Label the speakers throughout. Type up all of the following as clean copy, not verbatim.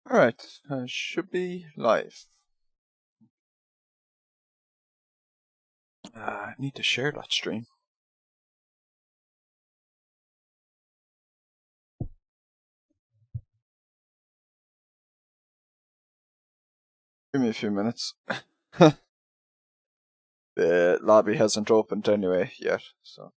Speaker 1: Alright, should be live. I need to share that stream. Give me a few minutes. The lobby hasn't opened anyway yet, so.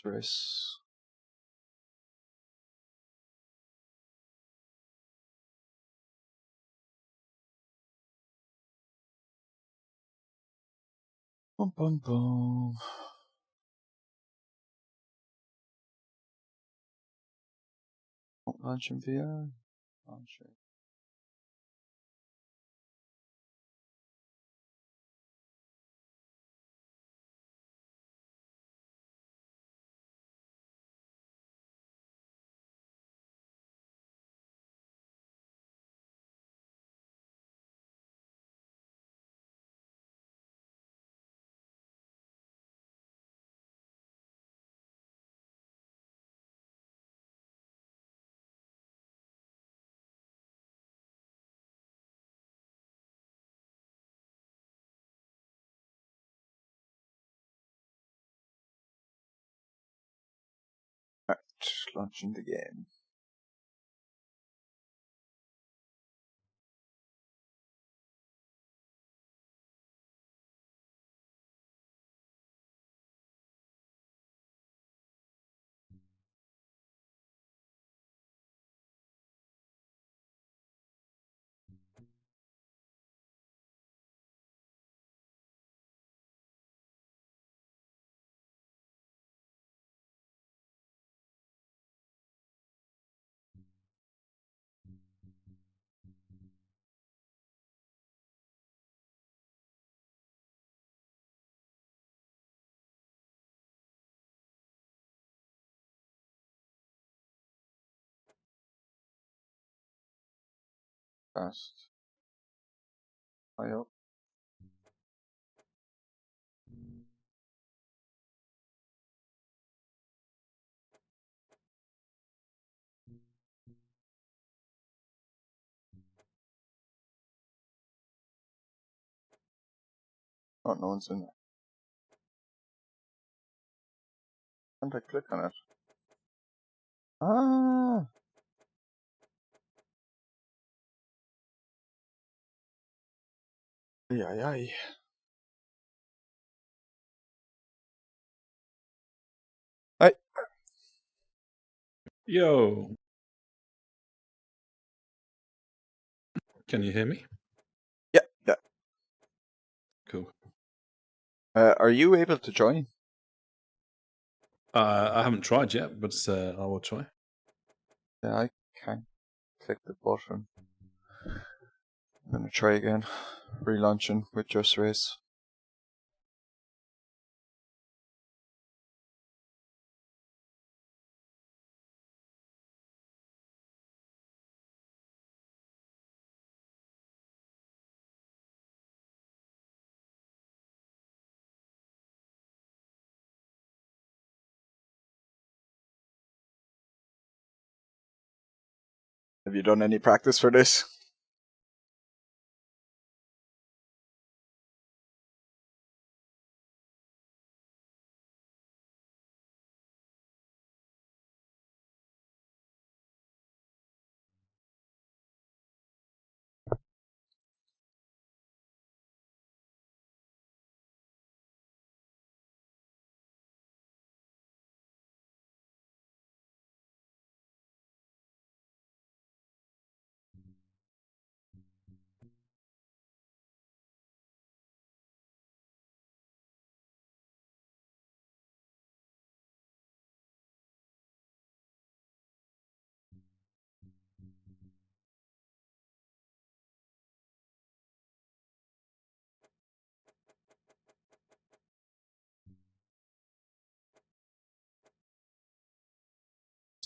Speaker 1: Race. Boom, boom, boom. Launch in VR. Launch it. Alright, launching the game. Fast. I hope. Oh, no one's in there. Can't I click on it? Ah! Ay, ay, ay. Hey!
Speaker 2: Yo. Can you hear me?
Speaker 1: Yeah, yeah.
Speaker 2: Cool.
Speaker 1: Are you able to join?
Speaker 2: I haven't tried yet, but I will try.
Speaker 1: Yeah, I can't click the button. I'm gonna try again. Relaunching with Just Race. Have you done any practice for this?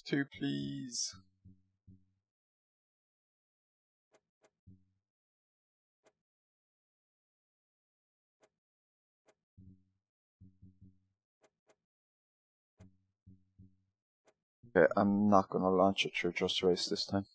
Speaker 1: Two, please. Okay, I'm not gonna launch it through Just Race this time.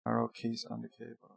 Speaker 1: Arrow keys on the cable.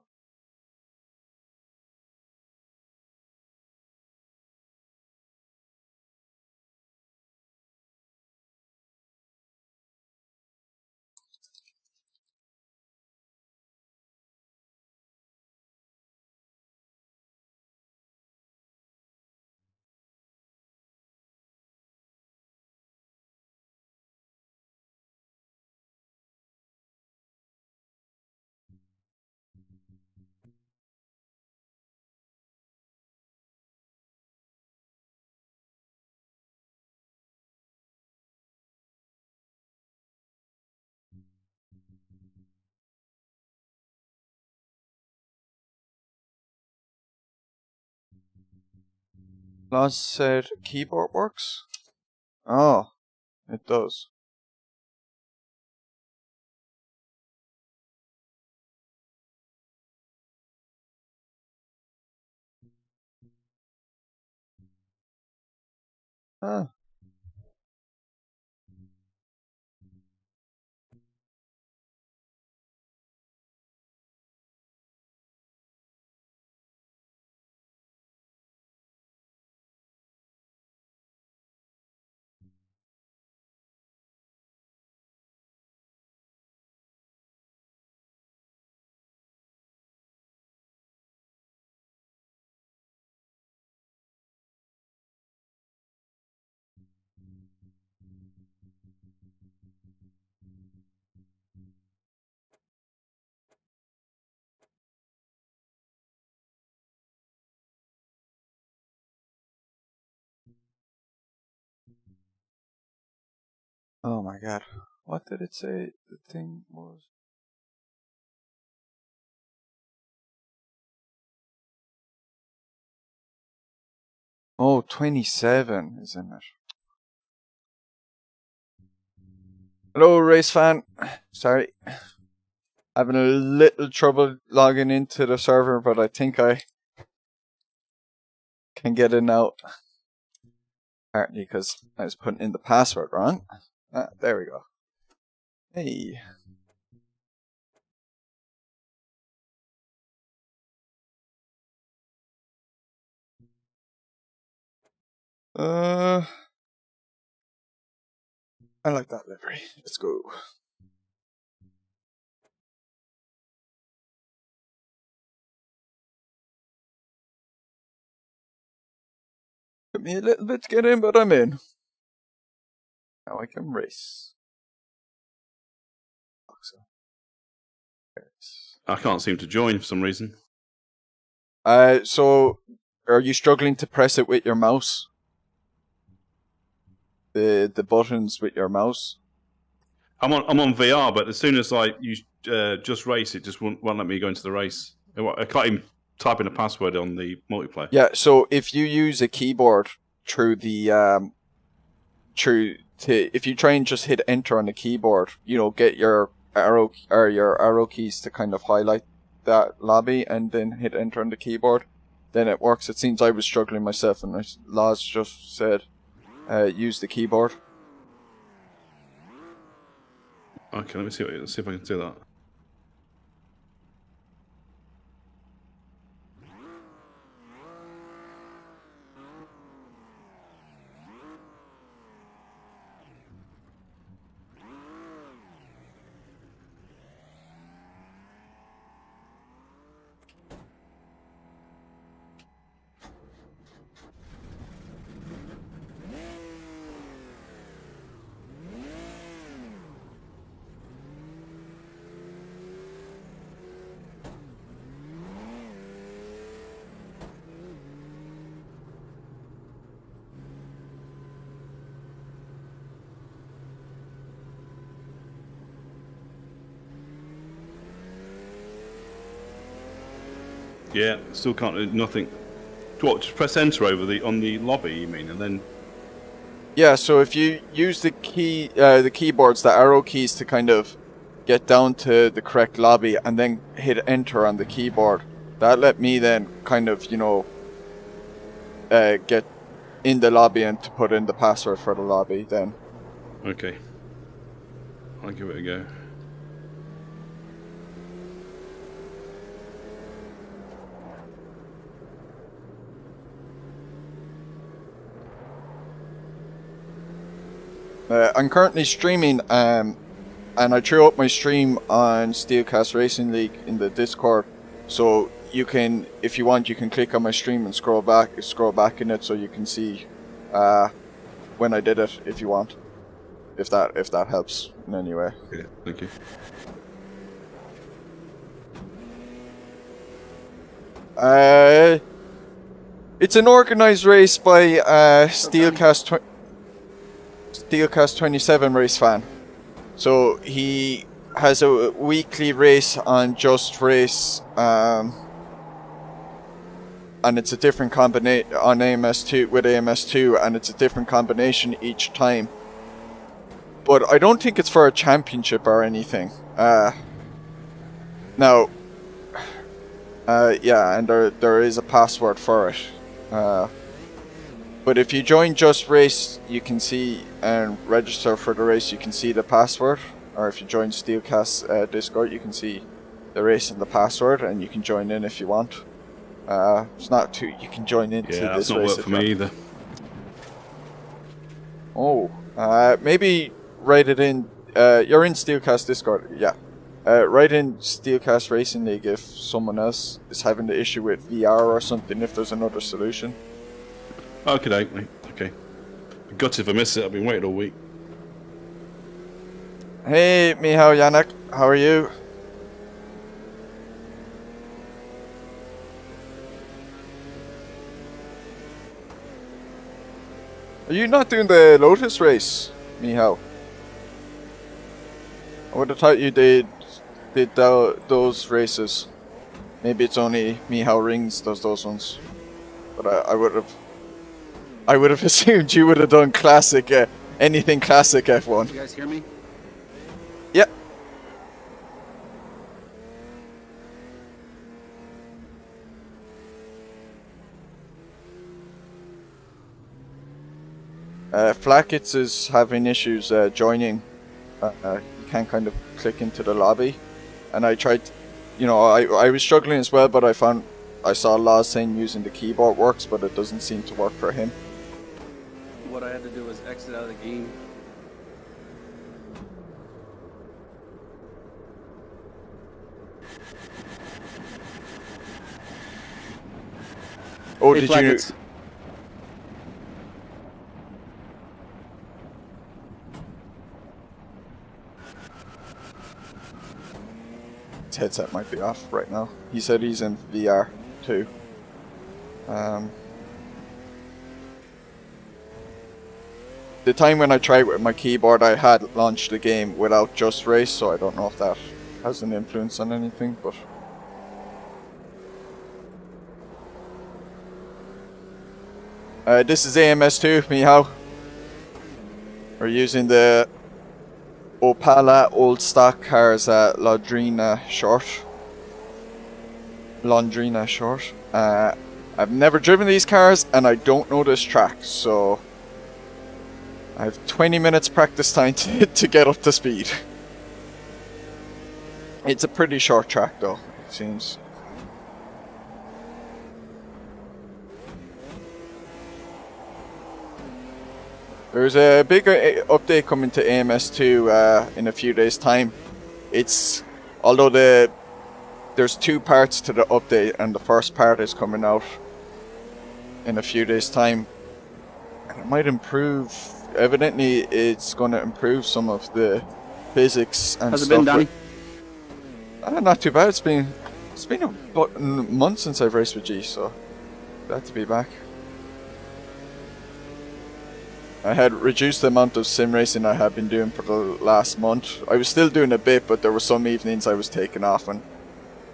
Speaker 1: Launch said keyboard works? Oh, it does. Ah. Oh my god. What did it say the thing was? Oh, 27, isn't it? Hello, race fan. Sorry. Having a little trouble logging into the server, but I think I can get in now. Apparently, because I was putting in the password wrong. Ah, there we go. Hey. I like that livery. Let's go. Took me a little bit to get in, but I'm in. Now I can race.
Speaker 2: I can't seem to join for some reason.
Speaker 1: So are you struggling to press it with your mouse? The buttons with your mouse?
Speaker 2: I'm on VR, but as soon as I use Just Race, it just won't let me go into the race. I can't even type in a password on the multiplayer.
Speaker 1: Yeah, so if you use a keyboard through the if you try and just hit enter on the keyboard, get your arrow keys to kind of highlight that lobby and then hit enter on the keyboard, then it works. It seems I was struggling myself and Laz just said use the keyboard.
Speaker 2: Okay, let's see if I can do that. Yeah, still can't do nothing. What? Just press enter on the lobby, you mean, and then?
Speaker 1: Yeah, so if you use the keyboards, the arrow keys to kind of get down to the correct lobby, and then hit enter on the keyboard, that let me then kind of get in the lobby and to put in the password for the lobby. Then.
Speaker 2: Okay. I'll give it a go.
Speaker 1: I'm currently streaming, and I threw up my stream on Steelcast Racing League in the Discord. So you can, if you want, you can click on my stream and scroll back in it, so you can see when I did it, if you want, if that helps in any way.
Speaker 2: Okay, thank you.
Speaker 1: It's an organized race by Steelcast 27 race fan. So he has a weekly race on Just Race, and it's a different combination on AMS2 with AMS2, and it's a different combination each time. But I don't think it's for a championship or anything. Yeah, and there is a password for it. But if you join Just Race, you can see and register for the race, you can see the password. Or if you join Steelcast Discord, you can see the race and the password, and you can join in if you want. It's not too. You can join into this race.
Speaker 2: Yeah, that's not work for me either.
Speaker 1: Oh, maybe write it in. You're in Steelcast Discord, yeah. Write in Steelcast Racing League if someone else is having the issue with VR or something. If there's another solution.
Speaker 2: Okay, mate. Okay. Gutted if I miss it. I've been waiting all week.
Speaker 1: Hey, Michał, Janek, how are you? Are you not doing the Lotus race, Michał? I would have thought you did those races. Maybe it's only Michał Rings does those ones, but I would have assumed you would have done classic, anything classic F1.
Speaker 3: You guys hear me?
Speaker 1: Yep. Flackets is having issues joining. You can't kind of click into the lobby, and I tried. I was struggling as well, but I saw Laz saying using the keyboard works, but it doesn't seem to work for him.
Speaker 3: What I had to do was exit out of the game.
Speaker 1: Oh,
Speaker 3: Hey,
Speaker 1: did
Speaker 3: Flackets.
Speaker 1: you? His headset might be off right now. He said he's in VR too. The time when I tried with my keyboard, I had launched the game without Just Race, so I don't know if that has an influence on anything, but... this is AMS2, Mihao. We're using the Opala Old Stock cars at Londrina short. I've never driven these cars, and I don't know this track, so... I have 20 minutes practice time to get up to speed. It's a pretty short track though, it seems. There's a big update coming to AMS2 in a few days' time. Although there's 2 parts to the update, and the first part is coming out in a few days' time. And it might improve. Evidently, it's going to improve some of the physics and
Speaker 3: How's it
Speaker 1: stuff.
Speaker 3: been, Donnie?
Speaker 1: Not too bad. It's been a month since I've raced with G, so glad to be back. I had reduced the amount of sim racing I had been doing for the last month. I was still doing a bit, but there were some evenings I was taking off, and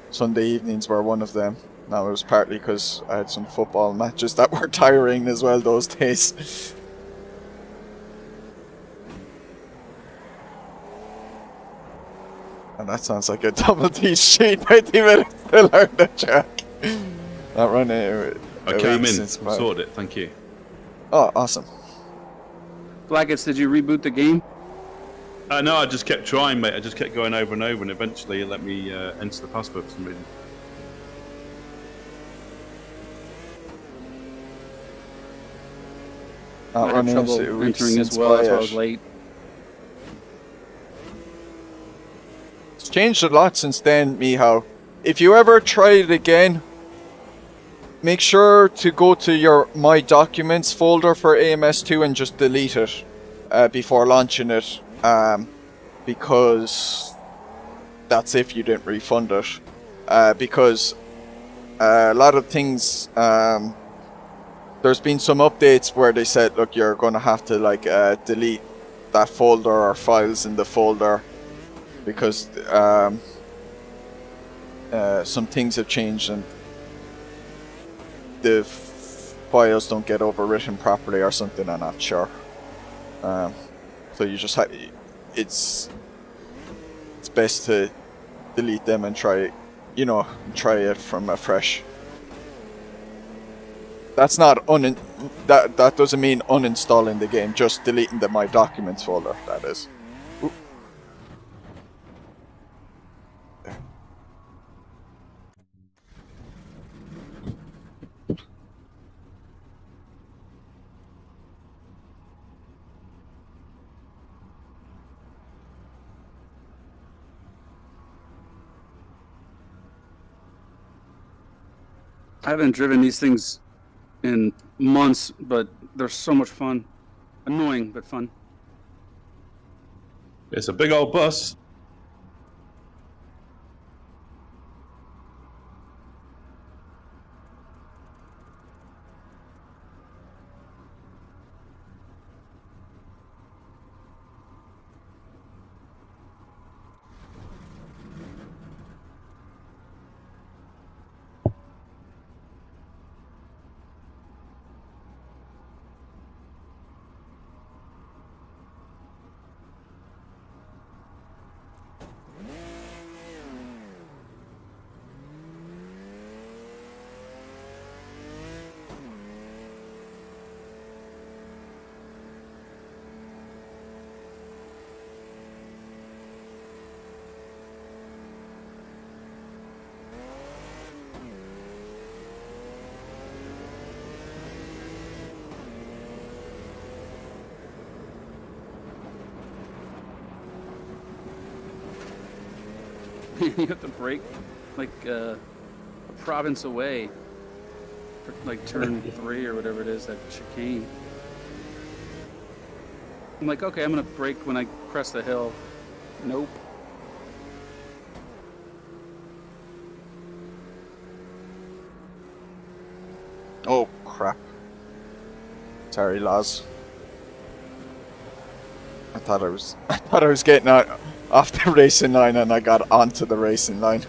Speaker 1: Sunday evenings were one of them. Now it was partly because I had some football matches that were tiring as well those days. And that sounds like a double D sheet. 90 minutes to learn the track. Not running.
Speaker 2: I came in, sorted it, thank you.
Speaker 1: Oh, awesome.
Speaker 3: Flackets, did you reboot the game?
Speaker 2: No, I just kept trying, mate. I just kept going over and over, and eventually it let me enter the password for some reason.
Speaker 1: Not
Speaker 3: I had
Speaker 1: running
Speaker 3: trouble
Speaker 1: into
Speaker 3: entering as well, so I was late.
Speaker 1: It's changed a lot since then, Mihao. If you ever try it again, make sure to go to your My Documents folder for AMS2 and just delete it before launching it, because that's if you didn't refund it. Because a lot of things, there's been some updates where they said, look, you're going to have to delete that folder or files in the folder, because some things have changed and the files don't get overwritten properly or something. I'm not sure. So you just have, it's best to delete them and try it from afresh. That's not that doesn't mean uninstalling the game, just deleting the My Documents folder, that is. Ooh.
Speaker 3: I haven't driven these things in months, but they're so much fun. Annoying, but fun.
Speaker 2: It's a big old bus.
Speaker 3: You have to brake like a province away. like turn 3 or whatever it is, that chicane. I'm like, okay, I'm gonna brake when I crest the hill. Nope.
Speaker 1: Oh crap! Sorry, lads. I thought I was getting out off the racing line, and I got onto the racing line.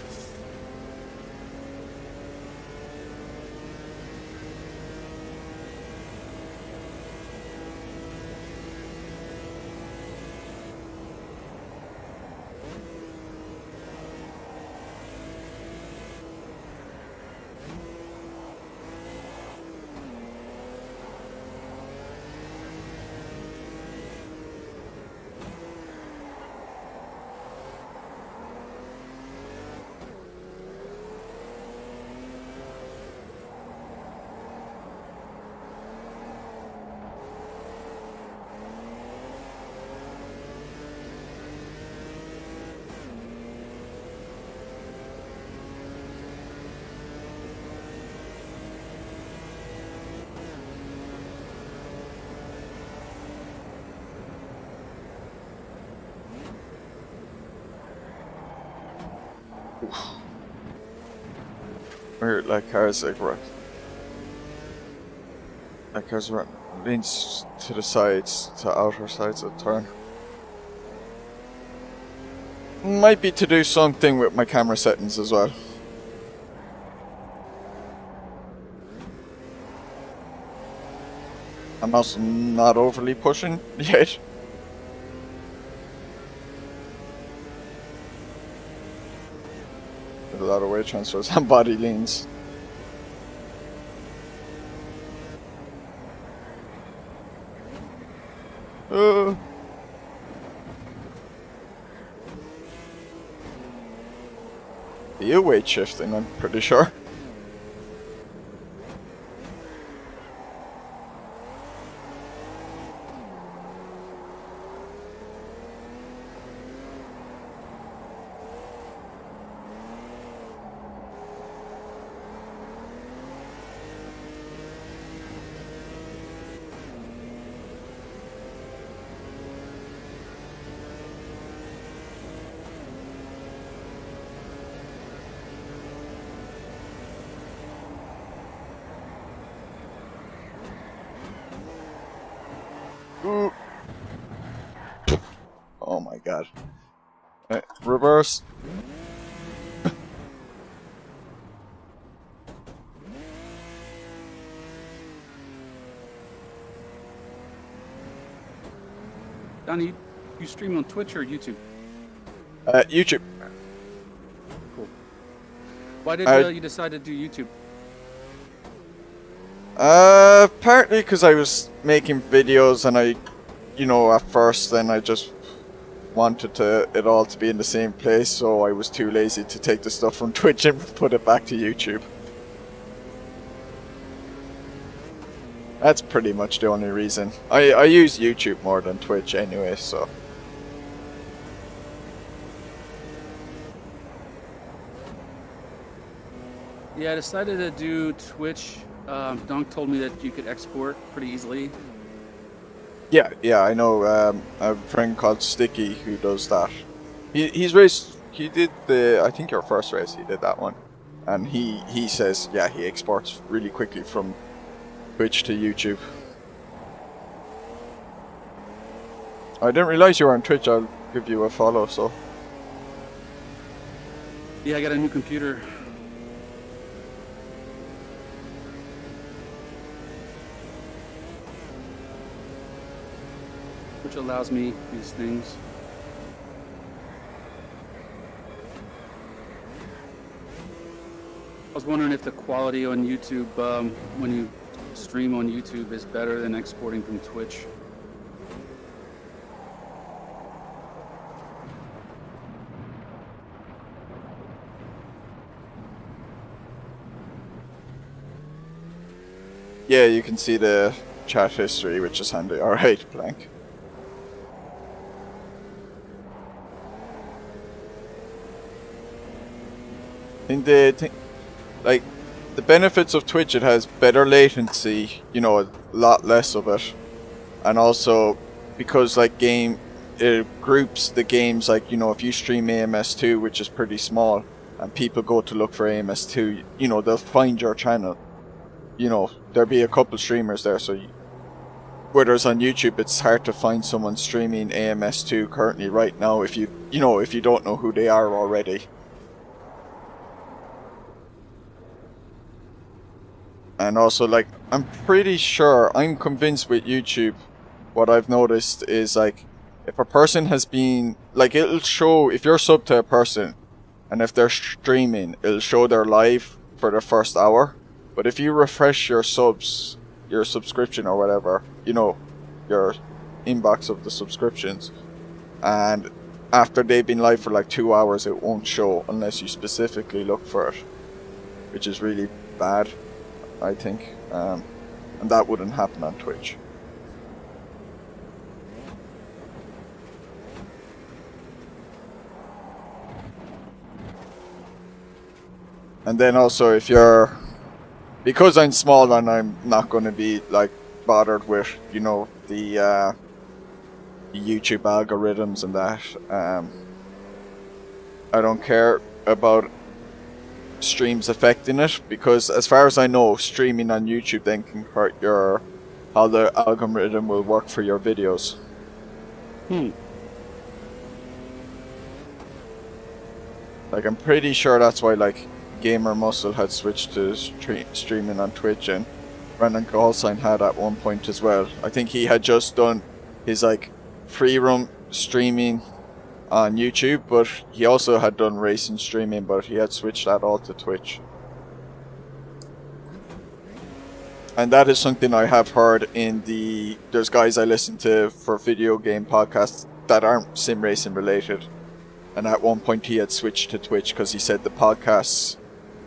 Speaker 1: Where like cars like right, like cars right leans to the sides, to outer sides of the turn. Might be to do something with my camera settings as well. I'm also not overly pushing yet. A lot of weight transfers and body leans. You weight shifting, I'm pretty sure. Ooh. Oh my god. Right, reverse.
Speaker 3: Donnie, you stream on Twitch or YouTube?
Speaker 1: YouTube.
Speaker 3: Cool. Why did you decide to do YouTube?
Speaker 1: Partly because I was making videos and at first then I just wanted it all to be in the same place, so I was too lazy to take the stuff from Twitch and put it back to YouTube. That's pretty much the only reason. I use YouTube more than Twitch anyway, so.
Speaker 3: Yeah, I decided to do Twitch. Dunk told me that you could export pretty easily.
Speaker 1: Yeah, I know. I have a friend called Sticky who does that. He's raced. He did I think your first race. He did that one, and he says he exports really quickly from Twitch to YouTube. I didn't realize you were on Twitch. I'll give you a follow. So.
Speaker 3: Yeah, I got a new computer. Which allows me these things. I was wondering if the quality on YouTube, when you stream on YouTube, is better than exporting from Twitch.
Speaker 1: Yeah, you can see the chat history, which is handy. Alright, blank. In the thing, like, the benefits of Twitch, it has better latency, you know, a lot less of it. And also, because like it groups the games, like, you know, if you stream AMS2, which is pretty small, and people go to look for AMS2, you know, they'll find your channel. You know, there'll be a couple streamers there, so whereas on YouTube, it's hard to find someone streaming AMS2 currently right now if you don't know who they are already. And also, like, I'm convinced with YouTube, what I've noticed is, like, if a person has been, like, it'll show, if you're sub to a person, and if they're streaming, it'll show they're live for the first hour. But if you refresh your subscription or whatever, you know, your inbox of the subscriptions, and after they've been live for like 2 hours, it won't show unless you specifically look for it, which is really bad, I think. And that wouldn't happen on Twitch. And then also, because I'm small and I'm not going to be like bothered with, you know, the YouTube algorithms and that, I don't care about streams affecting it, because as far as I know, streaming on YouTube then can hurt how the algorithm will work for your videos. Like, I'm pretty sure that's why, like, Gamer Muscle had switched to streaming on Twitch, and Brandon Callsign had at one point as well. I think he had just done his, like, free roam streaming on YouTube, but he also had done racing streaming, but he had switched that all to Twitch. And that is something I have heard there's guys I listen to for video game podcasts that aren't sim racing related, and at one point he had switched to Twitch because he said the podcasts,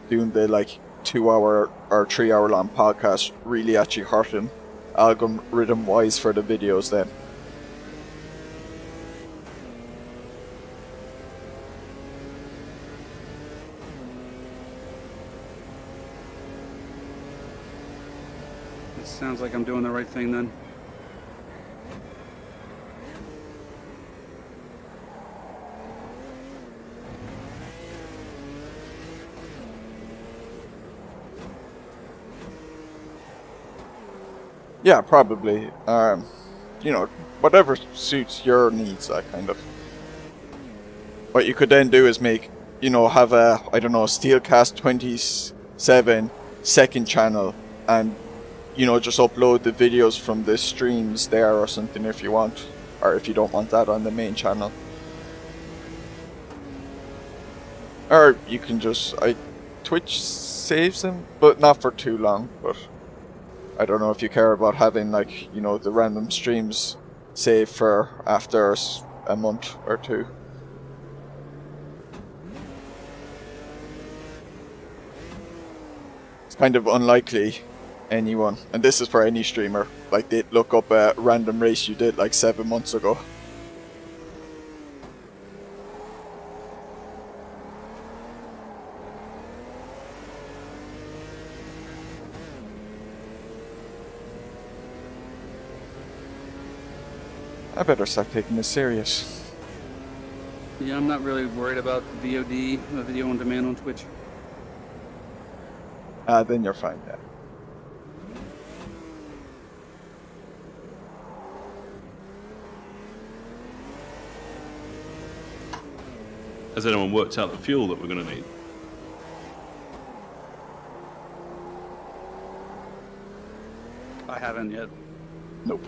Speaker 1: doing the like 2 hour or 3 hour long podcast, really actually hurt him algorithm wise for the videos then.
Speaker 3: It sounds like I'm doing the right thing then.
Speaker 1: Yeah, probably. You know, whatever suits your needs, that kind of. What you could then do is make, you know, have a, I don't know, Steelcast 27 second channel, and, you know, just upload the videos from the streams there or something if you want, or if you don't want that on the main channel. Or you can just, Twitch saves them, but not for too long, but I don't know if you care about having, like, you know, the random streams saved for after a month or two. It's kind of unlikely anyone, and this is for any streamer, like, they'd look up a random race you did like 7 months ago. I better start taking this serious.
Speaker 3: Yeah, I'm not really worried about VOD, video on demand on Twitch.
Speaker 1: Then you're fine, yeah.
Speaker 2: Has anyone worked out the fuel that we're going to need?
Speaker 3: I haven't yet.
Speaker 1: Nope.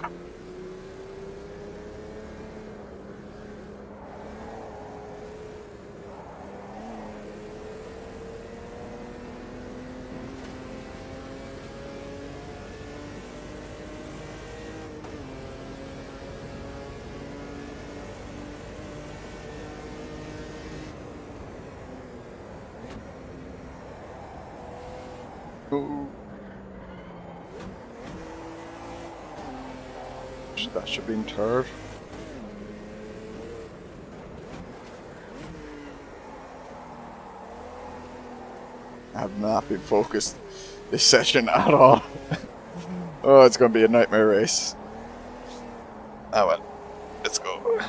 Speaker 1: Ooh. That should be in third. have not been focused this session at all. Oh, it's going to be a nightmare race. Oh well, let's go.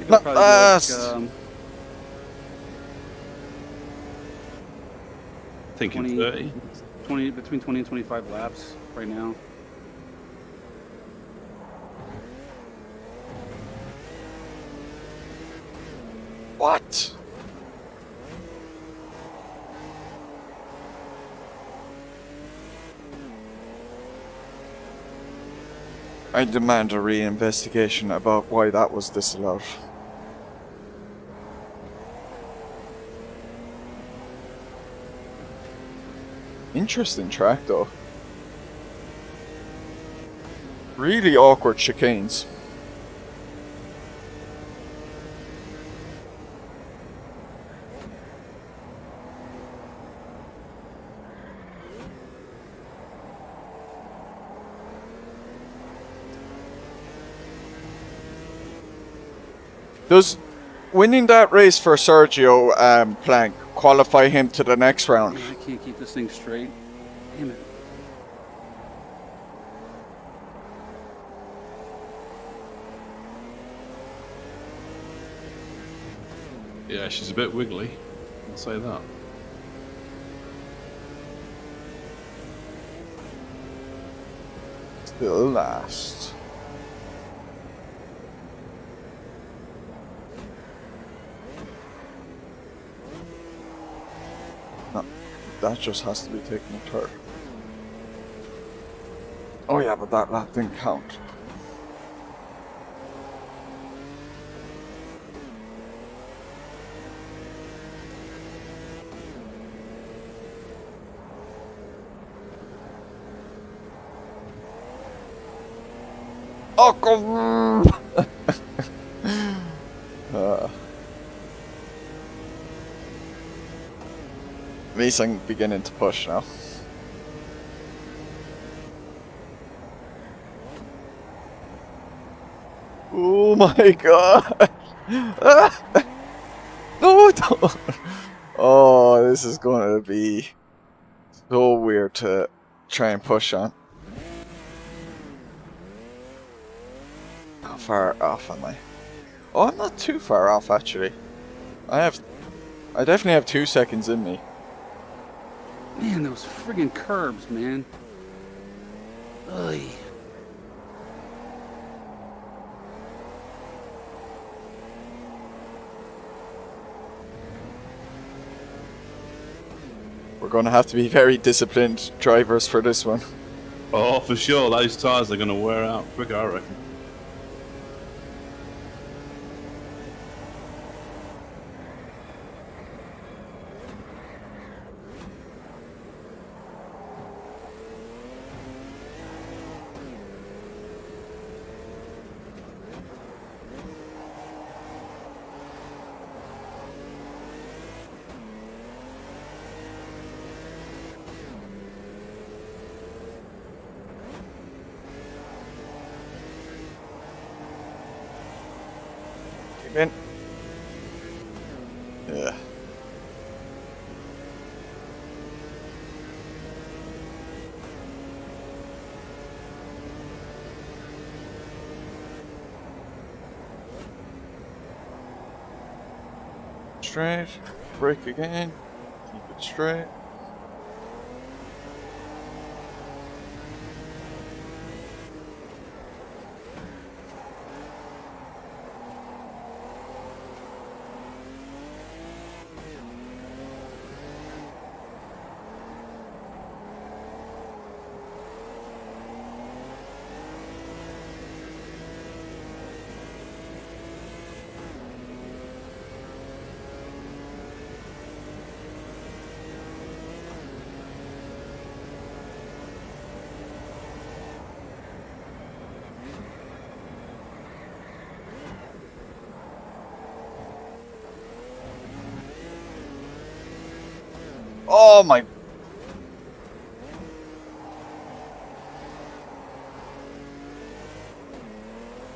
Speaker 3: It'll probably be
Speaker 1: last.
Speaker 2: Thinking
Speaker 3: 20,
Speaker 2: 30.
Speaker 3: 20 between 20 and 25 laps right now.
Speaker 1: What? I demand a re-investigation about why that was disallowed. Interesting track though. Really awkward chicanes. Does winning that race for Sergio Plank qualify him to the next round?
Speaker 3: Man, I can't keep this thing straight. Damn it.
Speaker 2: Yeah, she's a bit wiggly. I'll say that.
Speaker 1: Still last. No, that just has to be taken a third. Oh yeah, but that lap didn't count. Oh, come on! At least I'm beginning to push now. Oh my god! No, don't! Oh, this is going to be so weird to try and push on. How far off am I? Oh, I'm not too far off actually. I definitely have 2 seconds in me.
Speaker 3: Man, those friggin' curbs, man. Ugh.
Speaker 1: We're going to have to be very disciplined drivers for this one.
Speaker 2: Oh, for sure. Those tyres are going to wear out quicker, I reckon.
Speaker 1: In. Yeah. Straight, brake again, keep it straight. Oh my.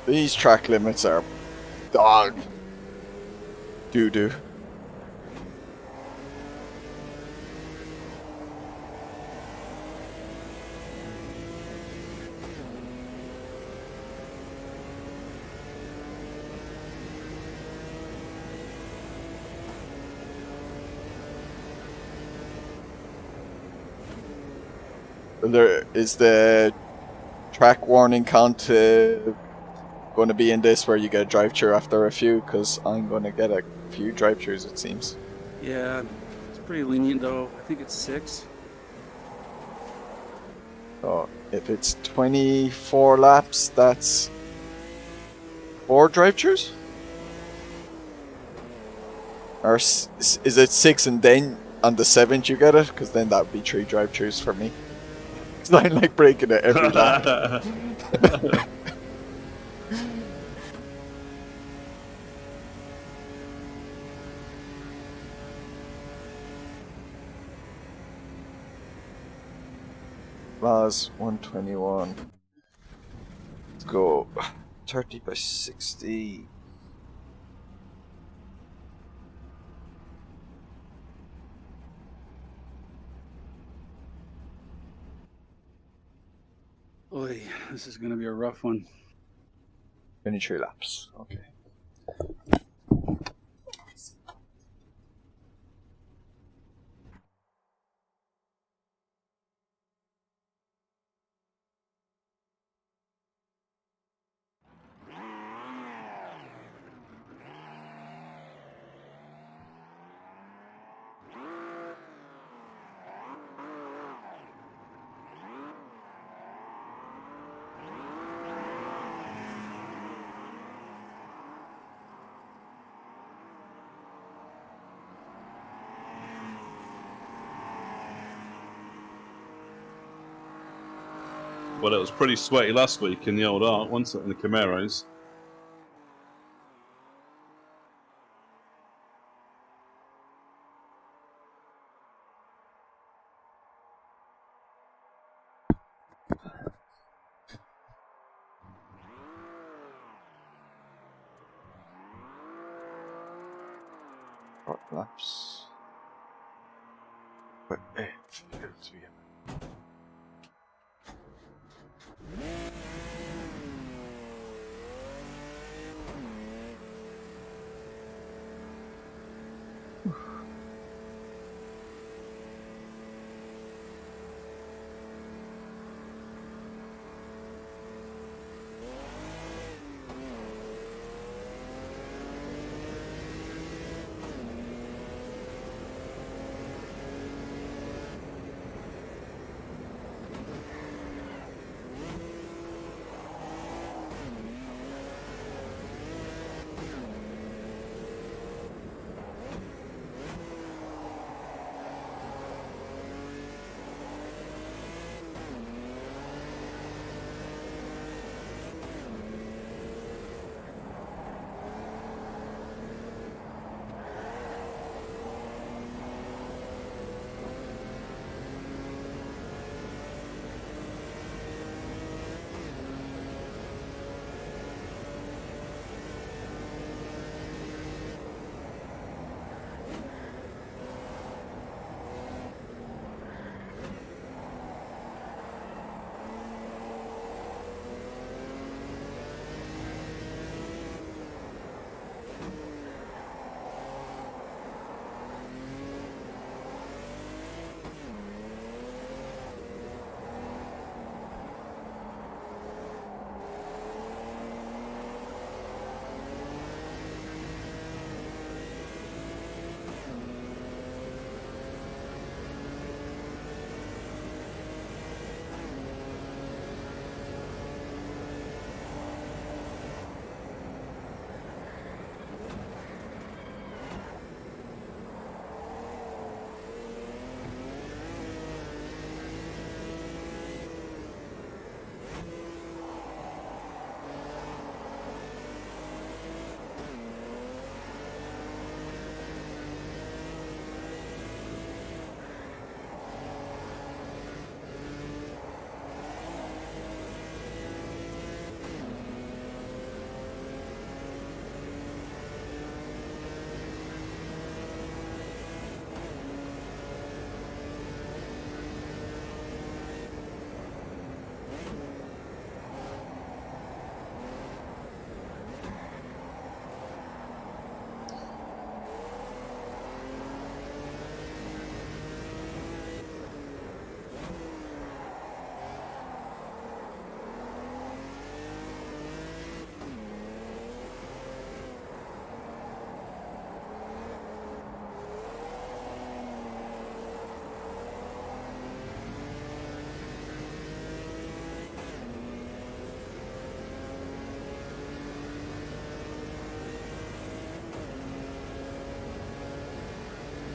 Speaker 1: These track limits are dog doo-doo. There is the track warning count going to be in this where you get a drive-through after a few, because I'm going to get a few drive-throughs, it seems.
Speaker 3: Yeah, it's pretty lenient though. I think it's 6.
Speaker 1: So if it's 24 laps, that's 4 drive-throughs? Or is it 6 and then on the 7th you get it? Because then that would be 3 drive-throughs for me. Because I like breaking it every lap. Plus 121. Let's go 30 by 60.
Speaker 3: Oy, this is going to be a rough one.
Speaker 1: 23 laps. Okay.
Speaker 2: Well, it was pretty sweaty last week in the old Arc, wasn't it, in the Camaros?
Speaker 1: Short laps. But,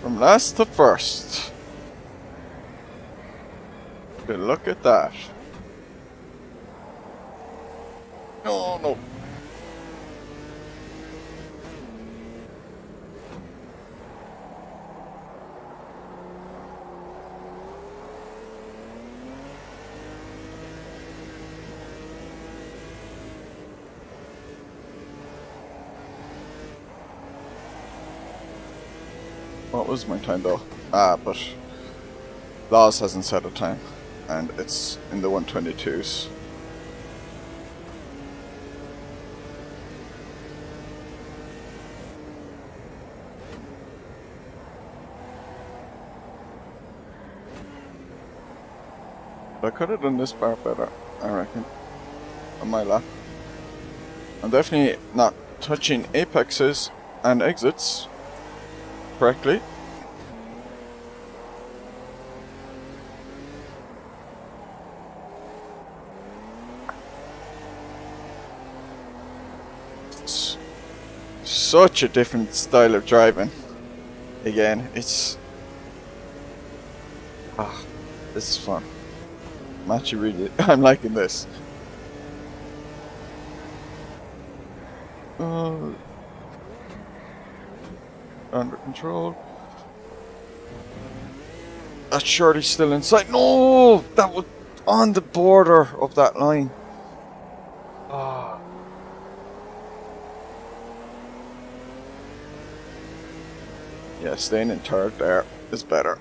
Speaker 1: From last to first. Good look at that. No, no. What was my time though? But Laws hasn't set a time, and it's in the 122s. I could have done this part better, I reckon, on my lap. I'm definitely not touching apexes and exits correctly. It's such a different style of driving. Again, it's... this is fun. I'm actually really... I'm liking this. Under control. That's surely still inside. No! That was on the border of that line. Ah. Yeah, staying in third there is better.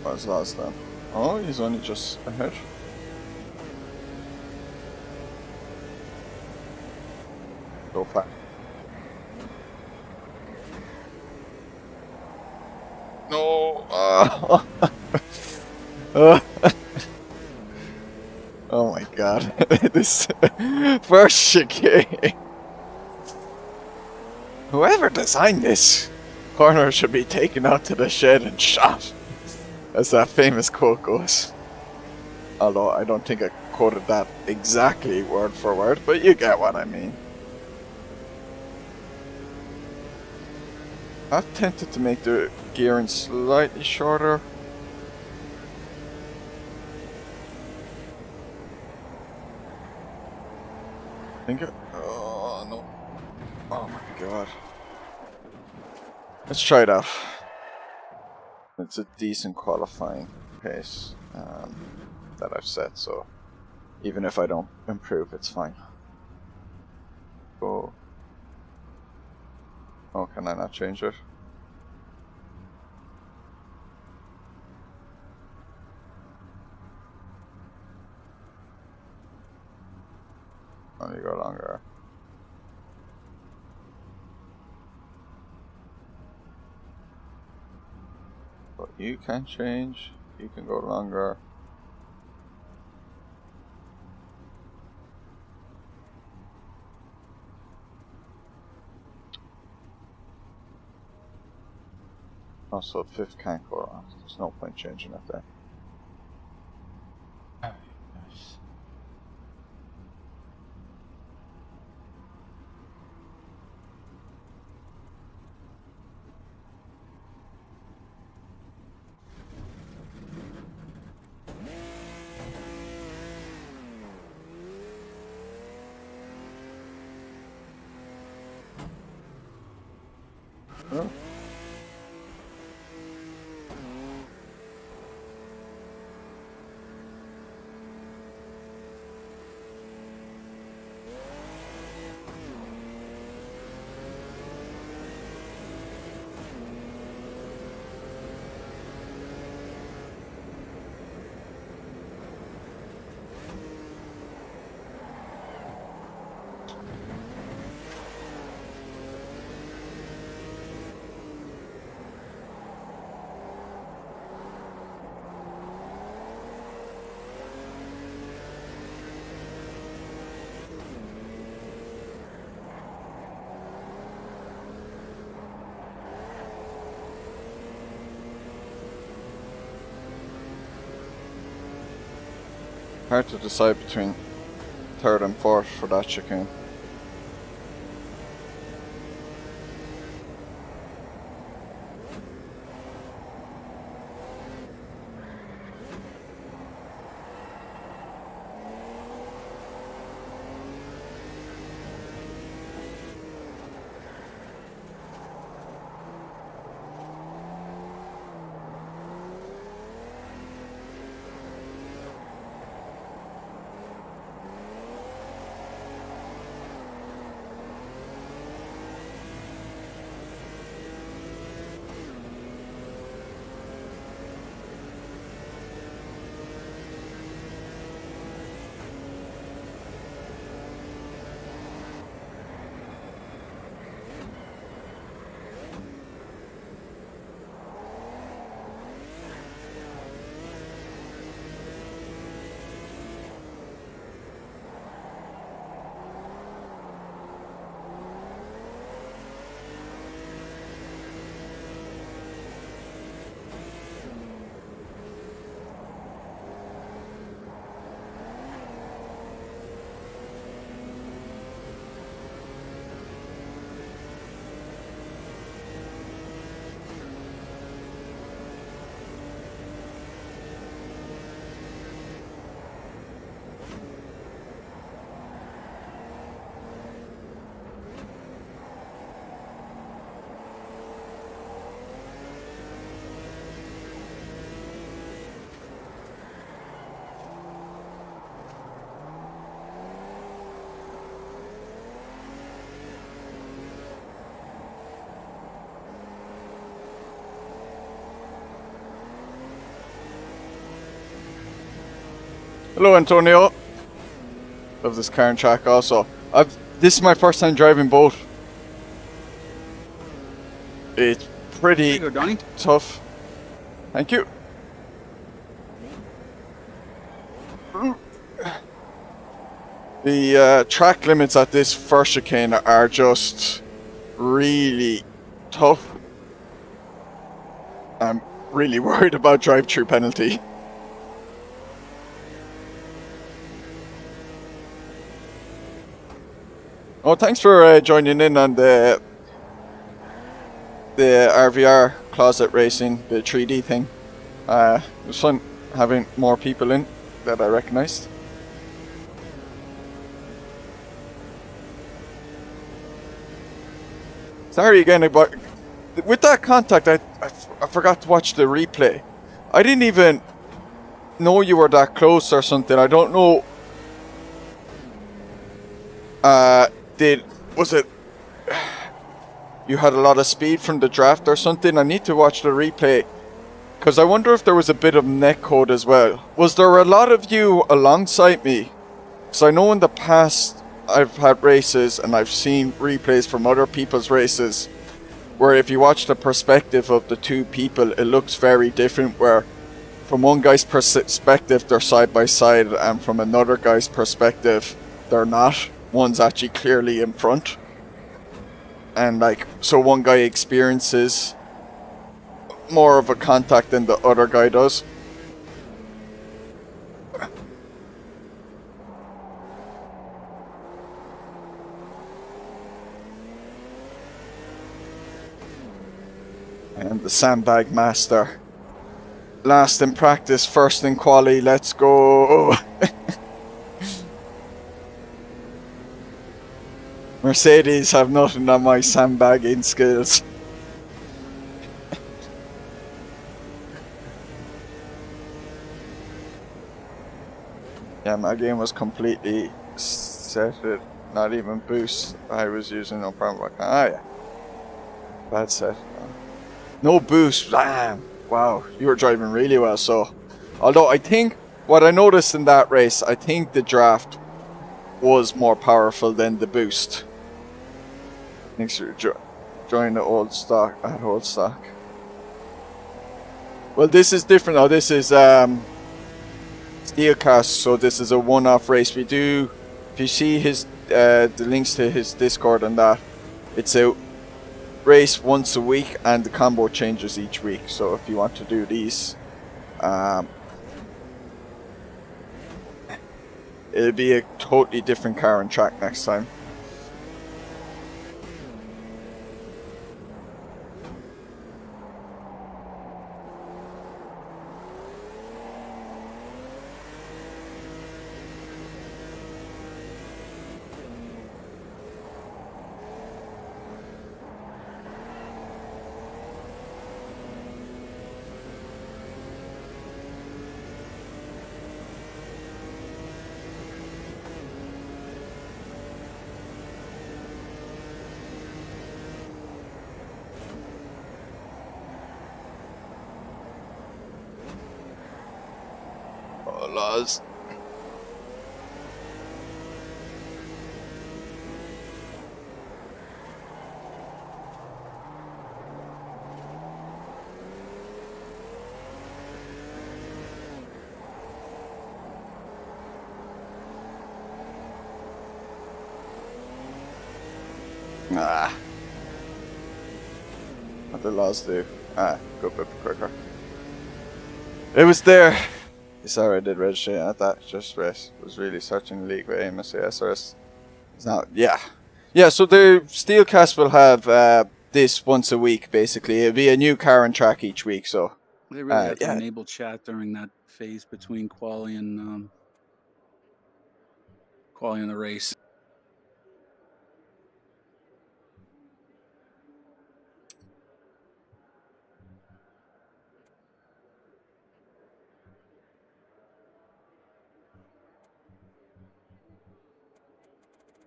Speaker 1: What's last then? Oh, he's only just ahead. Go fast. No! Oh my god. This first chicane. Whoever designed this corner should be taken out to the shed and shot. As that famous quote goes. Although I don't think I quoted that exactly word for word, but you get what I mean. I've tempted to make the gearing slightly shorter. Oh no. Oh my god. Let's try it out. It's a decent qualifying pace that I've set, so even if I don't improve, it's fine. Oh, can I not change it? Only go longer. But you can change. You can go longer. Also, fifth can't go wrong. There's no point changing it there. Nice. Oh. Hard to decide between third and fourth for that chicane. Hello, Antonio. Love this car and track also. This is my first time driving both. It's pretty
Speaker 3: There you go, Donnie.
Speaker 1: tough. Thank you. The track limits at this first chicane are just really tough. I'm really worried about drive-through penalty. Oh, thanks for joining in on the RVR closet racing, the 3D thing. It was fun having more people in that I recognised. Sorry again, but with that contact, I forgot to watch the replay. I didn't even know you were that close or something. I don't know. Was it you had a lot of speed from the draft or something? I need to watch the replay because I wonder if there was a bit of netcode as well. Was there a lot of you alongside me? Because I know in the past I've had races and I've seen replays from other people's races where if you watch the perspective of the two people, it looks very different, where from one guy's perspective they're side by side and from another guy's perspective they're not. One's actually clearly in front. And like, so one guy experiences more of a contact than the other guy does. And the sandbag master. Last in practice, first in quali, let's go! Mercedes have nothing on my sandbagging skills. Yeah, my game was completely set it, not even boost. I was using no problem. Ah, yeah. Bad set. No boost. Damn. Wow, you were driving really well. So, although I think what I noticed in that race, I think the draft was more powerful than the boost. Thanks for joining the old stock at Old Stock. Well, this is different though. This is Steelcast, so this is a one-off race. We do, if you see his the links to his Discord and that, it's a race once a week and the combo changes each week. So if you want to do these, it'll be a totally different car and track next time. Laws. What the laws do? Go a bit quicker. It was there. Sorry, I did register at that just race. Was really searching the league with AMS2 SRS. It's not, yeah. Yeah, so the Steelcast will have this once a week, basically. It'll be a new car and track each week, so.
Speaker 3: They really have to enable chat during that phase between quali and the race.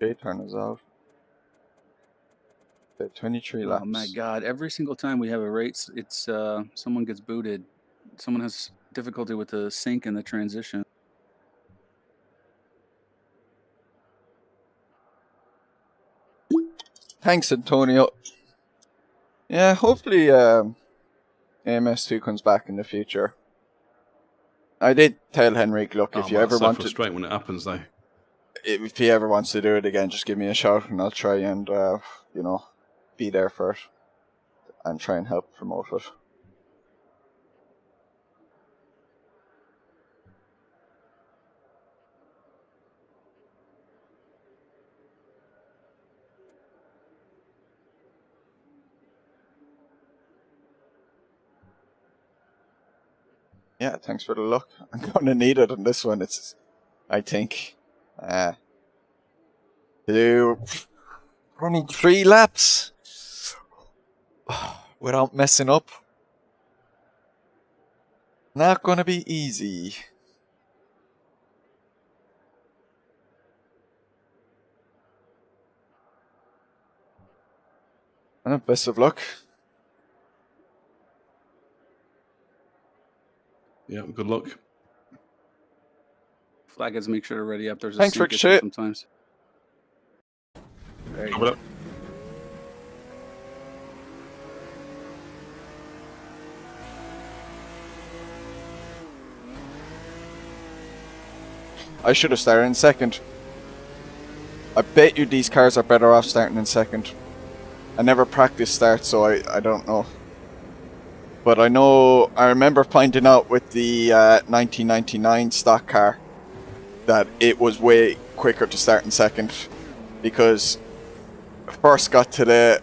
Speaker 1: Okay, turn us off. 23 laps.
Speaker 3: Oh my god, every single time we have a race, it's someone gets booted. Someone has difficulty with the sync and the transition.
Speaker 1: Thanks, Antonio. Yeah, hopefully AMS2 comes back in the future. I did tell Henrik, look, if you ever want to...
Speaker 2: It's so frustrating when it happens, though.
Speaker 1: If he ever wants to do it again, just give me a shout and I'll try and, you know, be there for it and try and help promote it. Yeah, thanks for the luck. I'm going to need it on this one. It's, I think, to do running 3 laps without messing up. Not going to be easy. And best of luck.
Speaker 2: Yeah, good luck.
Speaker 3: Flag heads, make sure to ready up. There's a
Speaker 1: Thanks,
Speaker 3: sync issue
Speaker 1: Ricochet.
Speaker 3: sometimes. There you
Speaker 2: Cover
Speaker 3: go.
Speaker 2: up.
Speaker 1: I should have started in second. I bet you these cars are better off starting in second. I never practiced start, so I don't know. But I know, I remember finding out with the 1999 stock car that it was way quicker to start in second because I first got to the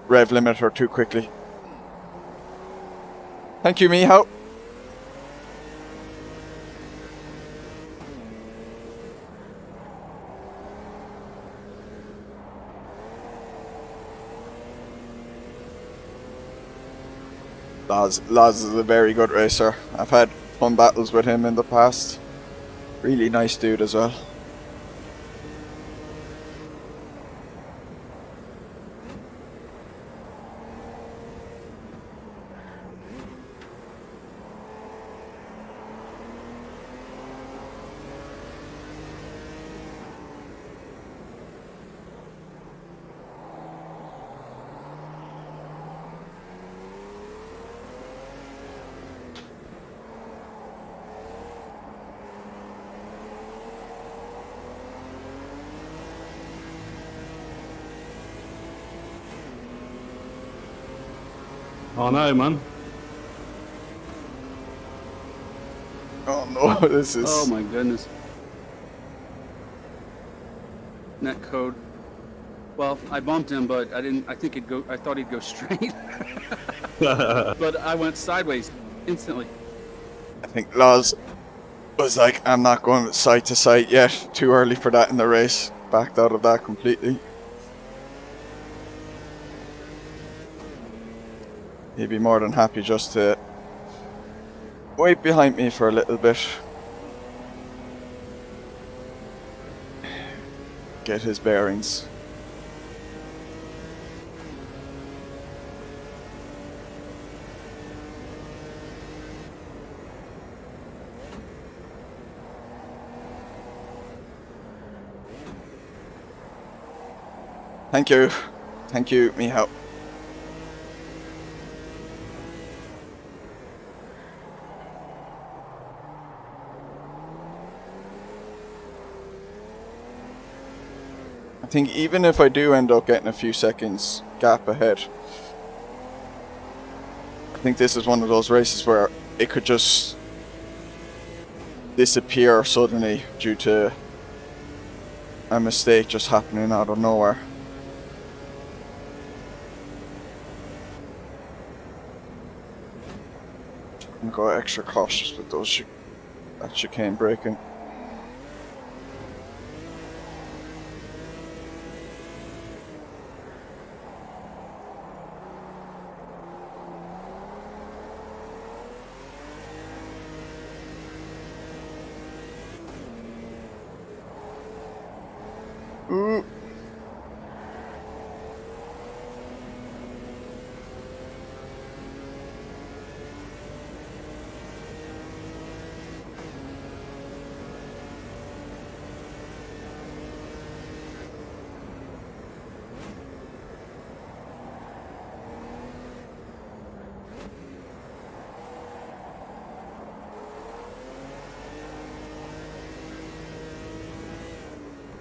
Speaker 1: rev limiter too quickly. Thank you, Miho. Laz is a very good racer. I've had fun battles with him in the past. Really nice dude as well.
Speaker 2: Oh no, man.
Speaker 1: Oh no, this is...
Speaker 3: Oh my goodness. Net code. Well, I bumped him, but I think he'd go. I thought he'd go straight, but I went sideways instantly.
Speaker 1: I think Loz was like, I'm not going side to side yet. Too early for that in the race. Backed out of that completely. He'd be more than happy just to wait behind me for a little bit. Get his bearings. Thank you. Thank you, Michał. I think even if I do end up getting a few seconds gap ahead, I think this is one of those races where it could just disappear suddenly due to a mistake just happening out of nowhere. I'm going to go extra cautious with those that chicane braking. Ooh.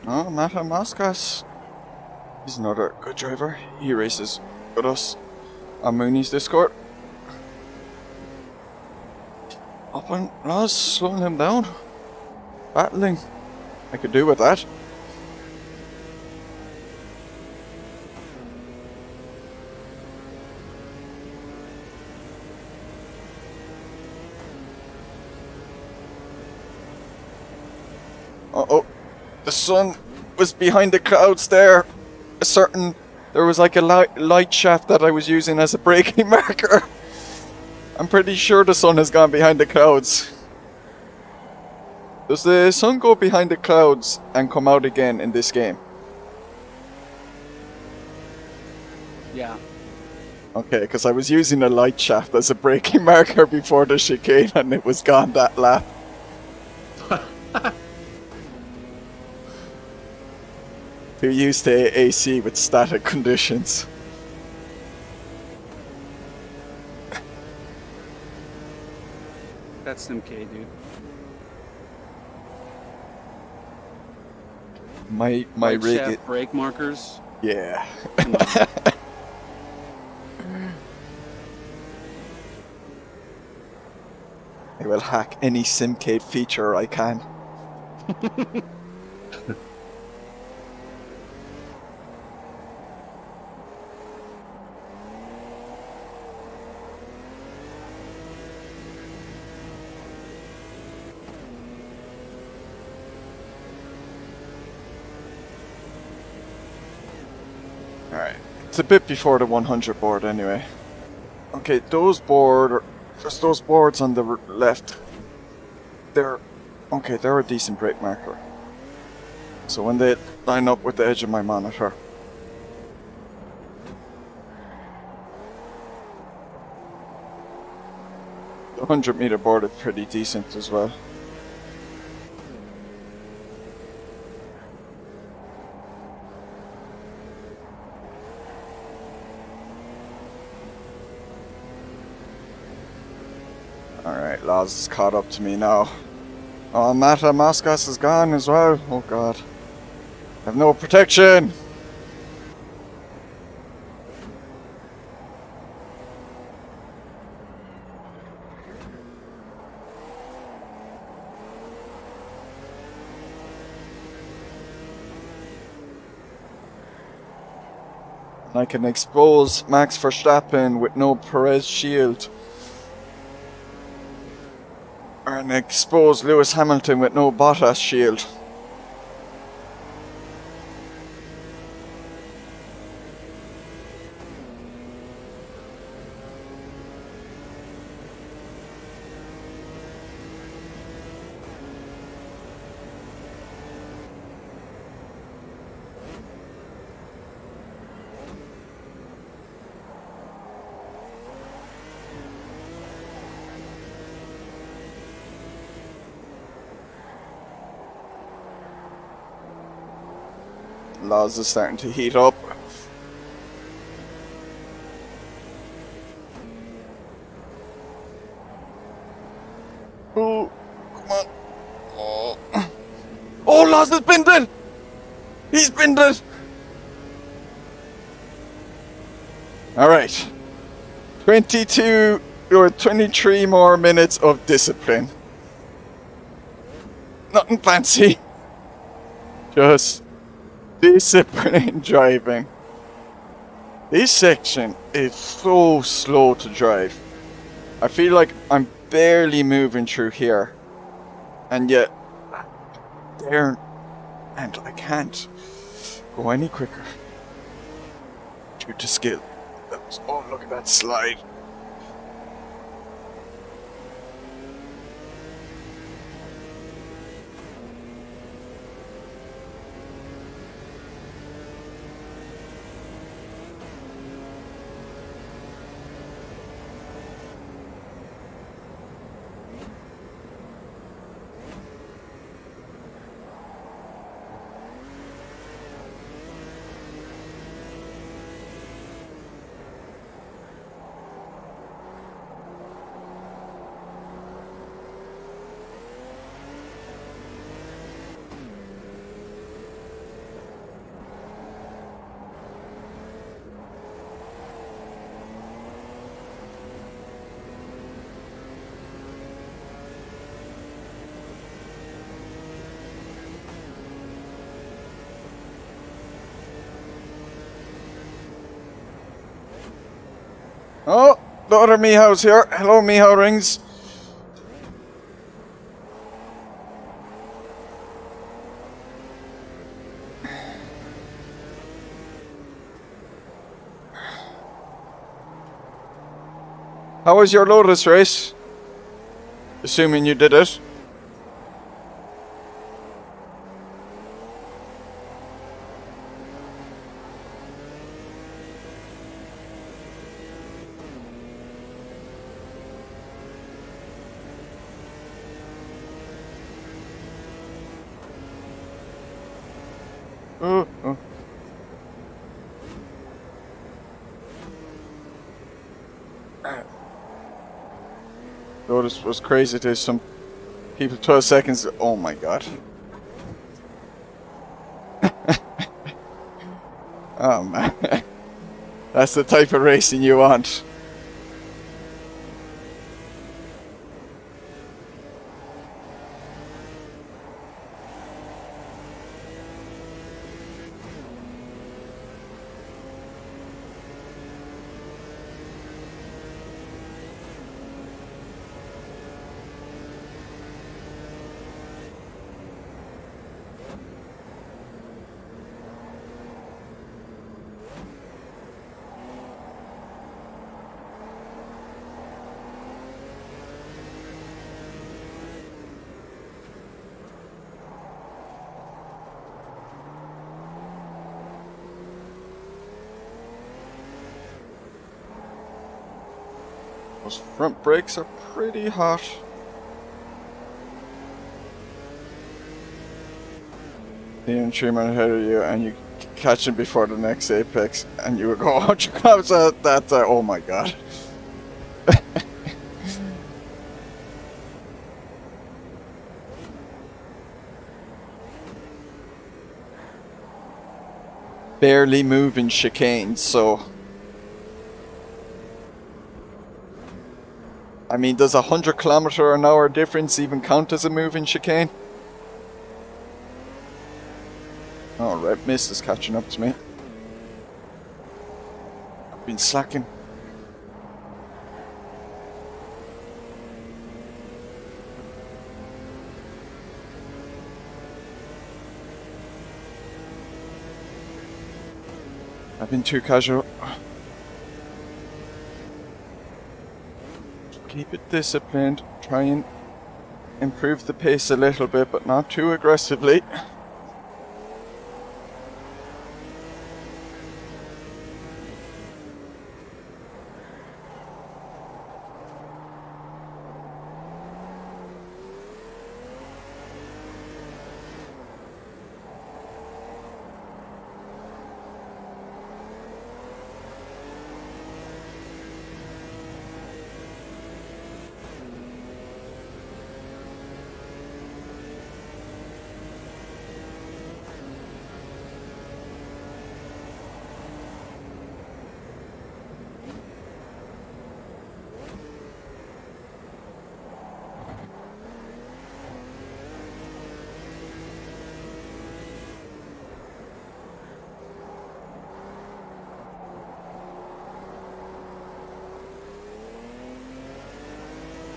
Speaker 1: Oh, Mata Maskas. He's another good driver. He races with us on Mooney's Discord. Up on Ross, slowing him down. Battling. I could do with that. Uh-oh. The sun was behind the clouds there. There was like a light shaft that I was using as a braking marker. I'm pretty sure the sun has gone behind the clouds. Does the sun go behind the clouds and come out again in this game?
Speaker 3: Yeah.
Speaker 1: Okay, because I was using a light shaft as a braking marker before the chicane and it was gone that lap. Too used to AC with static conditions.
Speaker 3: That's SimK, dude.
Speaker 1: My
Speaker 3: Light
Speaker 1: rig.
Speaker 3: shaft brake markers.
Speaker 1: Yeah.
Speaker 3: Come on.
Speaker 1: I will hack any SimCade feature I can. Alright, it's a bit before the 100 board anyway. Okay, those boards on the left, they're a decent brake marker. So when they line up with the edge of my monitor. The 100 meter board is pretty decent as well. Alright, Laz is caught up to me now. Oh, Mata Maskas is gone as well. Oh god. I have no protection! I can expose Max Verstappen with no Perez shield. And expose Lewis Hamilton with no Bottas shield. Laws is starting to heat up. Oh, come on. Oh, oh, Laws has binned it! He's binned it! Alright. 22 or 23 more minutes of discipline. Nothing fancy. Just discipline driving. This section is so slow to drive. I feel like I'm barely moving through here, and yet there, and I can't go any quicker due to skill. Oh, look at that slide. Oh, the other Mihaw's here. Hello, Mihaw Rings. How was your Lotus race? Assuming you did it. Oh, oh. Lotus was crazy. There's some people 12 seconds. Oh my god. Oh man. That's the type of racing you want. Those front brakes are pretty hot. The entryman ahead of you, and you catch him before the next apex, and you would go 100 kilometers at that time. Oh my god. Barely moving chicanes, so I mean, does 100 km/h difference even count as a moving chicane? Oh, Red Mist is catching up to me. Been slacking. I've been too casual. Keep it disciplined. Try and improve the pace a little bit, but not too aggressively.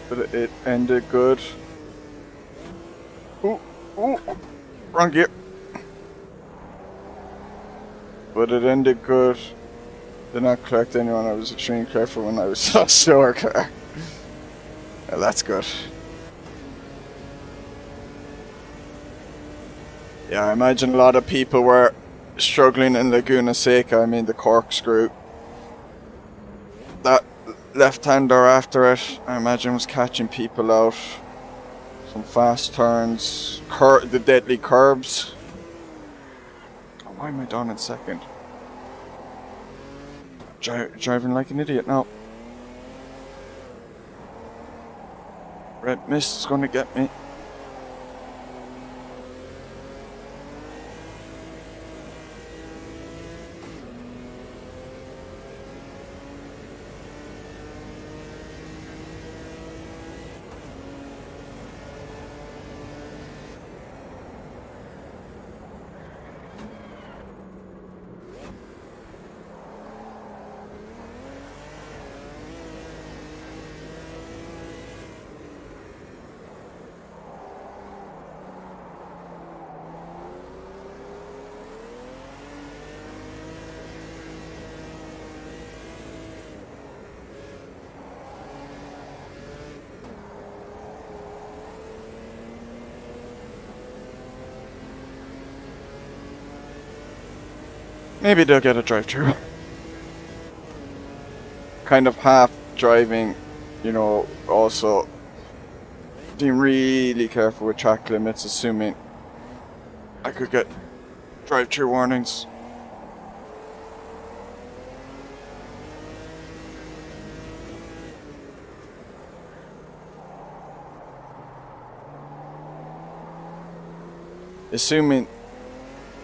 Speaker 1: But it ended good. Ooh, wrong gear. But it ended good. Did not collect anyone. I was extremely careful when I was so slower car. Well, that's good. Yeah, I imagine a lot of people were struggling in Laguna Seca. I mean, the corkscrew. That left-hander after it, I imagine, was catching people out. Some fast turns, the deadly curbs. Oh, why am I down in second? Driving like an idiot now. Red mist is going to get me. Maybe they'll get a drive-through. Kind of half driving, you know, also being really careful with track limits, assuming I could get drive-through warnings. Assuming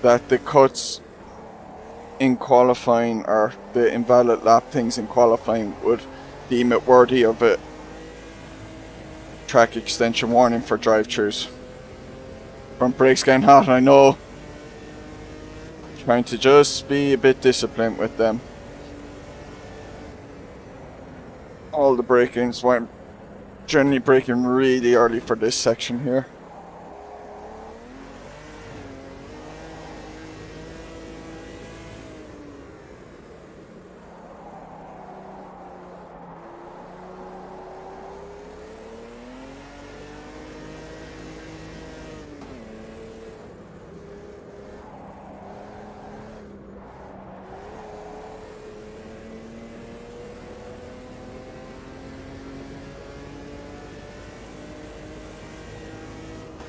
Speaker 1: that the cuts in qualifying or the invalid lap things in qualifying would deem it worthy of a track extension warning for drive-thrus. Front brakes getting hot, I know. Trying to just be a bit disciplined with them. All the braking, so I'm generally braking really early for this section here.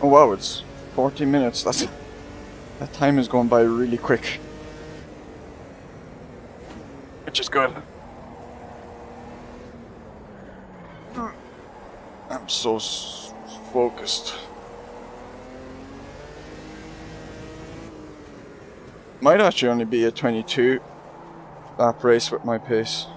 Speaker 1: Oh wow, it's 40 minutes. That time is going by really quick. Which is good. I'm so focused. Might actually only be a 22 lap race with my pace.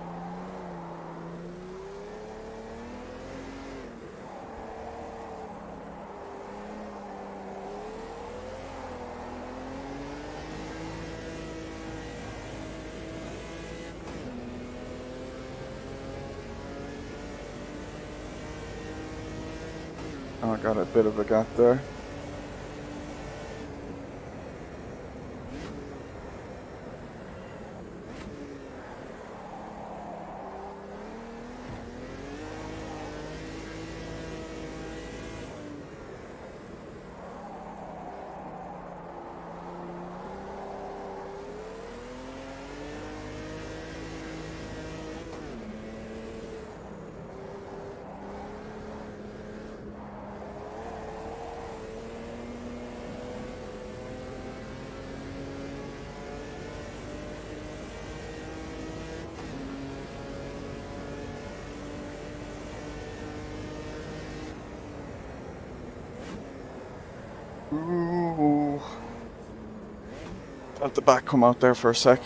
Speaker 1: I got a bit of a gap there. Ooh. Let the back come out there for a sec.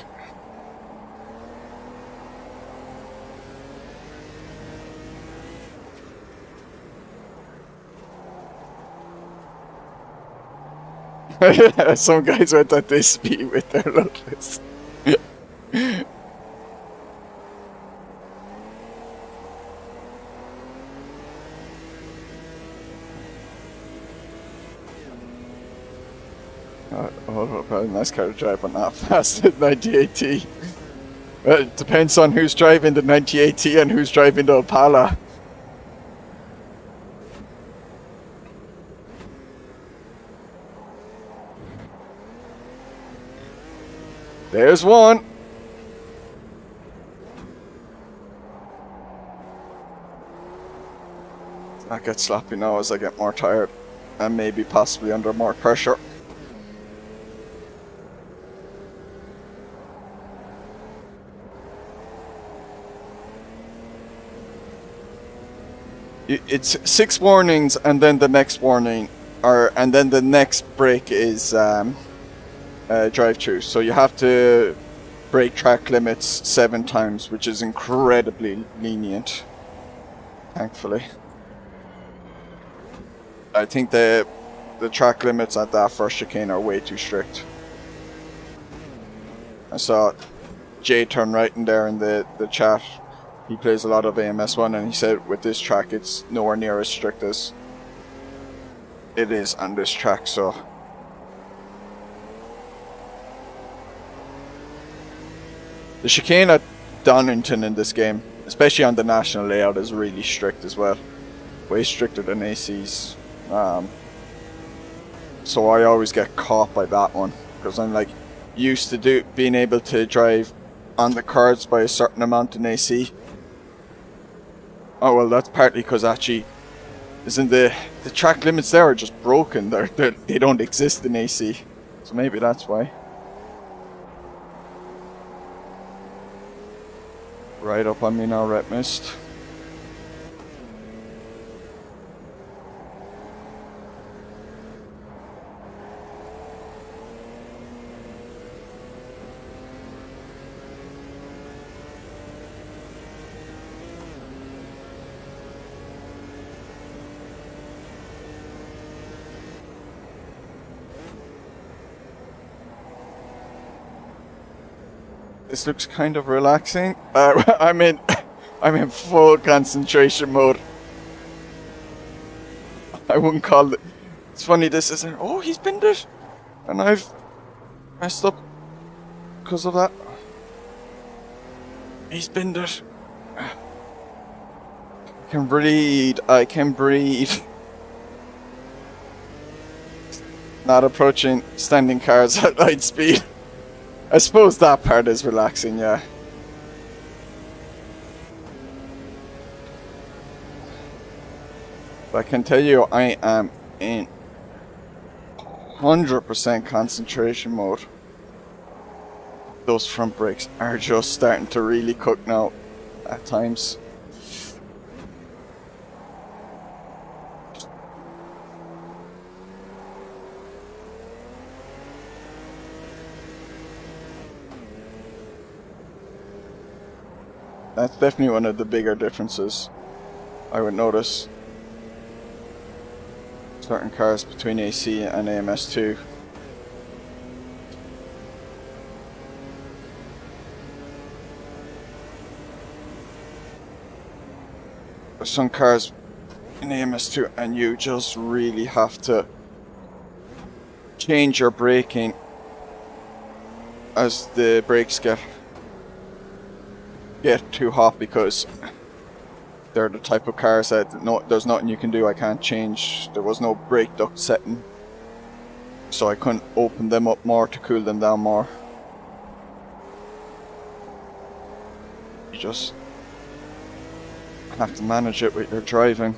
Speaker 1: Some guys went at this speed with their Lotus. Probably a nice car to drive on that fast at 9080. Well, it depends on who's driving the 9080 and who's driving the Opala. There's one. I get sloppy now as I get more tired and maybe possibly under more pressure. It's 6 warnings and then the next warning, and then the next break is drive-through. So you have to break track limits 7 times, which is incredibly lenient, thankfully. I think the track limits at that first chicane are way too strict. I saw Jay turn right in there in the chat. He plays a lot of AMS1 and he said with this track it's nowhere near as strict as it is on this track, so the chicane at Donington in this game, especially on the national layout, is really strict as well. Way stricter than AC's. So I always get caught by that one because I'm like used to being able to drive on the cards by a certain amount in AC. Oh well, that's partly because actually isn't the track limits there are just broken. They don't exist in AC, so maybe that's why. Right up on me now, Red Mist. This looks kind of relaxing. I'm in full concentration mode. I wouldn't call it. It's funny. This isn't. Oh, he's pinned it, and I've messed up because of that. He's pinned it. I can breathe. I can breathe. Not approaching standing cars at light speed. I suppose that part is relaxing, yeah. But I can tell you I am in 100% concentration mode. Those front brakes are just starting to really cook now at times. That's definitely one of the bigger differences I would notice. Certain cars between AC and AMS2. Some cars in AMS2, and you just really have to change your braking as the brakes get too hot, because they're the type of cars that there's nothing you can do. I can't change. There was no brake duct setting, so I couldn't open them up more to cool them down more. You just have to manage it with your driving.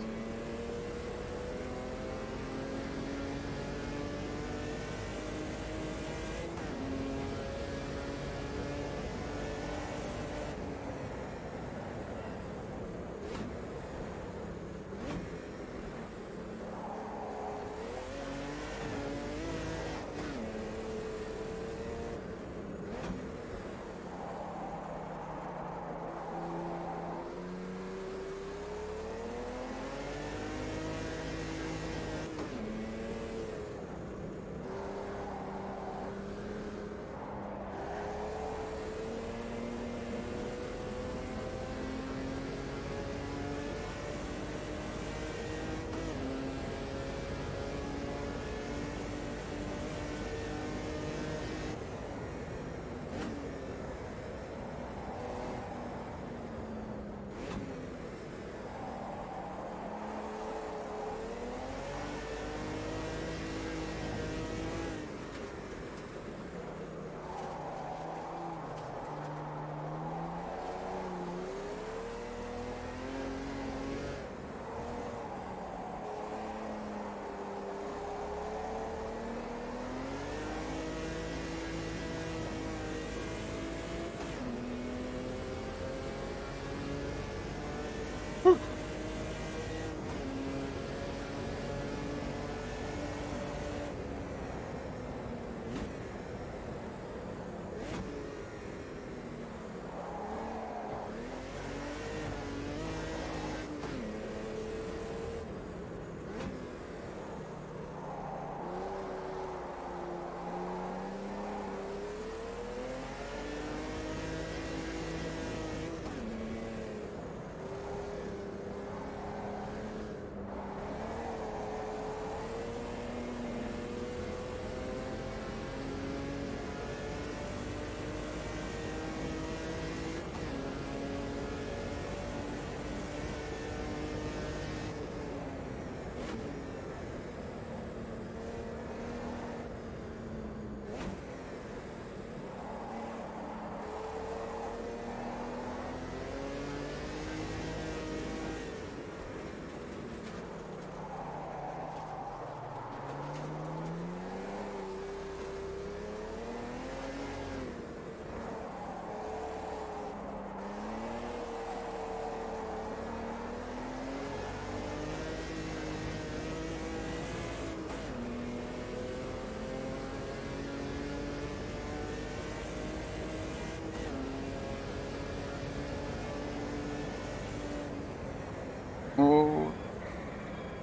Speaker 1: Oh,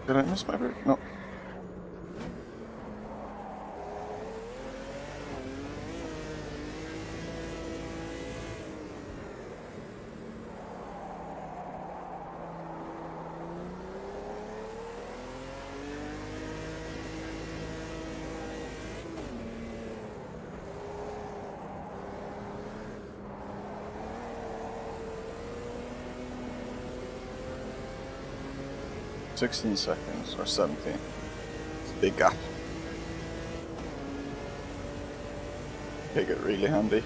Speaker 1: did I miss my brake? No. $16 seconds or 17. It's a big gap. Take it really handy.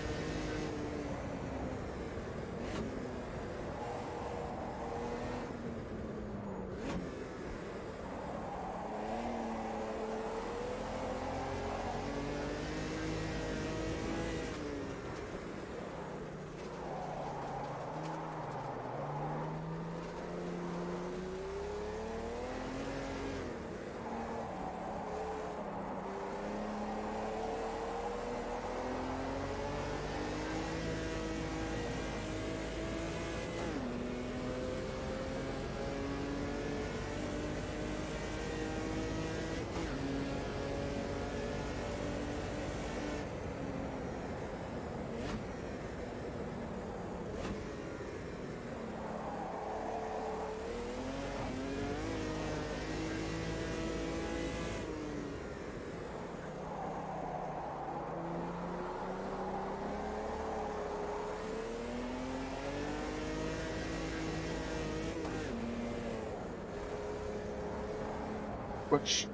Speaker 1: push.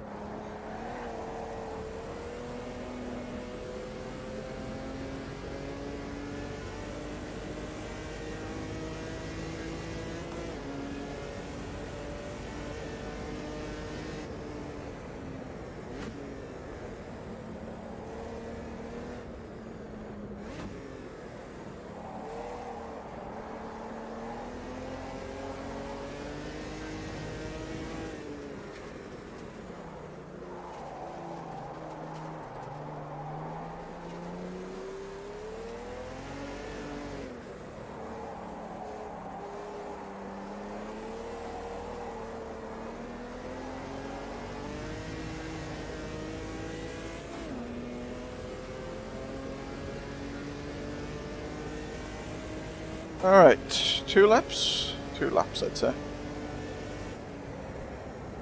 Speaker 1: Alright, 2 laps? 2 laps, I'd say.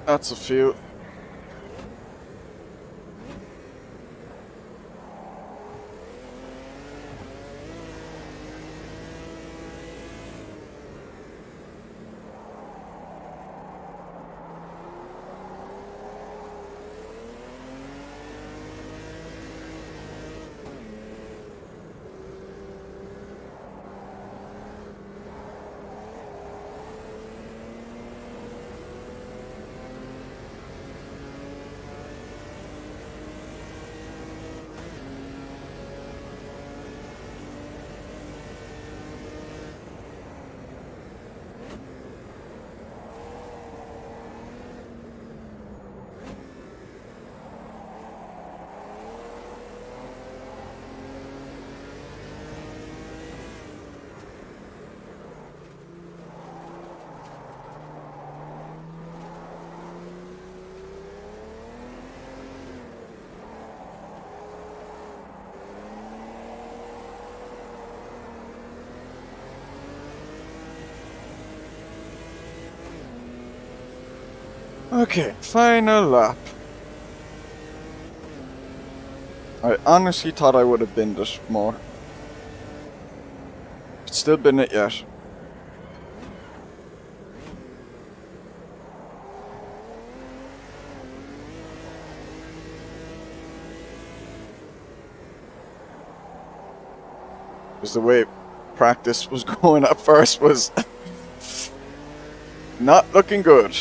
Speaker 1: That's a few. Okay, final lap. I honestly thought I would have binned it more. Still bin it yet. Because the way practice was going at first was not looking good.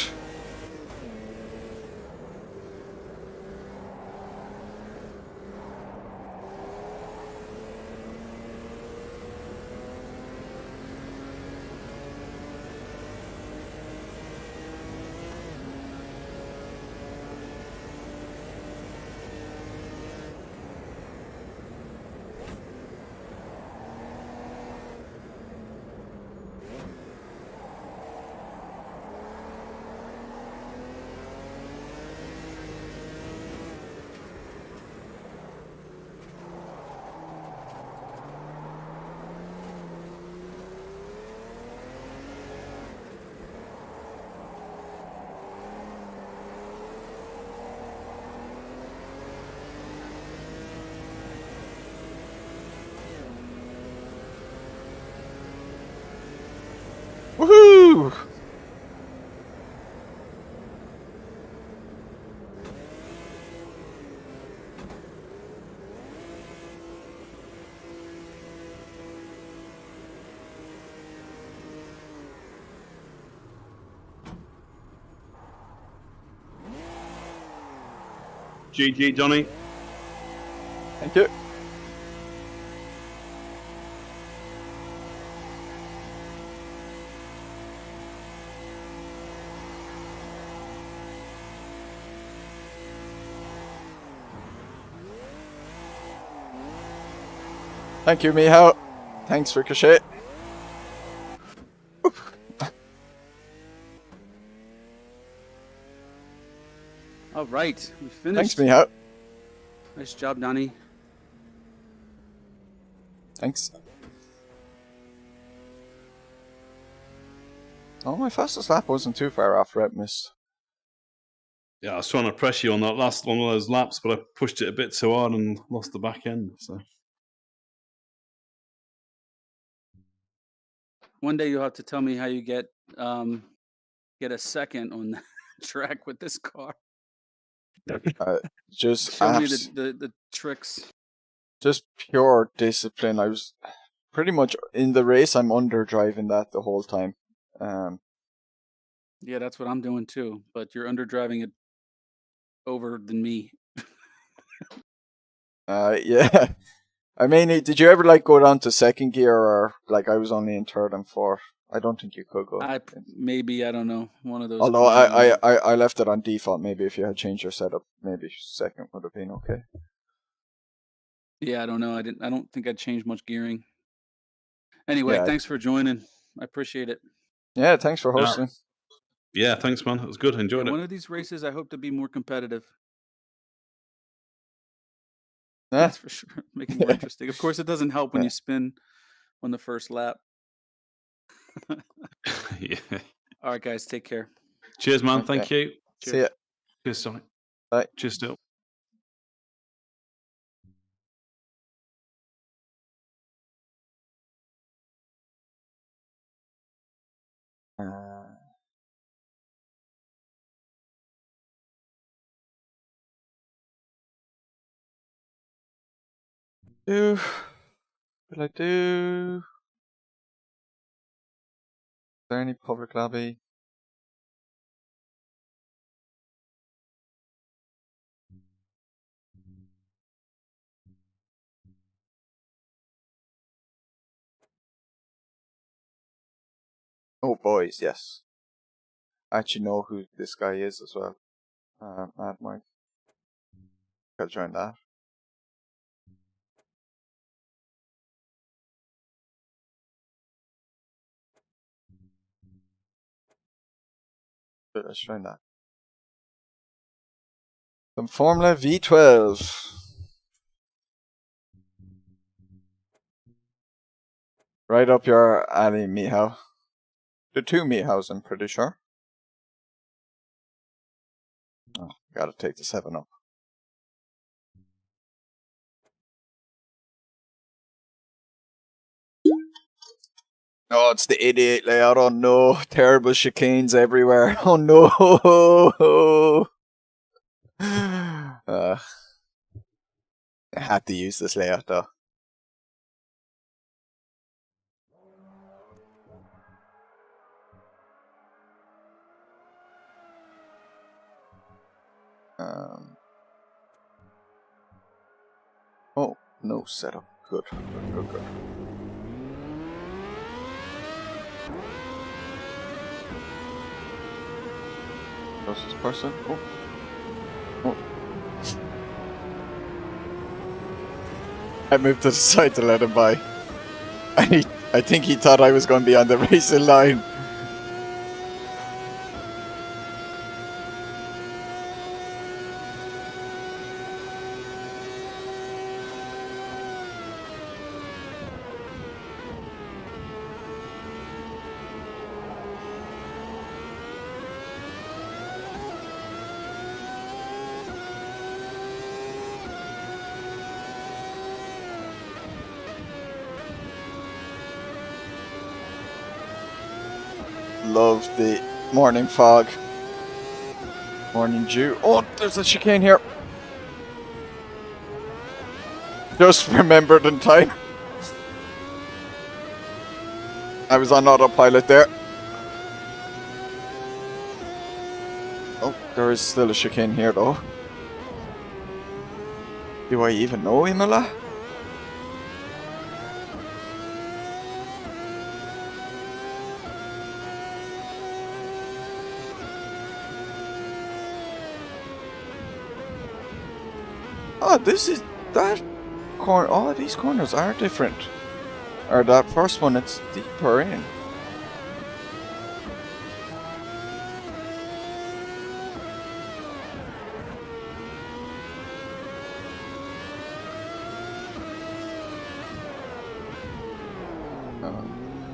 Speaker 1: Woohoo!
Speaker 2: GG, Johnny.
Speaker 1: Thank you. Thank you, Mihao. Thanks, Ricochet.
Speaker 3: All right, we
Speaker 1: Thanks,
Speaker 3: finished.
Speaker 1: Mihao.
Speaker 3: Nice job, Donnie.
Speaker 1: Thanks. Oh, my fastest lap wasn't too far off Red Mist.
Speaker 2: Yeah, I was trying to press you on that last one of those laps, but I pushed it a bit too hard and lost the back end. So
Speaker 3: One day you'll have to tell me how you get a second on the track with this car.
Speaker 1: Just
Speaker 3: Show me the tricks.
Speaker 1: just pure discipline. I was pretty much in the race. I'm underdriving that the whole time.
Speaker 3: Yeah, that's what I'm doing too. But you're underdriving it over than me.
Speaker 1: Yeah. I mean, did you ever like go down to second gear, or like I was only in third and fourth? I don't think you could go.
Speaker 3: I don't know, one of those.
Speaker 1: Although I left it on default. Maybe if you had changed your setup, maybe second would have been okay.
Speaker 3: Yeah, I don't know. I don't think I'd change much gearing. Anyway, thanks for joining. I appreciate it.
Speaker 1: Yeah, thanks for hosting.
Speaker 2: Yeah, thanks, man. It was good. Enjoyed it.
Speaker 3: One of these races, I hope to be more competitive.
Speaker 1: Yeah.
Speaker 3: That's for sure. Make it more interesting. Of course, it doesn't help when you spin on the first lap.
Speaker 2: Yeah.
Speaker 3: All right, guys. Take care.
Speaker 2: Cheers, man. Thank you.
Speaker 1: Cheers. See ya.
Speaker 2: Cheers, Sonic.
Speaker 1: Bye.
Speaker 2: Cheers, still.
Speaker 1: Will I do? Is there any public lobby? Oh, boys, yes. I actually know who this guy is as well. Mad Mike. Gotta join that. Let's join that. Some Formula V12. Right up your alley, Michał. The two Michałs, I'm pretty sure. Oh, gotta take the 7 up. Oh, it's the 88 layout. Oh no, terrible chicanes everywhere. Oh no. I had to use this layout though. Oh, no setup. Good. Closest person. Oh. I moved to the side to let him by. And I think he thought I was going to be on the racing line. Love the morning fog. Morning dew. Oh, there's a chicane here. Just remembered in time. I was on autopilot there. Oh, there is still a chicane here though. Do I even know Imola? Oh, this is that corner. Oh, these corners are different. Or that first one, it's deeper in.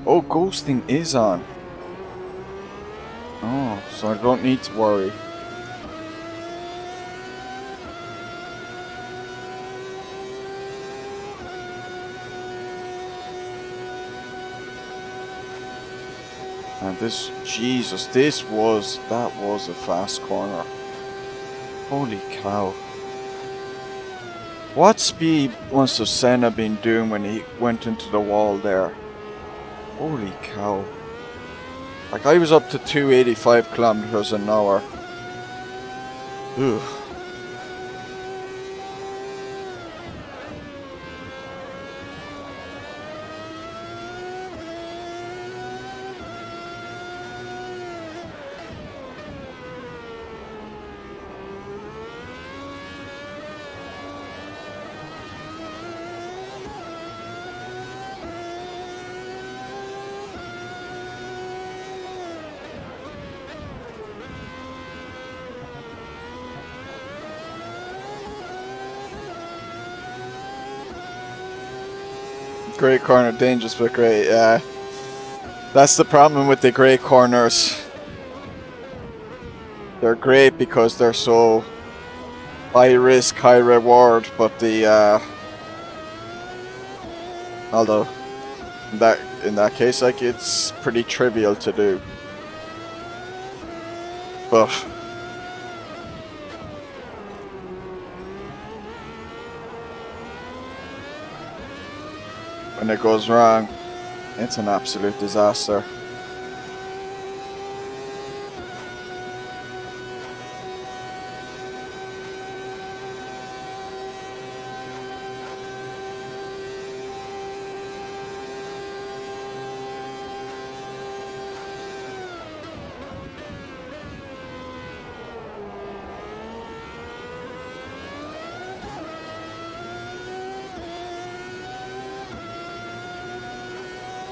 Speaker 1: Oh, ghosting is on. Oh, so I don't need to worry. And this, Jesus, that was a fast corner. Holy cow. What speed must have Senna been doing when he went into the wall there? Holy cow. Like, I was up to 285 kilometers an hour. Ugh. Great corner, dangerous but great, yeah. That's the problem with the great corners. They're great because they're so high risk, high reward, but the although in that case, like, it's pretty trivial to do. But when it goes wrong, it's an absolute disaster.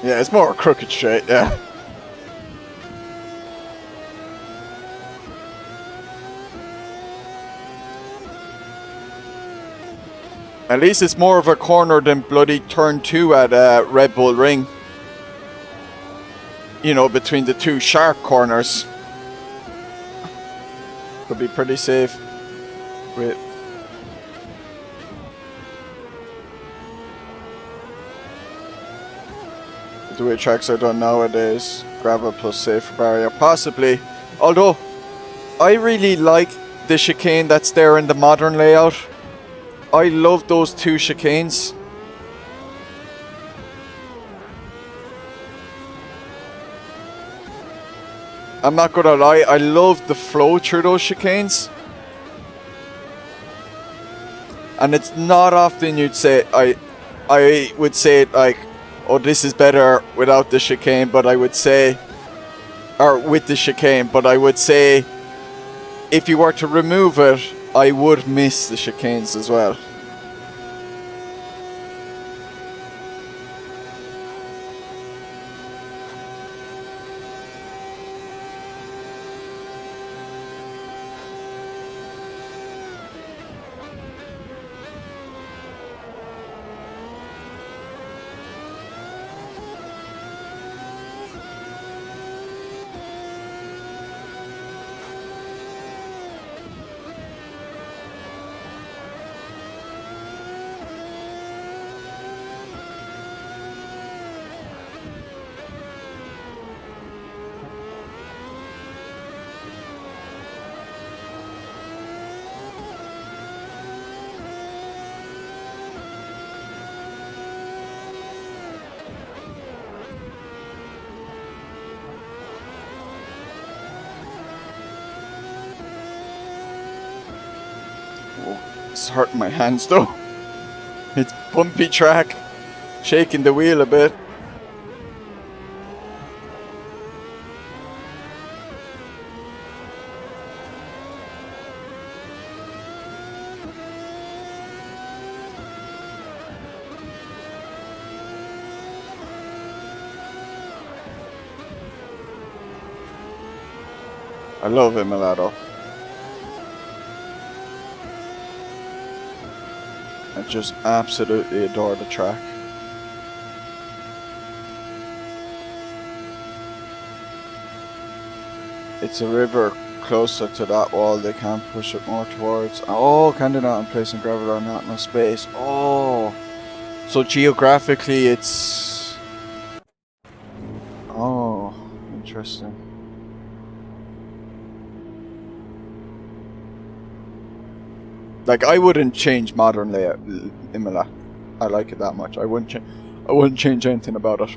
Speaker 1: Yeah, it's more crooked straight, yeah. At least it's more of a corner than bloody turn 2 at Red Bull Ring. You know, between the two sharp corners. Could be pretty safe with... the way tracks are done nowadays, gravel plus safer barrier, possibly. Although, I really like the chicane that's there in the modern layout. I love those two chicanes. I'm not gonna lie, I love the flow through those chicanes. And it's not often you'd say, I would say it like, oh, this is better without the chicane, but I would say, or with the chicane, but I would say, if you were to remove it, I would miss the chicanes as well. It's hurting my hands though. It's bumpy track, shaking the wheel a bit. I love Emilado. I just absolutely adore the track. It's a river closer to that wall, they can't push it more towards. Oh, can they not in place and gravel or not enough space? Oh, so geographically it's... Oh, interesting. Like, I wouldn't change modern layout Imola. I like it that much. I wouldn't change anything about it.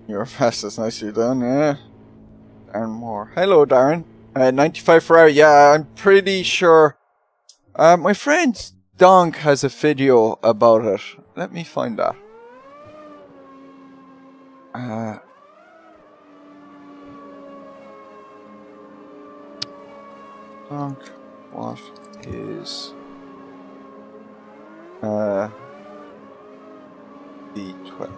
Speaker 1: You're fastest, nicely done, yeah. Darren Moore. Hello, Darren. 95 Ferrari, yeah, I'm pretty sure. My friend Donk has a video about it. Let me find that. Donk, what is V12?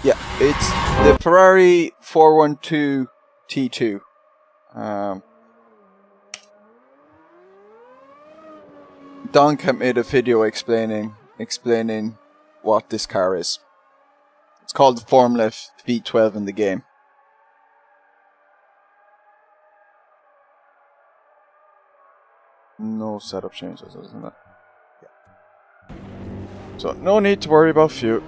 Speaker 1: Yeah, it's the Ferrari 412 T2. Donk made a video explaining what this car is. It's called the Formula V12 in the game. No setup changes, isn't it? Yeah. So no need to worry about fuel.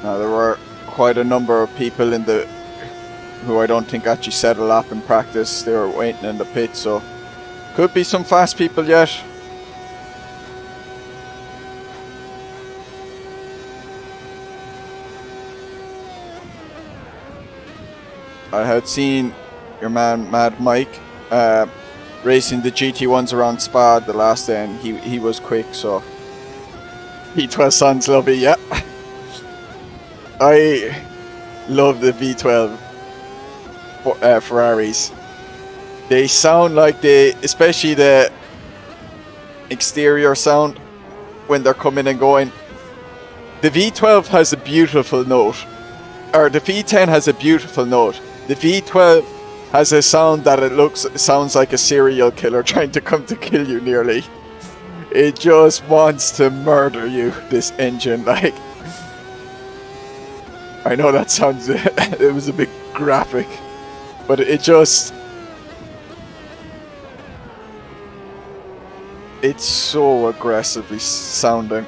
Speaker 1: Now there were quite a number of people who I don't think actually set a lap in practice. They were waiting in the pit, so could be some fast people yet. I had seen your man Mad Mike racing the GT1s around Spa the last day, and he was quick, so V12 sounds lovely, yeah. I love the V12 Ferraris. They sound like especially the exterior sound when they're coming and going. The V12 has a beautiful note, or the V10 has a beautiful note. The V12 has a sound that sounds like a serial killer trying to come to kill you nearly. It just wants to murder you, this engine, like. I know that sounds, it was a bit graphic, but it's so aggressively sounding.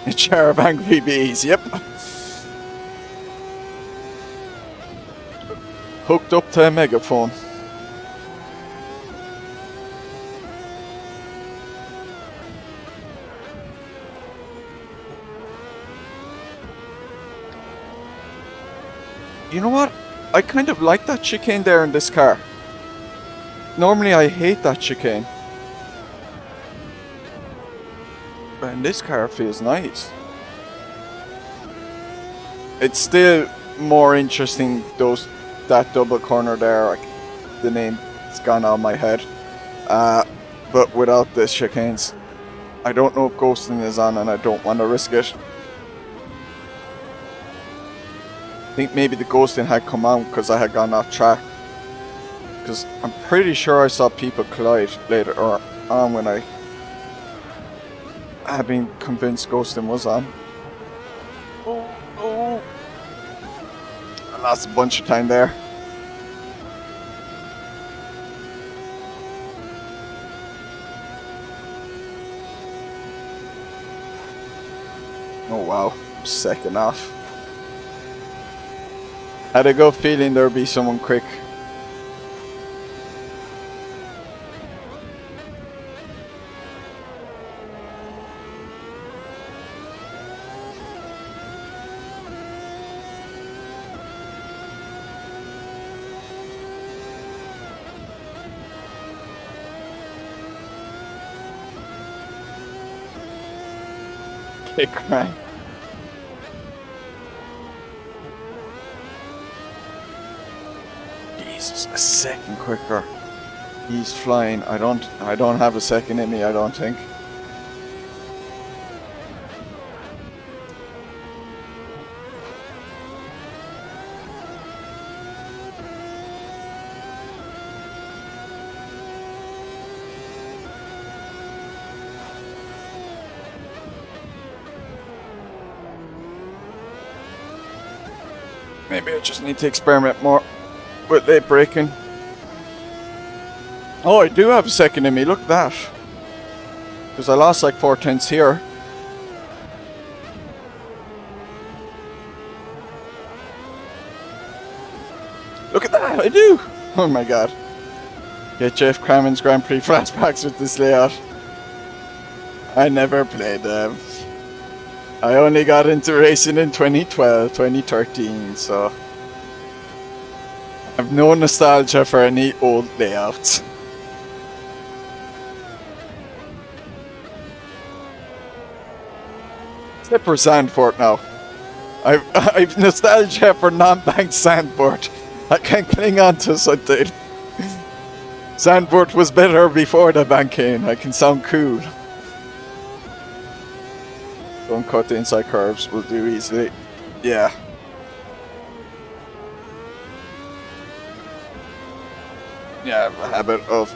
Speaker 1: Charabanc VBs, yep. Hooked up to a megaphone. You know what? I kind of like that chicane there in this car. Normally I hate that chicane. And this car feels nice. It's still more interesting, that double corner there. Like, the name has gone out of my head. But without the chicanes, I don't know if ghosting is on, and I don't want to risk it. I think maybe the ghosting had come on because I had gone off track. Because I'm pretty sure I saw people collide later on when I had been convinced ghosting was on. Oh. I lost a bunch of time there. Oh wow, second off. Had a good feeling there'd be someone quick. Kick crank. Jesus, a second quicker. He's flying. I don't have a second in me, I don't think. Maybe I just need to experiment more with late braking. Oh, I do have a second in me, look at that. Because I lost like 4/10 here. Look at that, I do! Oh my god. Get Jeff Crammond's Grand Prix flashbacks with this layout. I never played them. I only got into racing in 2012, 2013, so I have no nostalgia for any old layouts. Except for Zandvoort now. I've nostalgia for non-banked Zandvoort. I can cling on to something. Zandvoort was better before the banking. I can sound cool. Don't cut the inside curves, we'll do easily. Yeah. Yeah, I have a habit of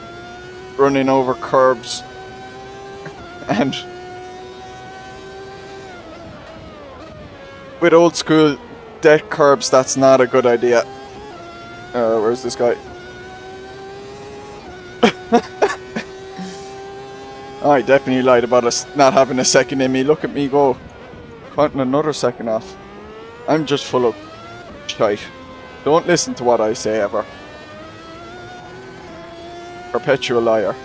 Speaker 1: running over curbs and with old school deck curbs, that's not a good idea. Where's this guy? I definitely lied about us not having a second in me. Look at me go. Cutting another second off. I'm just full of shite. Don't listen to what I say ever. Perpetual liar.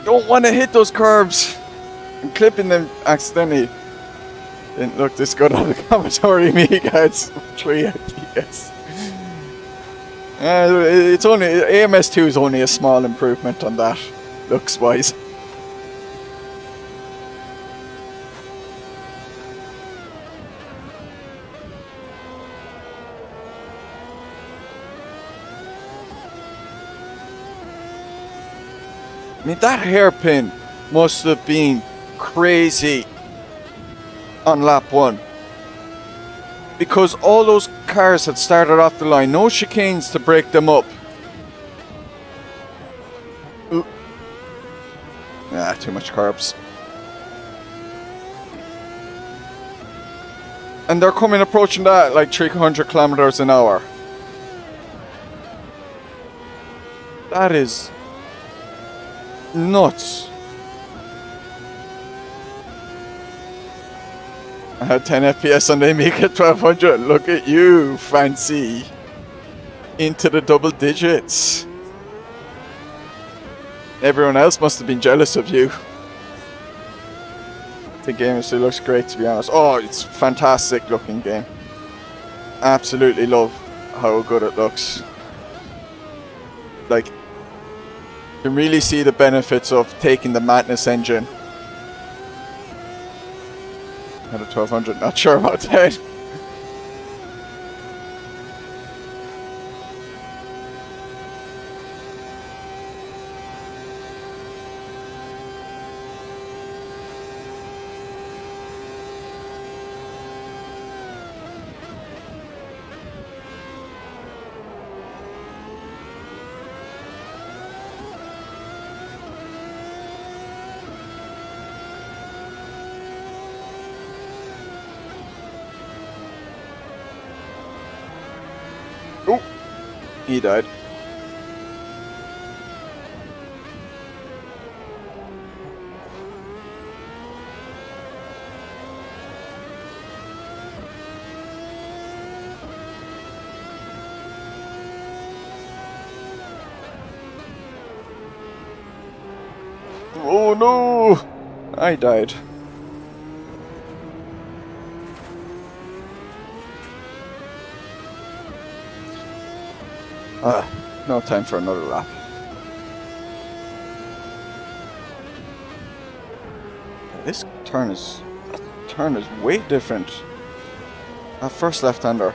Speaker 1: Don't want to hit those curves. I'm clipping them accidentally. Didn't look this good on the commentary, me guys. 3 FPS. It's only AMS2 is only a small improvement on that, looks wise. I mean, that hairpin must have been crazy on lap 1. Because all those cars had started off the line, no chicanes to break them up. Ooh. Ah, too much carbs. And they're coming approaching that like 300 kilometers an hour. That is nuts. I had 10 FPS on the Amiga 1200. Look at you, fancy. Into the double digits. Everyone else must have been jealous of you. The game still looks great, to be honest. Oh, it's a fantastic looking game. Absolutely love how good it looks. Like, you can really see the benefits of taking the Madness engine. At a 1200, not sure about that. Oh, he died. Oh no! I died. No time for another lap. This turn is way different. That first left-hander.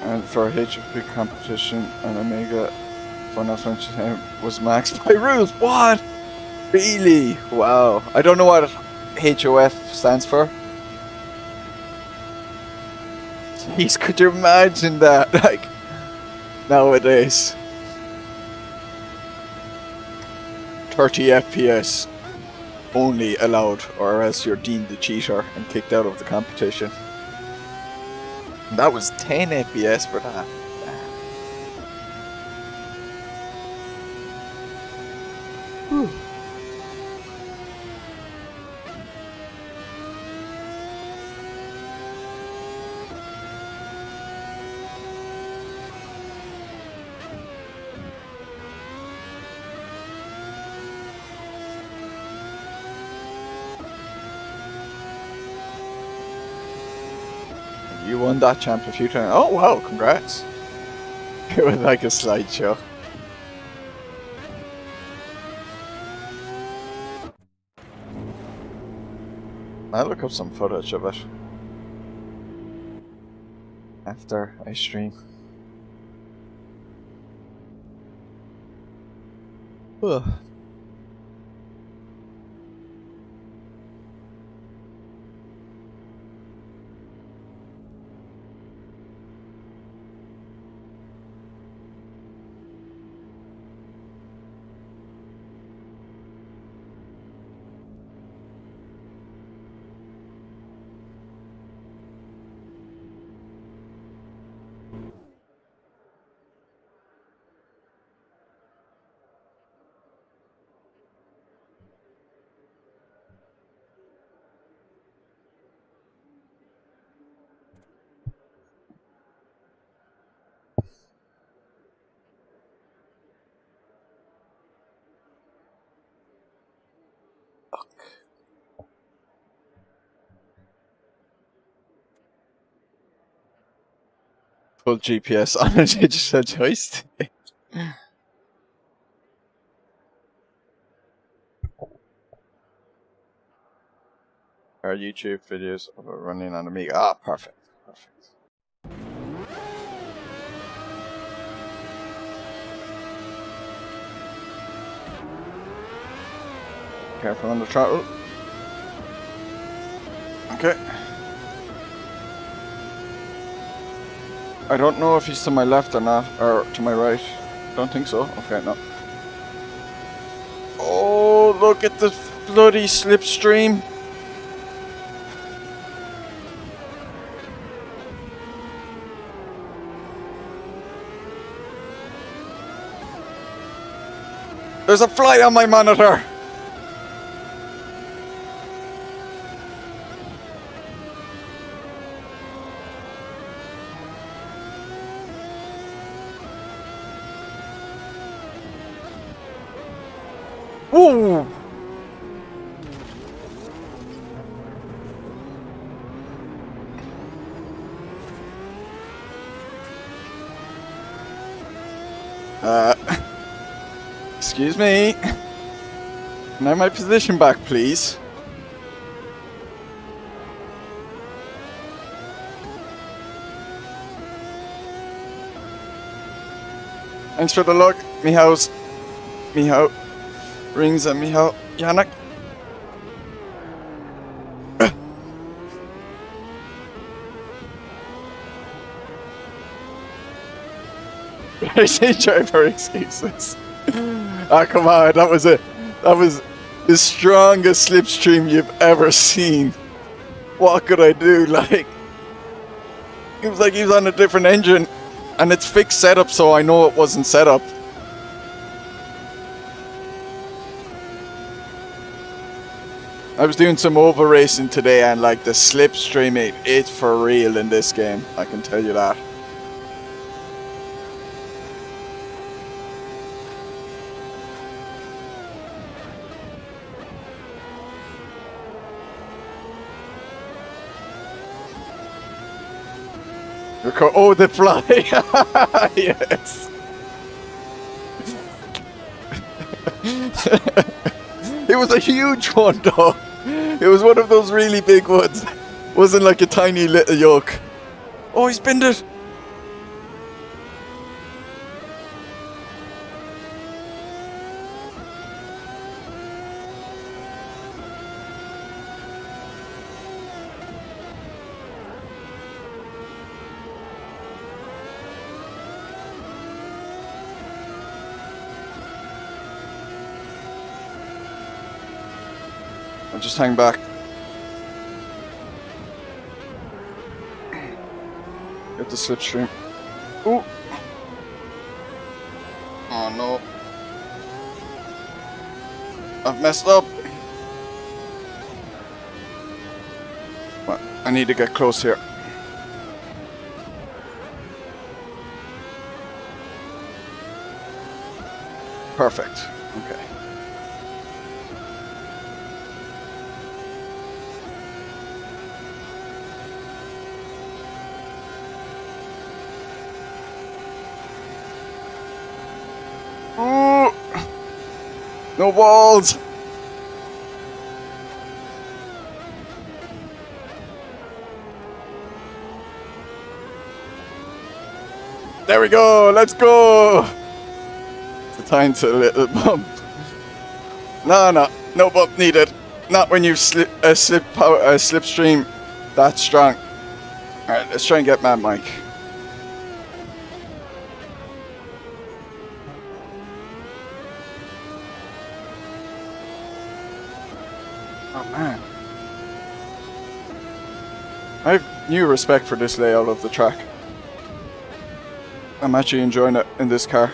Speaker 1: And for a HFP competition, an Omega for an offensive time was maxed by rules. What? Really? Wow. I don't know what HOF stands for. Jeez, could you imagine that? Like, nowadays. 30 FPS only allowed, or else you're deemed a cheater and kicked out of the competition. And that was 10 FPS for that. Whew. You won that champ a few times. Oh wow, congrats. It was like a slideshow. I'll look up some footage of it after I stream. Ugh. Full GPS on a digital joystick. Our YouTube videos of it running on Amiga. Ah, perfect. Perfect. Careful on the throttle. Okay. I don't know if he's to my left or not, or to my right. Don't think so. Okay, no. Oh, look at the bloody slipstream. There's a fly on my monitor. Woo! Excuse me. Can I have my position back, please? Thanks for the look, Mihows. Miho. Rings and Miho. Yannick. Racing driver excuses. Ah, come on, that was the strongest slipstream you've ever seen. What could I do? Like, it was like he was on a different engine, and it's fixed setup, so I know it wasn't set up. I was doing some over racing today, and like the slipstream, it's for real in this game. I can tell you that. Oh, the fly! Yes! It was a huge one, though. It was one of those really big ones. Wasn't like a tiny little yoke. Oh, he's pinned it! I'll just hang back. Get the slipstream. Ooh! Oh no. I've messed up. Well, I need to get close here. Perfect. Okay. Ooh! No balls! There we go! Let's go! It's a tiny little bump. No, no bump needed. Not when you slipstream that strong. Alright, let's try and get Mad Mike. Oh man. I have new respect for this layout of the track. I'm actually enjoying it in this car.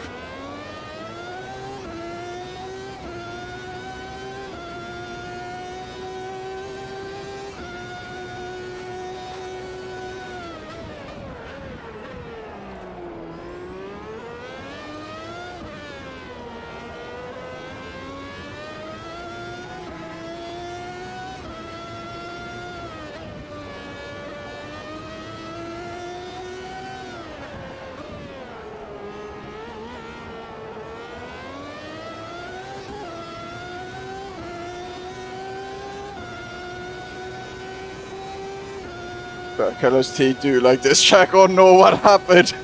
Speaker 1: Keller's teeth do like this track. Oh no, what happened?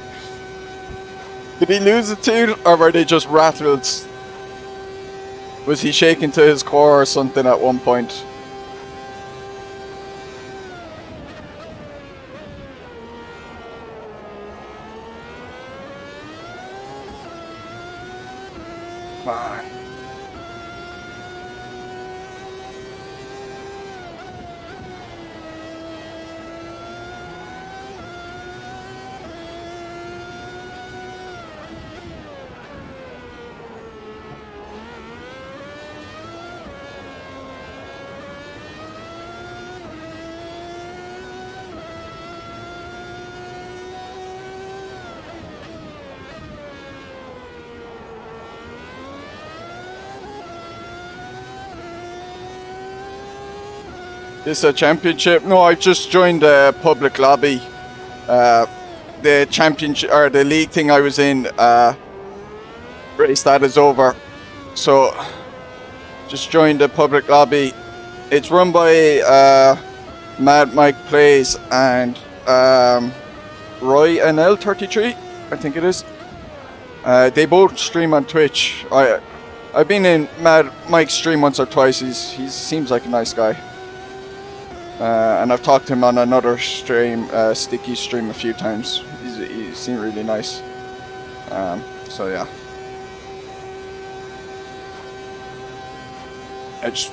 Speaker 1: Did he lose a tooth or were they just rattled? Was he shaking to his core or something at one point? Man. This is a championship? No, I've just joined a public lobby. The championship or the league thing I was in, race that is over. So just joined the public lobby. It's run by Mad Mike Plays and Roy NL33, I think it is. They both stream on Twitch. I've been in Mad Mike's stream once or twice. He seems like a nice guy. And I've talked to him on another stream, Sticky stream, a few times. He seemed really nice. So yeah. I just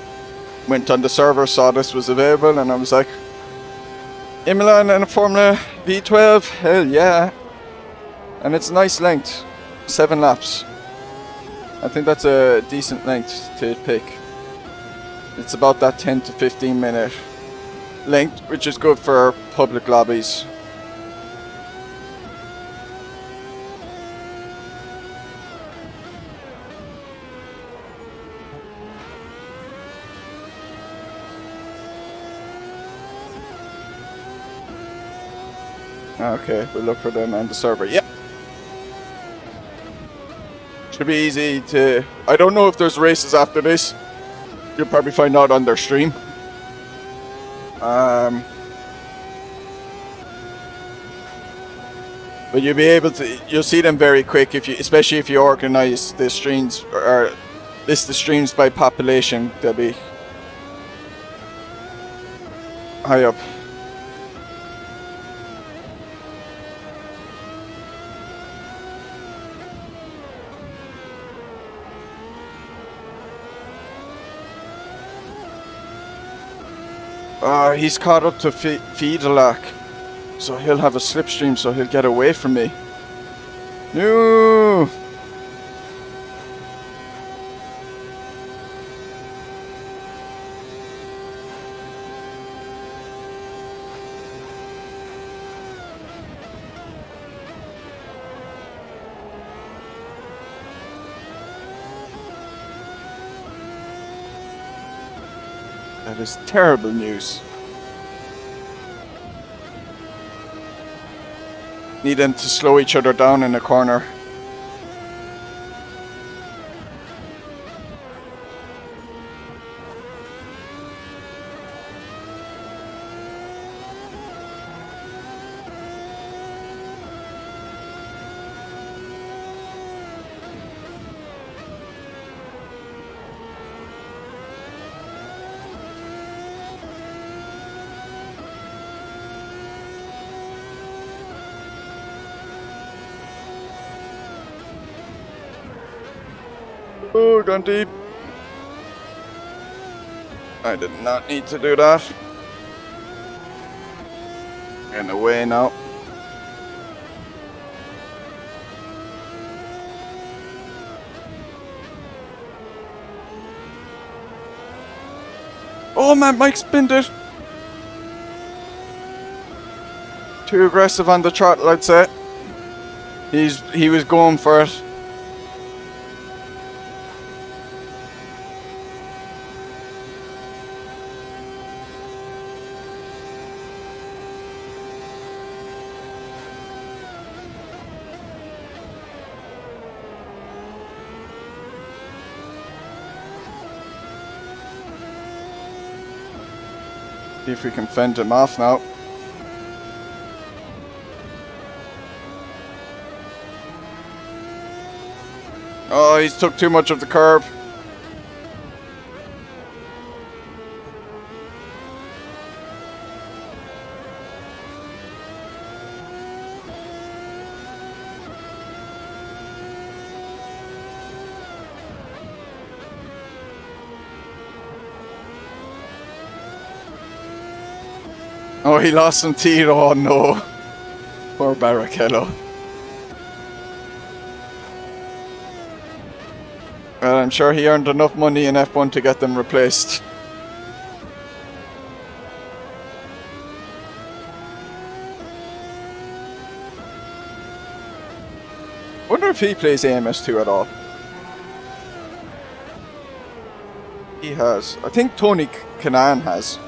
Speaker 1: went on the server, saw this was available, and I was like, Imola and a Formula V12, hell yeah. And it's a nice length, 7 laps. I think that's a decent length to pick. It's about that 10 to 15 minute length, which is good for public lobbies. Okay, we'll look for them and the server. Yep. Should be easy to... I don't know if there's races after this. You'll probably find out on their stream. But you'll be able to... You'll see them very quick, if you, especially if you organize the streams, or list the streams by population. They'll be high up. He's caught up to Fidelak, so he'll have a slipstream, so he'll get away from me. No! That is terrible news. Need them to slow each other down in the corner. Oh, gone deep. I did not need to do that. Getting away now. Oh man, Mike spinned it. Too aggressive on the throttle, I'd say. He was going for it. See if we can fend him off now. Oh, he's took too much of the curb. Oh, he lost some teeth. Oh no. Poor Barrichello. Well, I'm sure he earned enough money in F1 to get them replaced. Wonder if he plays AMS2 at all. He has. I think Tony Kanan has.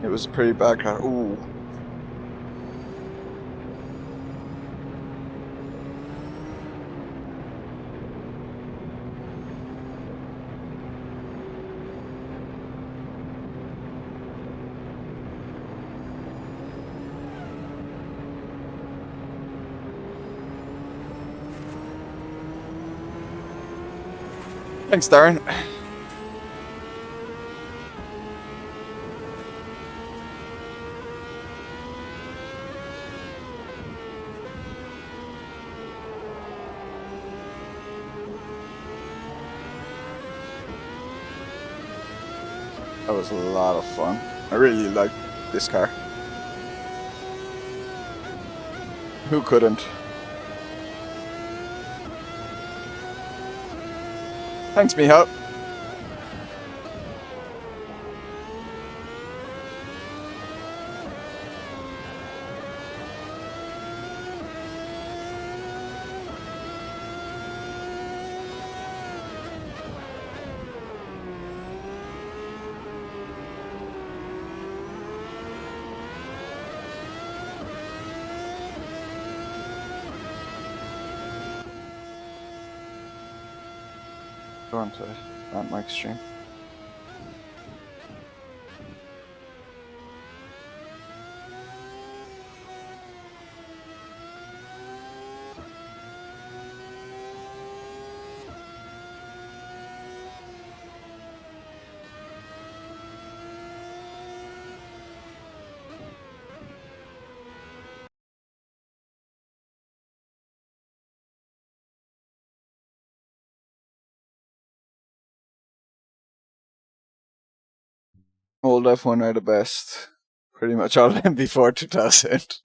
Speaker 1: It was a pretty bad car. Ooh. Thanks, Darren. That was a lot of fun. I really like this car. Who couldn't? Thanks, Miho. on to Aunt Mike's stream. Old F1 are the best. Pretty much all of them before 2000.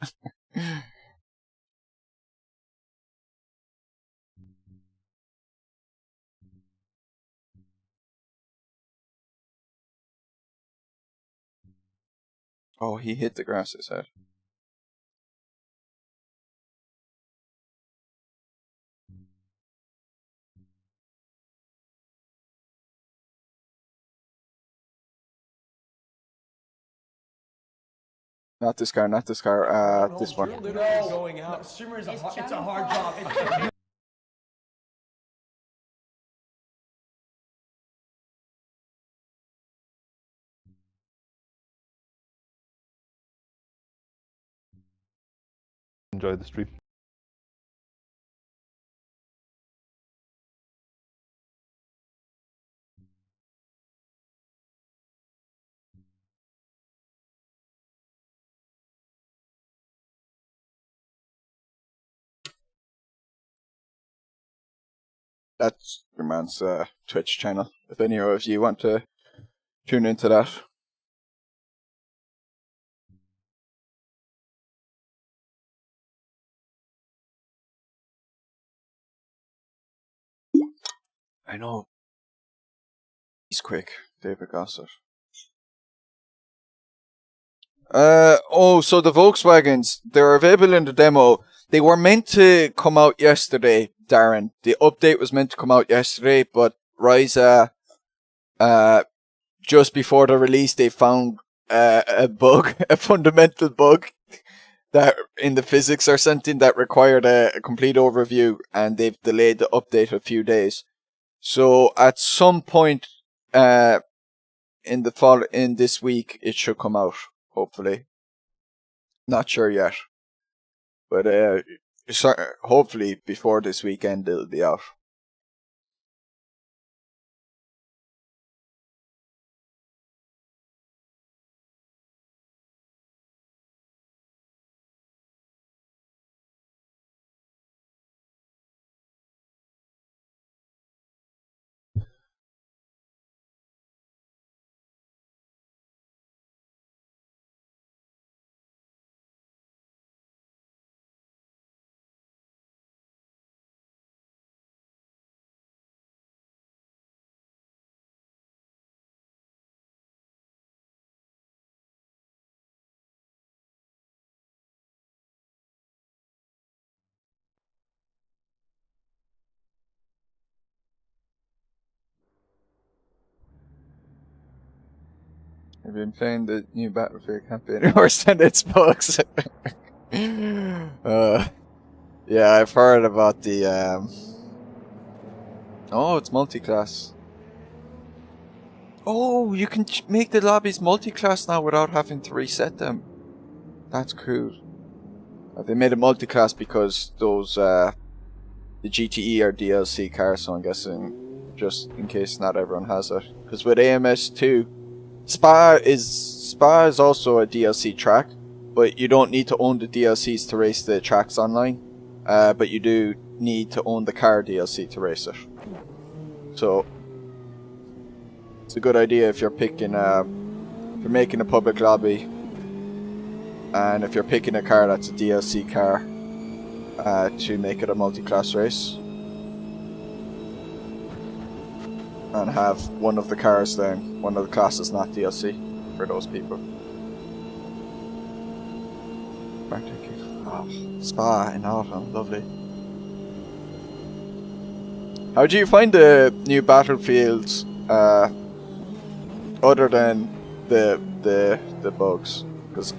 Speaker 1: Oh, he hit the grass, his head. Not this car, not this car, this one.
Speaker 4: Going out. Streamer is it's a hard job.
Speaker 5: Enjoy the stream.
Speaker 1: That's your man's Twitch channel. If any of you want to tune into that. I know. He's quick, David Gossett. So the Volkswagens, they're available in the demo. They were meant to come out yesterday, Darren. The update was meant to come out yesterday, but Ryza, just before the release, they found a bug, a fundamental bug that in the physics or something that required a complete overview, and they've delayed the update a few days. So at some point in this week, it should come out. Hopefully, not sure yet, but hopefully before this weekend it'll be out. I've been playing the new Battlefield campaign worse than its bugs. Yeah, I've heard about the oh, it's multi-class. Oh, you can make the lobbies multi-class now without having to reset them. That's cool. They made it multi-class because those the GTE are DLC cars, so I'm guessing just in case not everyone has it. Because with AMS2, Spa is also a DLC track, but you don't need to own the DLCs to race the tracks online. But you do need to own the car DLC to race it. So it's a good idea if you're picking if you're making a public lobby, and if you're picking a car that's a DLC car, to make it a multi-class race. And have one of the cars then, one of the classes not DLC for those people. Oh, Spa in autumn, lovely. How do you find the new battlefields, other than the bugs? Because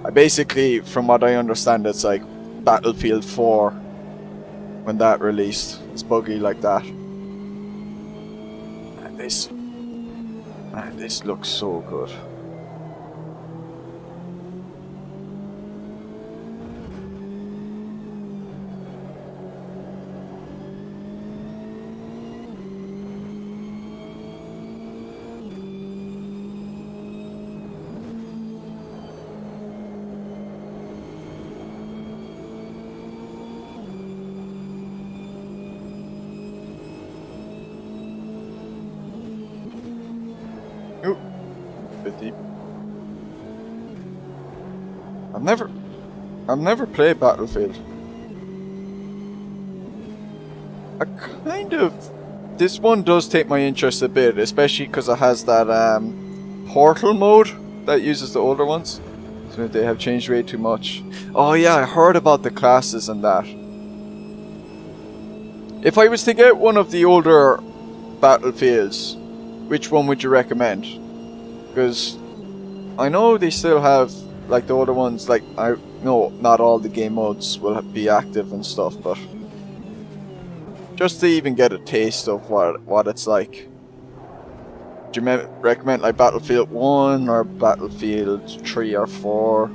Speaker 1: I basically, from what I understand, it's like Battlefield 4 when that released. It's buggy like that. this. Man, this looks so good. Ooh, bit deep. I've never played Battlefield. This one does take my interest a bit, especially because it has that portal mode that uses the older ones. So they have changed way too much. Oh yeah, I heard about the classes and that. If I was to get one of the older Battlefields, which one would you recommend? Because I know they still have, like, the older ones, like, I know not all the game modes will be active and stuff, but just to even get a taste of what it's like. Do you recommend, like, Battlefield 1 or Battlefield 3 or 4?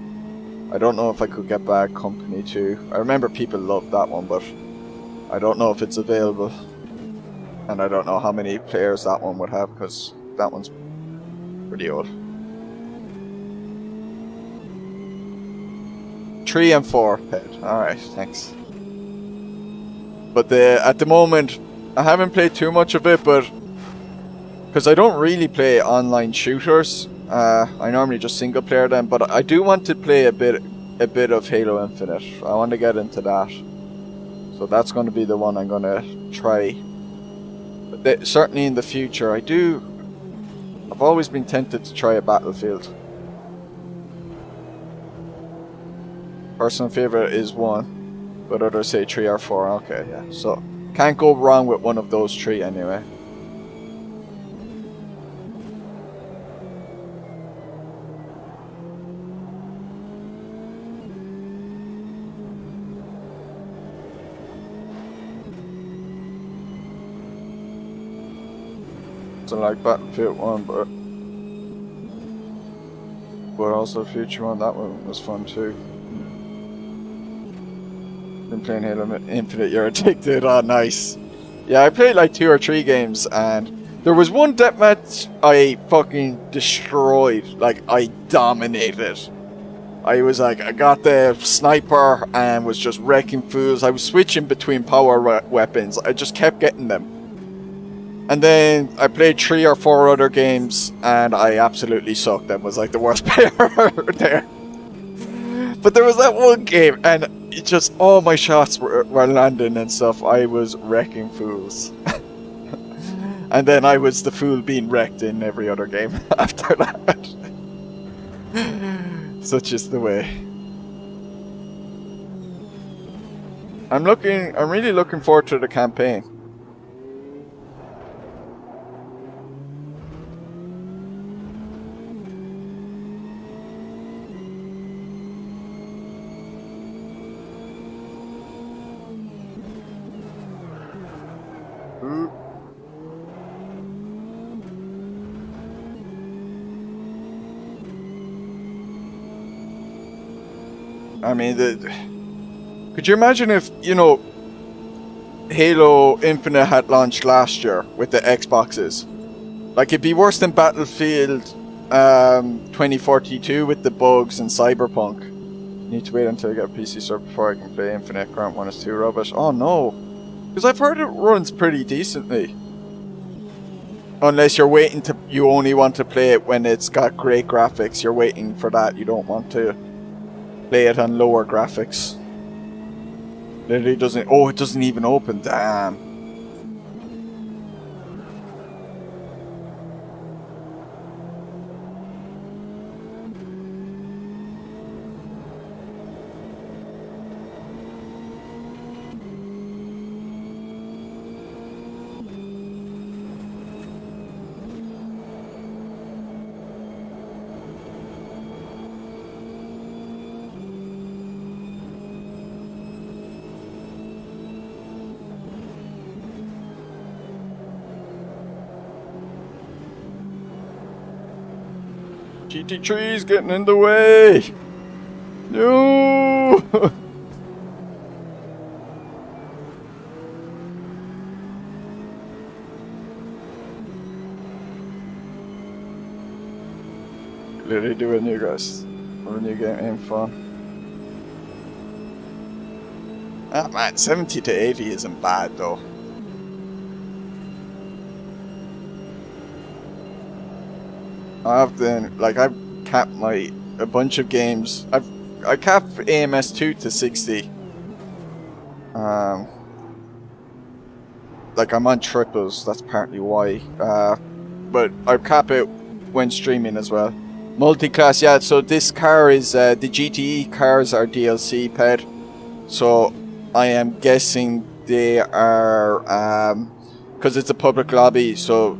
Speaker 1: I don't know if I could get Bad Company 2. I remember people loved that one, but I don't know if it's available. And I don't know how many players that one would have, because that one's pretty old. 3 and 4, Pet. Alright, thanks. But at the moment, I haven't played too much of it, but because I don't really play online shooters, I normally just single player them. But I do want to play a bit of Halo Infinite. I want to get into that, so that's going to be the one I'm going to try. But certainly in the future, I've always been tempted to try a Battlefield. Personal favorite is 1, but others say 3 or 4. Okay, yeah. So can't go wrong with one of those 3 anyway. So like Battlefield 1, but also Future 1. That one was fun too. Been playing Halo Infinite, you're addicted. Oh, nice. Yeah, I played like 2 or 3 games, and there was one deathmatch I fucking destroyed. Like, I dominated. I was like, I got the sniper and was just wrecking fools. I was switching between power weapons. I just kept getting them. And then I played 3 or 4 other games, and I absolutely sucked. That was like the worst player there. But there was that one game, and it just, all my shots were landing and stuff. I was wrecking fools. And then I was the fool being wrecked in every other game after that. Such is the way. I'm really looking forward to the campaign. I mean, could you imagine if, Halo Infinite had launched last year with the Xboxes? Like, it'd be worse than Battlefield 2042 with the bugs and Cyberpunk. Need to wait until I get a PC server before I can play Infinite. Current one is too rubbish. Oh no, because I've heard it runs pretty decently. Unless you only want to play it when it's got great graphics. You're waiting for that. You don't want to play it on lower graphics. Literally doesn't. Oh, it doesn't even open. Damn. GT3 is getting in the way. No. Literally do a new guys. Or a new game aim fun. Ah man, 70 to 80 isn't bad though. I've capped a bunch of games. I capped AMS2 to 60. Like I'm on triples, that's partly why. But I cap it when streaming as well. Multi-class, yeah, so this car is, the GTE cars are DLC ped. So I am guessing they are, because it's a public lobby, so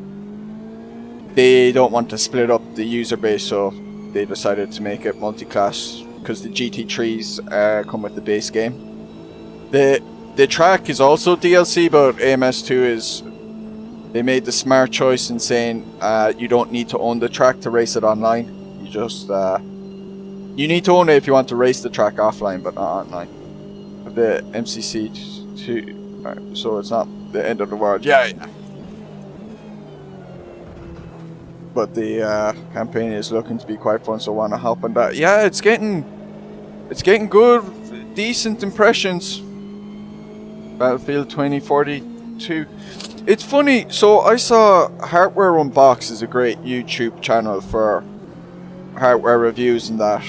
Speaker 1: they don't want to split up the user base, so they decided to make it multi-class because the GT3s come with the base game. The track is also DLC, but AMS2 is, they made the smart choice in saying you don't need to own the track to race it online. You just you need to own it if you want to race the track offline, but not online. The MCC2, so it's not the end of the world. Yeah. But the campaign is looking to be quite fun, so I want to hop on that. Yeah, it's getting good, decent impressions. Battlefield 2042. It's funny, so I saw Hardware Unbox is a great YouTube channel for hardware reviews and that.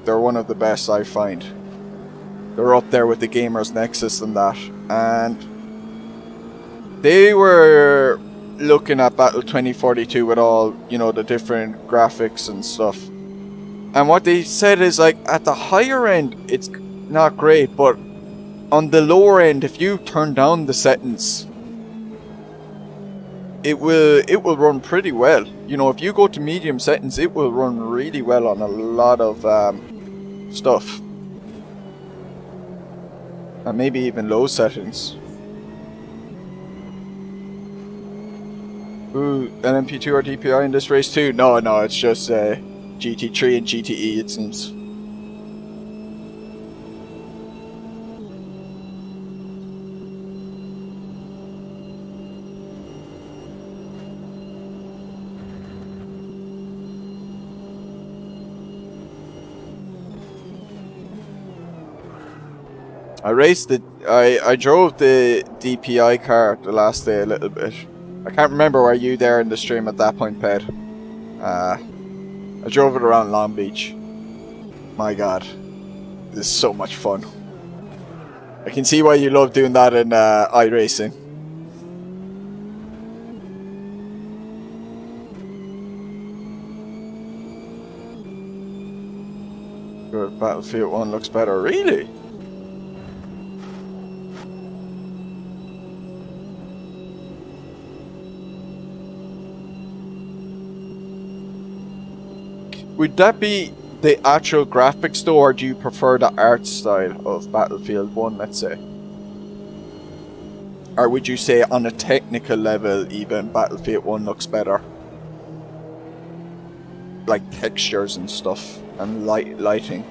Speaker 1: They're one of the best I find. They're up there with the Gamers Nexus and that. And they were looking at Battle 2042 with all, you know, the different graphics and stuff. And what they said is, like, at the higher end, it's not great, but on the lower end, if you turn down the settings, it will run pretty well. You know, if you go to medium settings, it will run really well on a lot of stuff. And maybe even low settings. Ooh, LMP2 or DPI in this race too? No, it's just GT3 and GTE, it seems. I drove the DPI car the last day a little bit. I can't remember, were you there in the stream at that point, Ped? I drove it around Long Beach. My god. This is so much fun. I can see why you love doing that in iRacing. Good, Battlefield 1 looks better. Really? Would that be the actual graphics though, or do you prefer the art style of Battlefield 1, let's say? Or would you say on a technical level even Battlefield 1 looks better? Like textures and stuff, and lighting.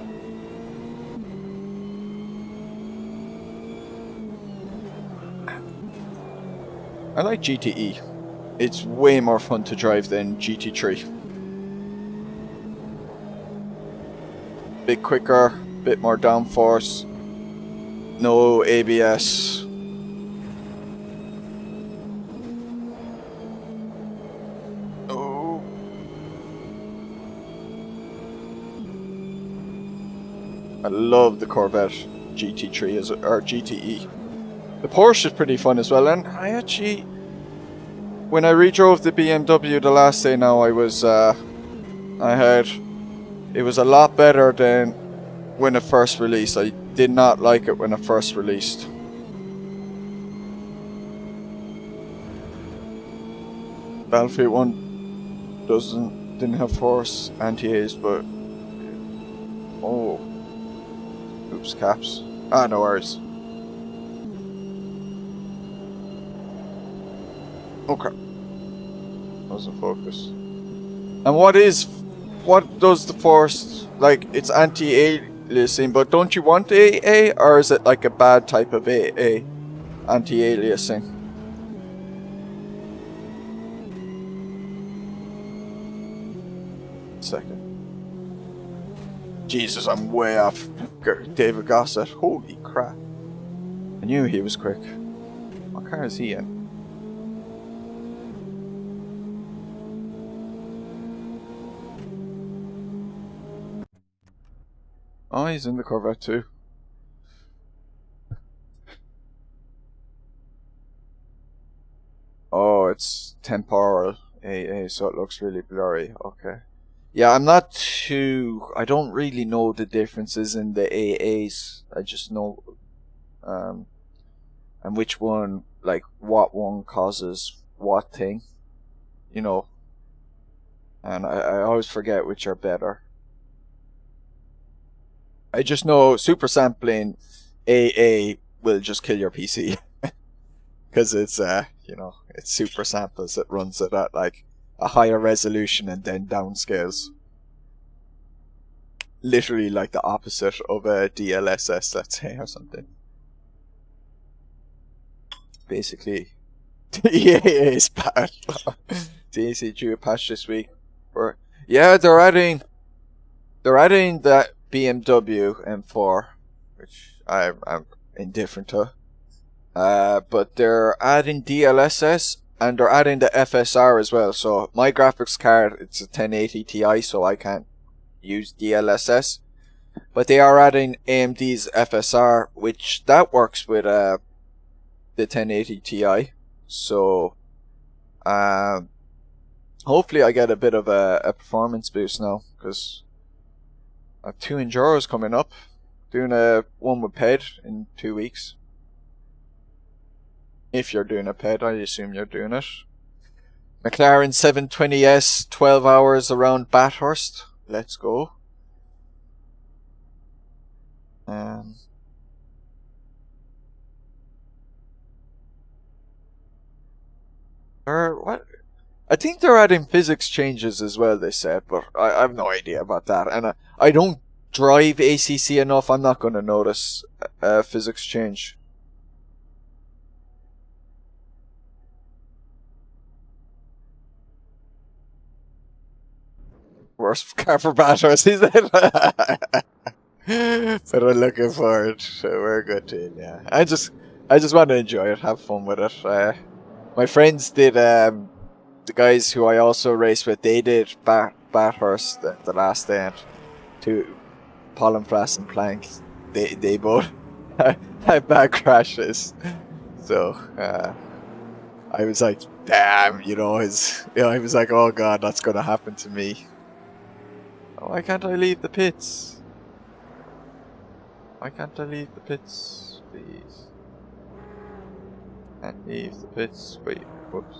Speaker 1: I like GTE. It's way more fun to drive than GT3. Bit quicker, bit more downforce, no ABS. Oh. I love the Corvette GT3 or GTE. The Porsche is pretty fun as well, and I actually, when I redrove the BMW the last day now, it was a lot better than when it first released. I did not like it when it first released. Battlefield 1 didn't have force anti-haze, but oh, oops, caps. Ah, no worries. Okay, wasn't focus. And what is what does the Force, like, it's anti-aliasing, but don't you want AA, or is it like a bad type of AA, anti-aliasing? Second. Jesus, I'm way off David Gossett. Holy crap. I knew he was quick. What car is he in? Oh, he's in the Corvette too. Oh, it's temporal AA, so it looks really blurry. Okay. Yeah, I'm not too... I don't really know the differences in the AAs. I just know... and which one, like, what one causes what thing. You know. And I always forget which are better. I just know super sampling AA will just kill your PC. Because it's, you know, it's super samples. It runs it at, like, a higher resolution and then downscales. Literally like the opposite of a DLSS, let's say, or something. Basically, EAA is bad. DAC due a patch this week. Yeah, they're adding that BMW M4, which I'm indifferent to. But they're adding DLSS and they're adding the FSR as well. So my graphics card, it's a 1080 Ti, so I can't use DLSS. But they are adding AMD's FSR, which that works with the 1080 Ti. So hopefully I get a bit of a performance boost now, because I have 2 Enduros coming up. Doing one with PED in 2 weeks. If you're doing a PED, I assume you're doing it. McLaren 720S, 12 hours around Bathurst. Let's go. What? I think they're adding physics changes as well, they said, but I have no idea about that. And I don't drive ACC enough, I'm not going to notice a physics change. Worst car for Bathurst, he said. But I'm looking forward. So we're a good team, yeah. I just want to enjoy it, have fun with it. My friends did, the guys who I also race with, they did Bathurst the last day, and to Pollenflass and Plank, they both had bad crashes. So I was like, damn, I was like, oh god, that's gonna happen to me. Why can't I leave the pits? Why can't I leave the pits, please? Can't leave the pits. Wait, whoops.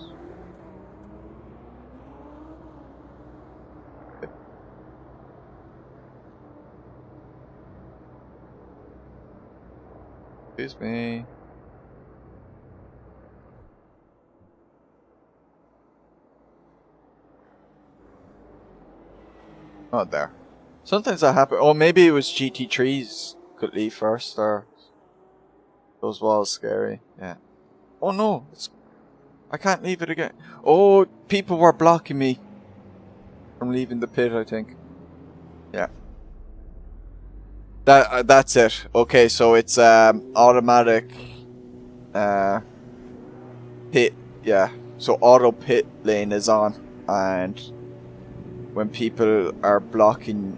Speaker 1: Okay. Excuse me. Not there. Sometimes that happens. Oh, maybe it was GT3s could leave first, or those walls scary. Yeah. Oh no, I can't leave it again. Oh, people were blocking me from leaving the pit, I think. Yeah. That's it. Okay, so it's automatic pit. Yeah. So auto pit lane is on, and when people are blocking,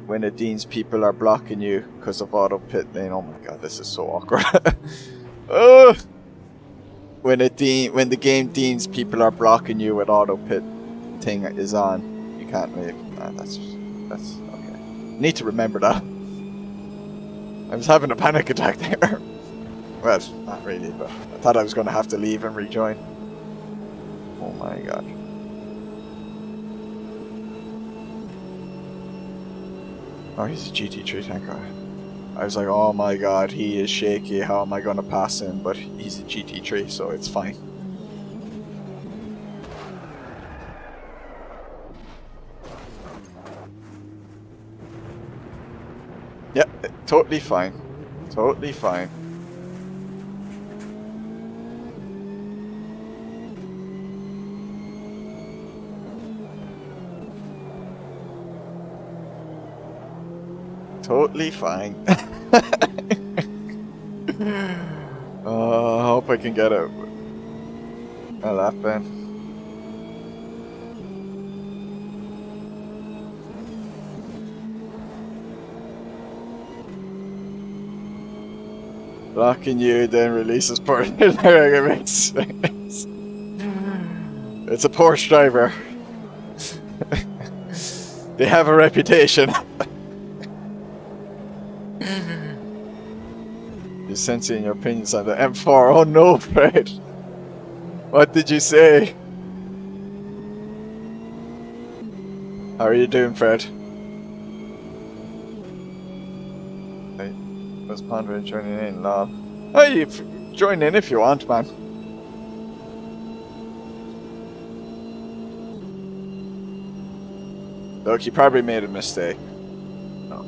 Speaker 1: when it deems people are blocking you because of auto pit lane, oh my god, this is so awkward. When the game deems people are blocking you with auto pit thing is on, you can't leave. That's okay. Need to remember that. I was having a panic attack there. Well, not really, but I thought I was going to have to leave and rejoin. Oh my god. Oh, he's a GT3 tanker. I was like, oh my god, he is shaky, how am I going to pass him? But he's a GT3, so it's fine. Yeah, totally fine. Totally fine. Totally fine. I hope I can get a lap in. Blocking you, then releases partner. It makes sense. It's a Porsche driver. They have a reputation. You're sensing your opinions on the M4. Oh no, Fred. What did you say? How are you doing, Fred? I was pondering joining in, lol. Oh, you join in if you want, man. Look, you probably made a mistake. No,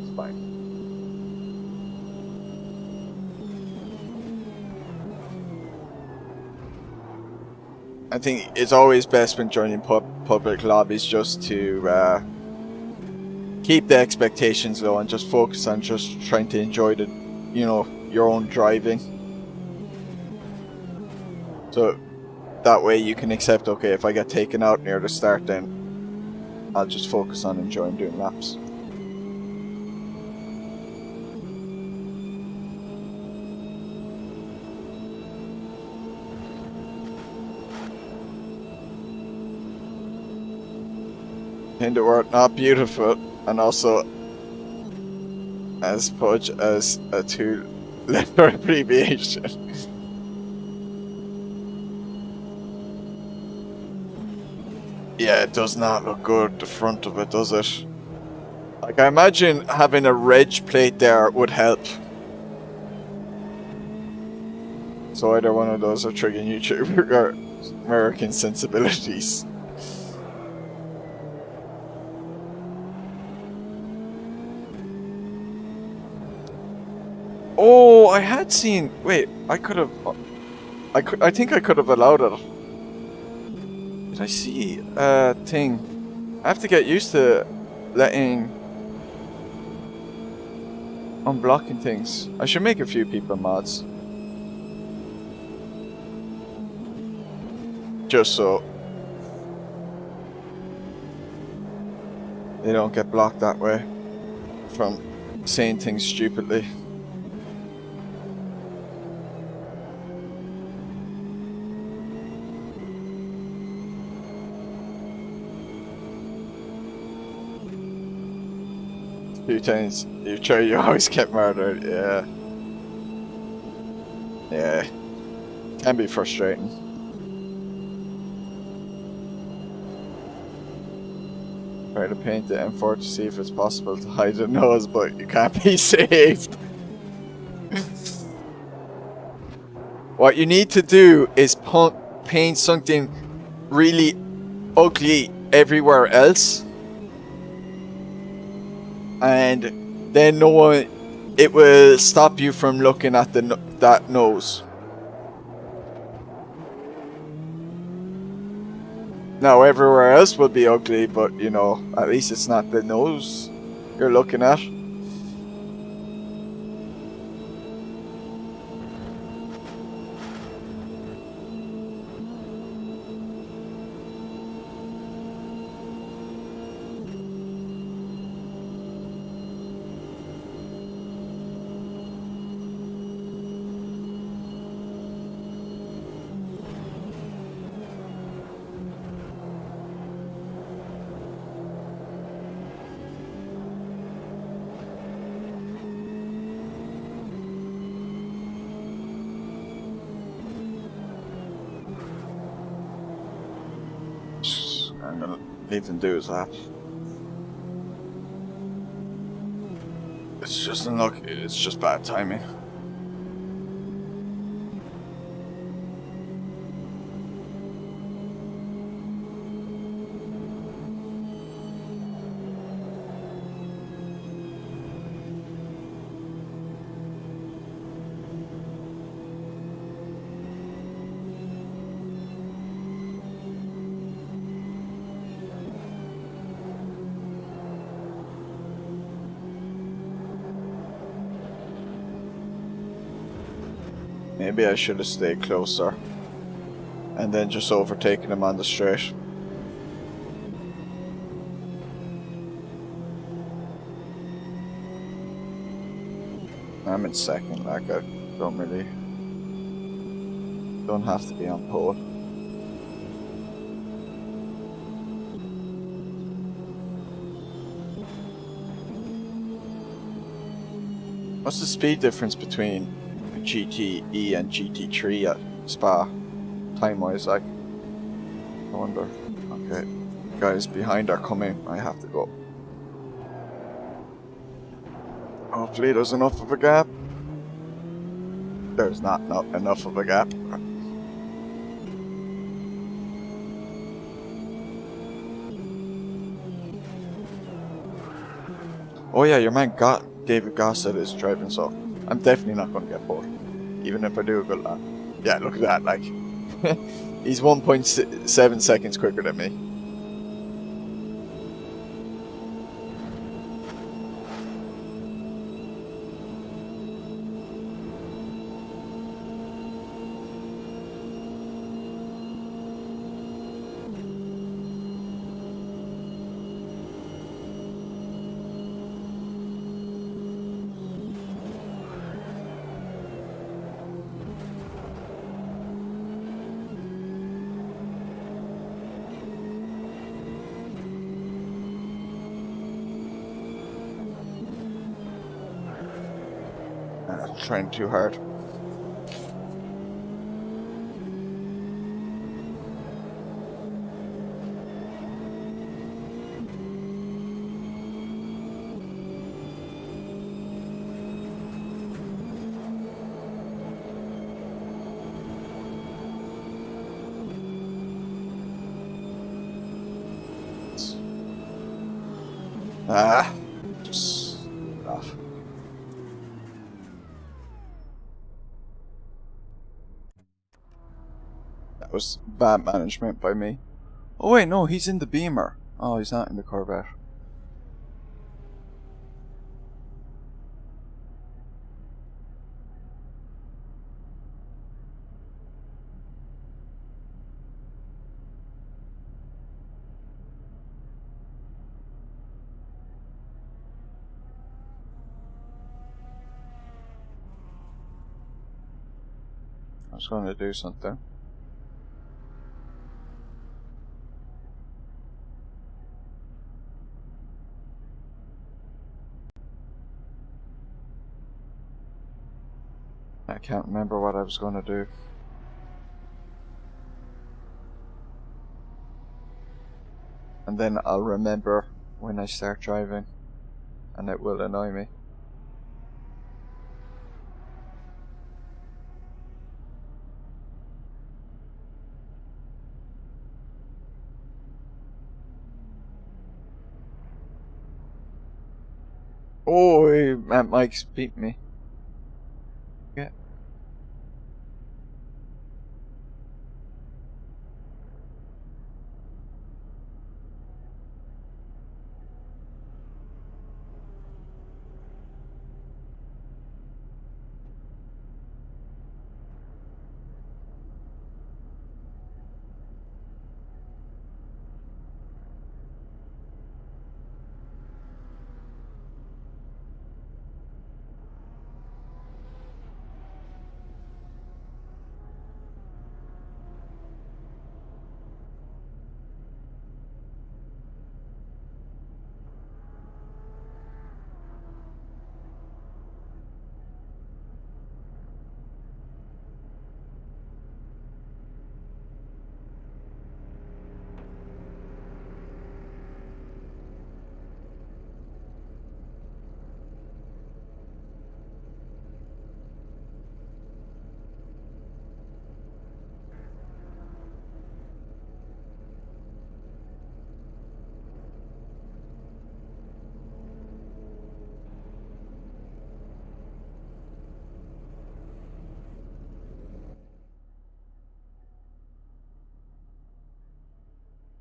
Speaker 1: it's fine. I think it's always best when joining public lobbies just to keep the expectations low and just focus on just trying to enjoy the, you know, your own driving. So that way you can accept, okay, if I get taken out near the start, then I'll just focus on enjoying doing laps. Hindu word not beautiful, and also as much as a two-letter abbreviation. Yeah, it does not look good, the front of it, does it? Like, I imagine having a reg plate there would help. So either one of those are triggering YouTube or American sensibilities. Oh, I had seen. Wait, I could have. I think I could have allowed it. Did I see a thing? I have to get used to letting unblocking things. I should make a few people mods. Just so they don't get blocked that way from saying things stupidly. Few times you try, you always get murdered. Yeah. Yeah. Can be frustrating. Try to paint the M4 to see if it's possible to hide the nose, but you can't be saved. What you need to do is paint something really ugly everywhere else. And then no one, it will stop you from looking at that nose. Now everywhere else will be ugly, but you know, at least it's not the nose you're looking at. I'm gonna leave him do his lap. It's just unlucky, it's just bad timing. Maybe I should have stayed closer and then just overtaken him on the straight. I'm in second, like I don't have to be on pole. What's the speed difference between GTE and GT3 at Spa, time-wise? Like, I wonder. Okay, guys behind are coming. I have to go. Hopefully there's enough of a gap. There's not enough of a gap. Oh yeah, your man David Gossett is driving, so I'm definitely not going to get bored, even if I do a good lap. Yeah, look at that, like, he's 1.7 seconds quicker than me. Trying too hard. Just off. That was bad management by me. Oh wait, no, he's in the Beamer. Oh, he's not in the Corvette. I was going to do something. I can't remember what I was going to do. And then I'll remember when I start driving, and it will annoy me. Oh, Mike's beat me. Yeah.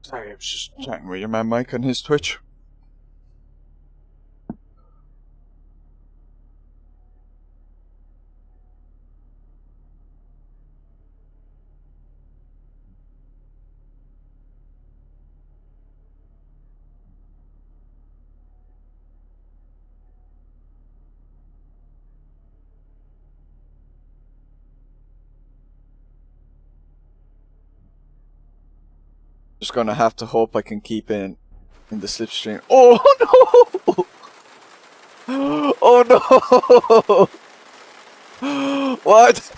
Speaker 1: Sorry, I was just chatting with your man Mike on his Twitch. Just gonna have to hope I can keep in the slipstream. Oh no! Oh no! What?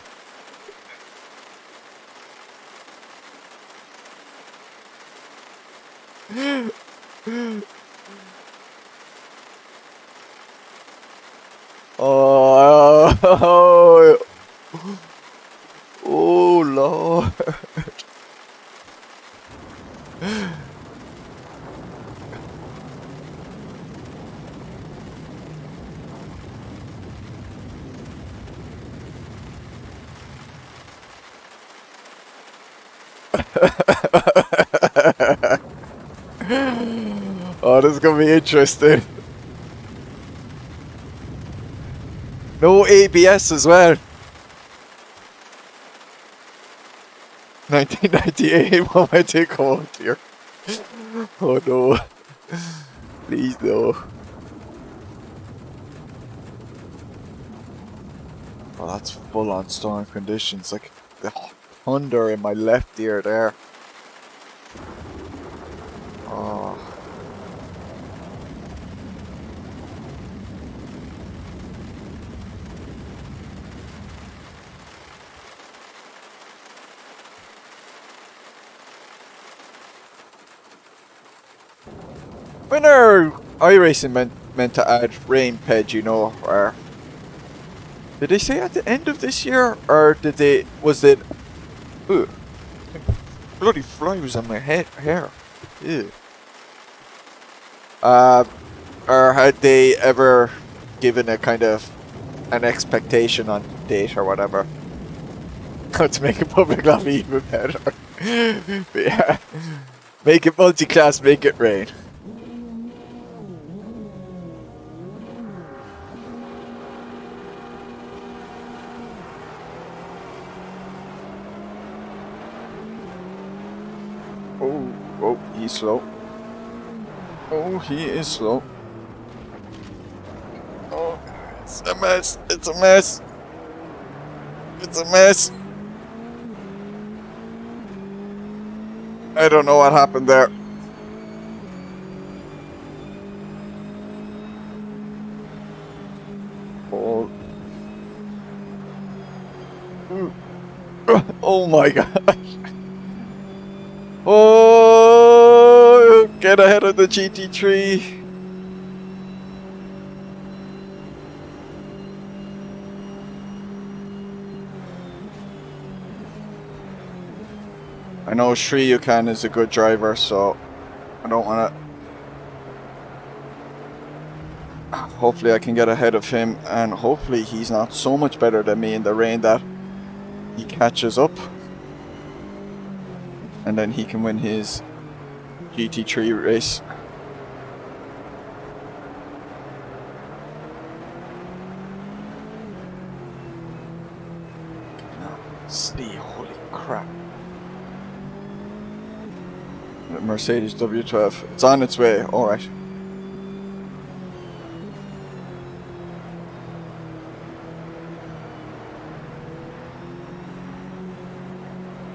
Speaker 1: Oh, oh Lord. Oh, this is gonna be interesting. No ABS as well. 1998, what am I take on here? Oh no. Please no. Oh, that's full on storm conditions. Like the thunder in my left ear there. Oh. When are iRacing meant to add rain ped, you know, or did they say at the end of this year, or was it ooh, bloody fly was on my hair. Ew. Or had they ever given a kind of an expectation on date or whatever? To make a public lobby even better. But yeah. Make it multi-class, make it rain. Oh, he's slow. Oh, he is slow. Oh, it's a mess. It's a mess. It's a mess. I don't know what happened there. Oh. Oh my gosh. Oh, get ahead of the GT3. I know Shriyukan is a good driver, so I don't want to... Hopefully I can get ahead of him, and hopefully he's not so much better than me in the rain that he catches up. And then he can win his GT3 race. See, holy crap. The Mercedes W12. It's on its way, alright.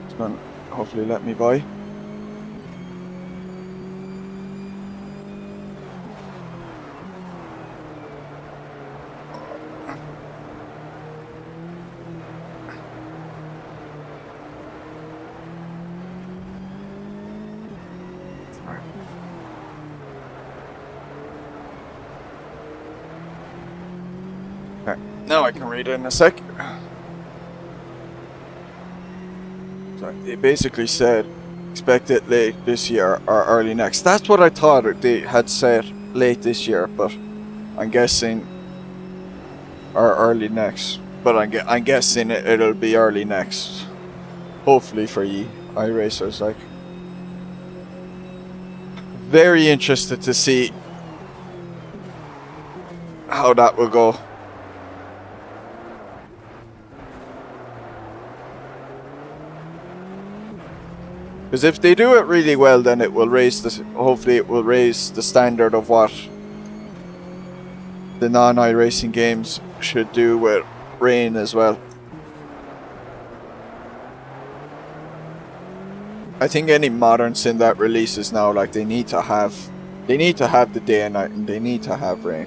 Speaker 1: It's gonna hopefully let me by. Okay, now I can read it in a sec. They basically said expect it late this year or early next. That's what I thought they had said, late this year, but I'm guessing or early next. But I'm guessing it'll be early next. Hopefully for ye iRacers. Like, very interested to see how that will go. Because if they do it really well, then it will raise hopefully it will raise the standard of what the non-iRacing games should do with rain as well. I think any modern sim that releases now, like they need to have the day and night, and they need to have rain.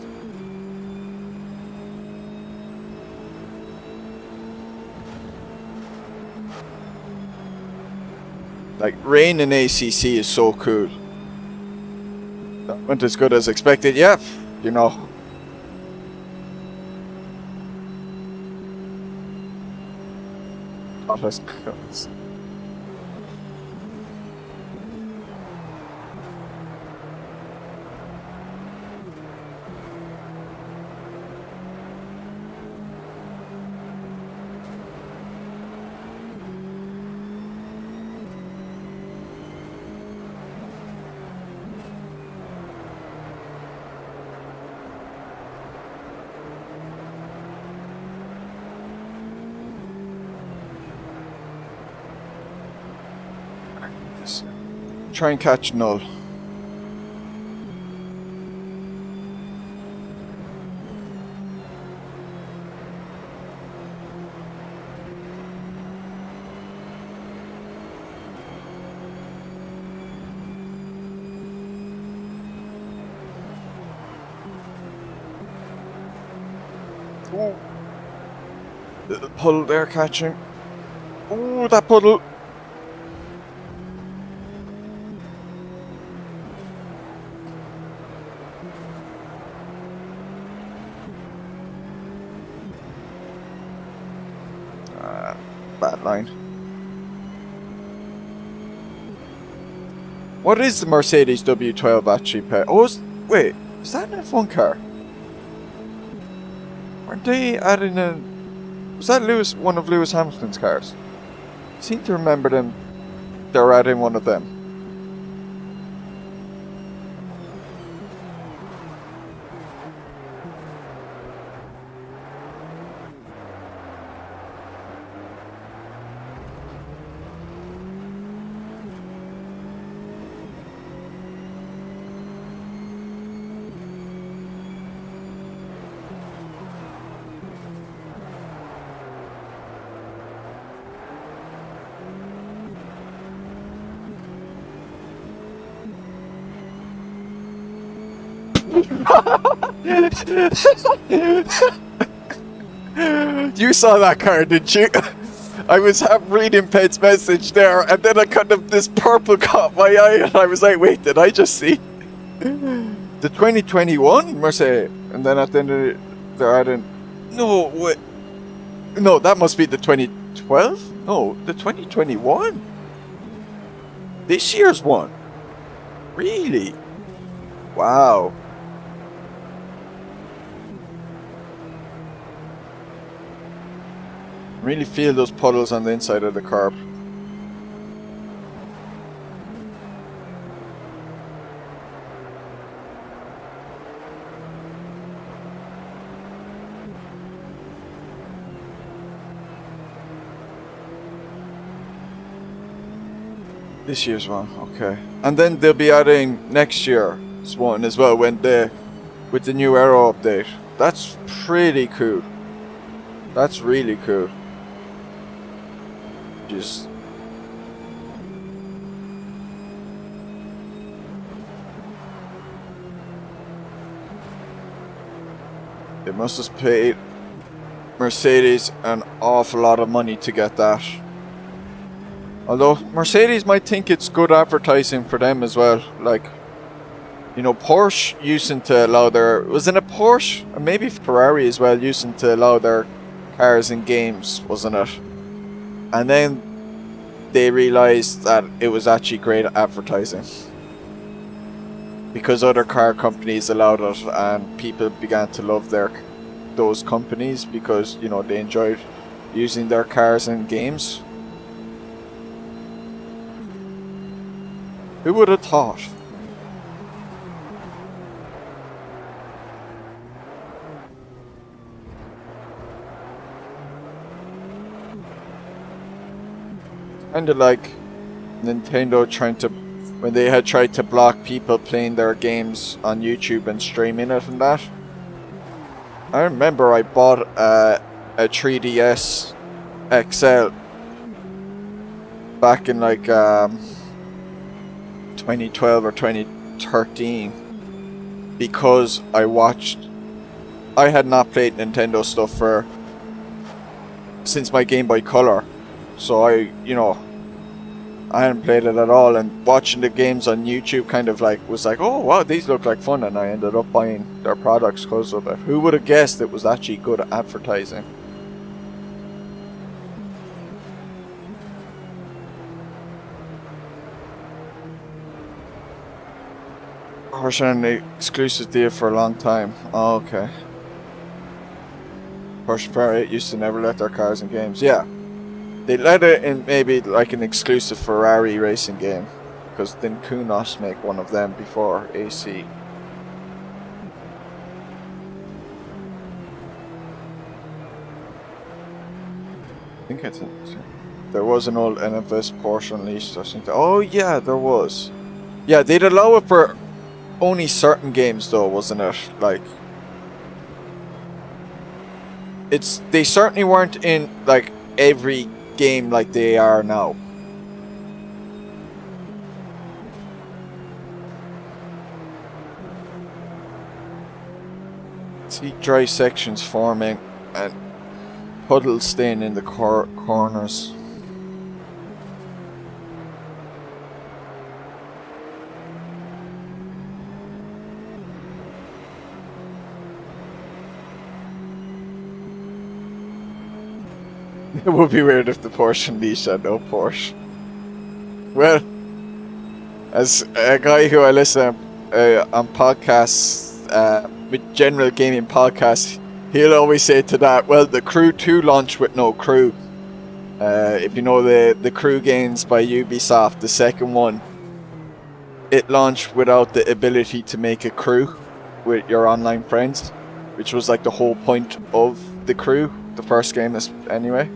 Speaker 1: Like rain in ACC is so cool. That went as good as expected. Yeah, you know. Oh, that's close. Try and catch Null. Ooh. Little puddle there catching. Ooh, that puddle. Bad line. What is the Mercedes W12 actually pay? Oh, wait, is that an F1 car? Weren't they adding a... Was that one of Lewis Hamilton's cars? I seem to remember them. They're adding one of them. You saw that car, didn't you? I was reading Ped's message there, and then I kind of, this purple caught my eye, and I was like, wait, did I just see the 2021 Mercedes? And then at the end of it, they're adding, no, wait, no, that must be the 2012? No, the 2021? This year's one? Really? Wow. Really feel those puddles on the inside of the curb. This year's one, okay. And then they'll be adding next year's one as well with the new Aero update. That's pretty cool. That's really cool. Just they must have paid Mercedes an awful lot of money to get that. Although Mercedes might think it's good advertising for them as well. Like, you know, Porsche using to allow their... Was it a Porsche? Or maybe Ferrari as well, using to allow their cars in games, wasn't it? And then they realized that it was actually great advertising. Because other car companies allowed it, and people began to love those companies because, you know, they enjoyed using their cars in games. Who would have thought? Kind of like Nintendo when they had tried to block people playing their games on YouTube and streaming it and that. I remember I bought a 3DS XL back in like 2012 or 2013 because I had not played Nintendo stuff since my Game Boy Color, so I hadn't played it at all, and watching the games on YouTube kind of like was like, oh wow, these look like fun, and I ended up buying their products because of it. Who would have guessed it was actually good at advertising? Porsche exclusive deal for a long time. Oh, okay. Porsche Ferrari used to never let their cars in games. Yeah. They let it in maybe like an exclusive Ferrari racing game. Because didn't Kunos make one of them before AC? I think there was an old NFS Porsche Unleashed or something. Oh yeah, there was. Yeah, they'd allow it for only certain games though, wasn't it? Like, they certainly weren't in like every game like they are now. See dry sections forming and puddles staying in the corners. It would be weird if the Porsche Unleashed had no Porsche. Well, as a guy who I listen on podcasts, with general gaming podcasts, he'll always say to that, well, the Crew 2 launched with no crew. If you know the Crew games by Ubisoft, the second one, it launched without the ability to make a crew with your online friends, which was like the whole point of the Crew, the first game anyway.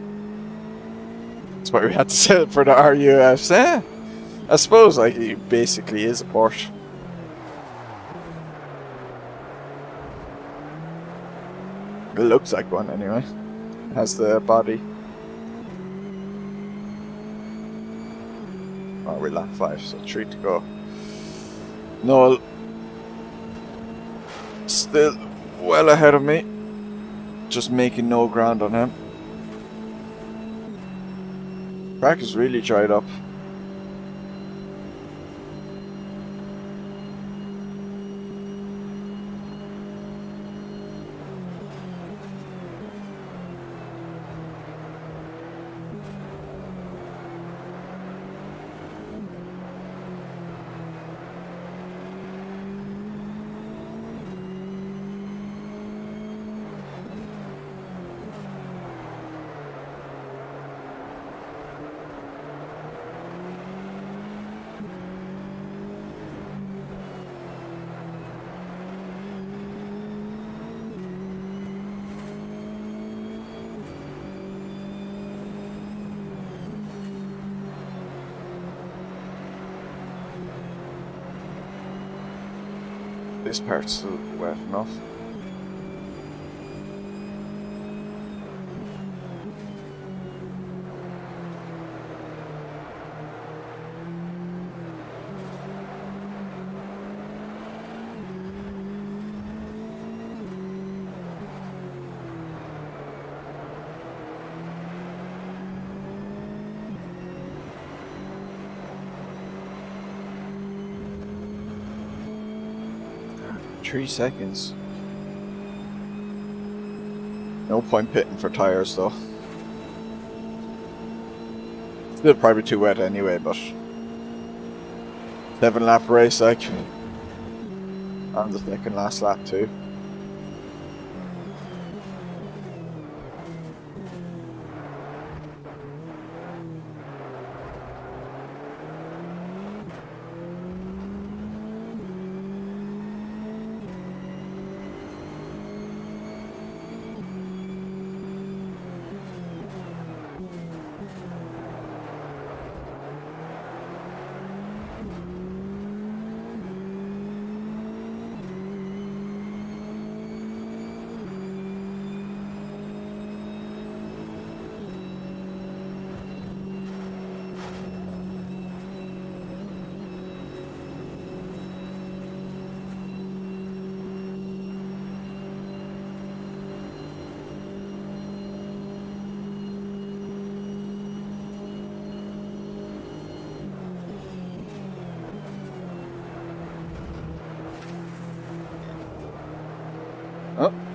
Speaker 1: That's why we had to sell it for the RUFs. I suppose like it basically is a Porsche. It looks like one anyway. It has the body. Oh, we're lap 5, so 3 to go. Noel still well ahead of me. Just making no ground on him. Track is really dried up. This part's still wet enough. Three seconds. No point pitting for tires though. Still probably too wet anyway, but 7-lap race like. On the second last lap too.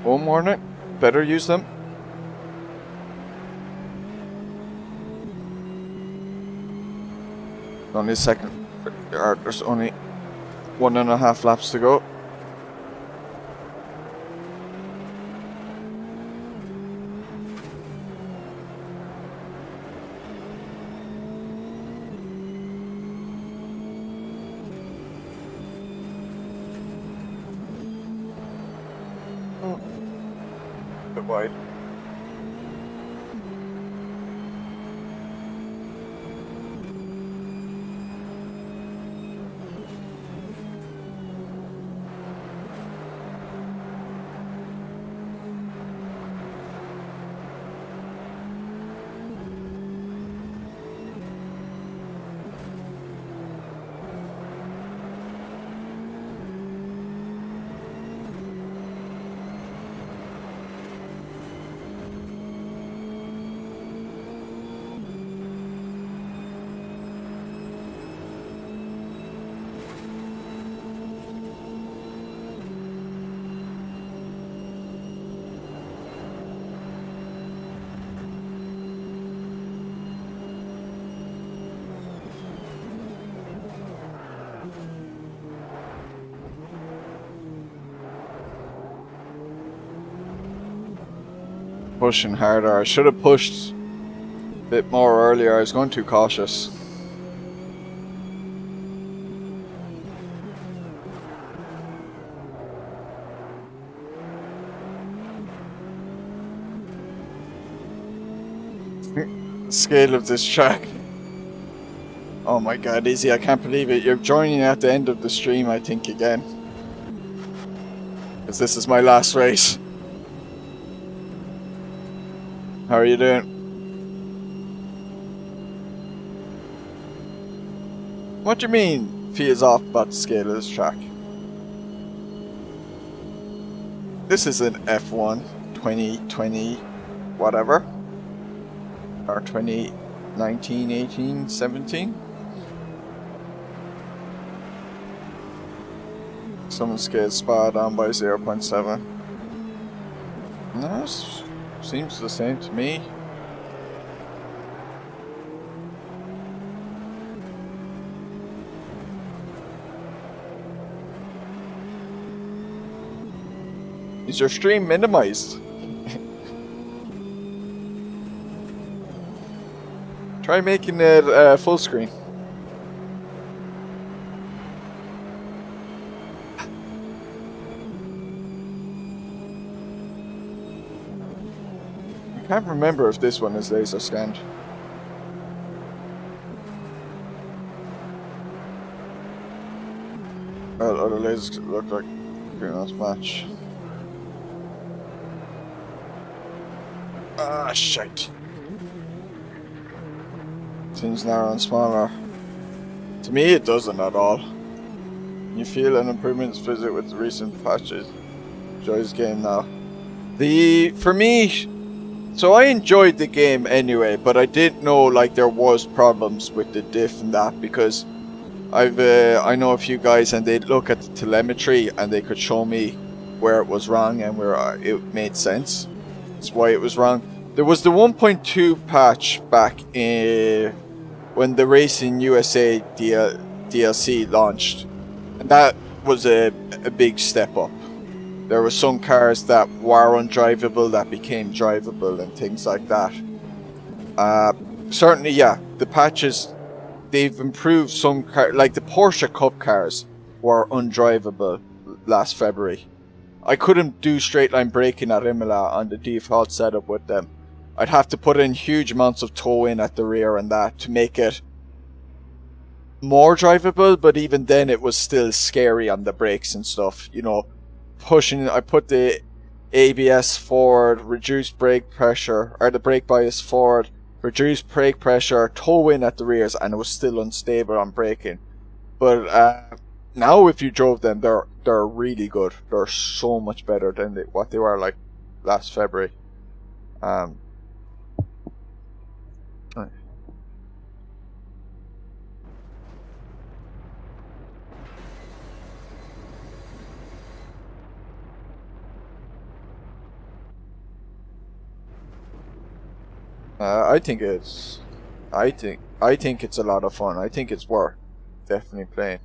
Speaker 1: One morning, better use them. Only a second. There's only 1.5 laps to go. Bit wide. Pushing harder. I should have pushed a bit more earlier. I was going too cautious. Scale of this track. Oh my god, Izzy, I can't believe it. You're joining at the end of the stream, I think, again. Because this is my last race. How are you doing? What do you mean, feels off about the scale of this track? This is an F1 2020 whatever. Or 2019, 18, 17. Someone scaled spa down by 0.7. No, seems the same to me. Is your stream minimized? Try making it full screen. I can't remember if this one is laser scanned. Well, other lasers look like pretty much match. Ah, shite. Seems narrow and smaller. To me, it doesn't at all. You feel an improvement visit with the recent patches. Enjoys game now. For me, so I enjoyed the game anyway, but I didn't know like there was problems with the diff and that, because I know a few guys and they'd look at the telemetry and they could show me where it was wrong and where it made sense. That's why it was wrong. There was the 1.2 patch back in when the Racing USA DLC launched, and that was a big step up. There were some cars that were undrivable that became drivable and things like that. Certainly, yeah, the patches, they've improved some cars, like the Porsche Cup cars were undrivable last February. I couldn't do straight line braking at Imola on the default setup with them. I'd have to put in huge amounts of toe in at the rear and that to make it more drivable, but even then it was still scary on the brakes and stuff, you know. I put the ABS forward, reduced brake pressure, or the brake bias forward, reduced brake pressure, toe in at the rears, and it was still unstable on braking. But now if you drove them, they're really good. They're so much better than what they were like last February. I think it's, I think it's a lot of fun. I think it's worth definitely playing.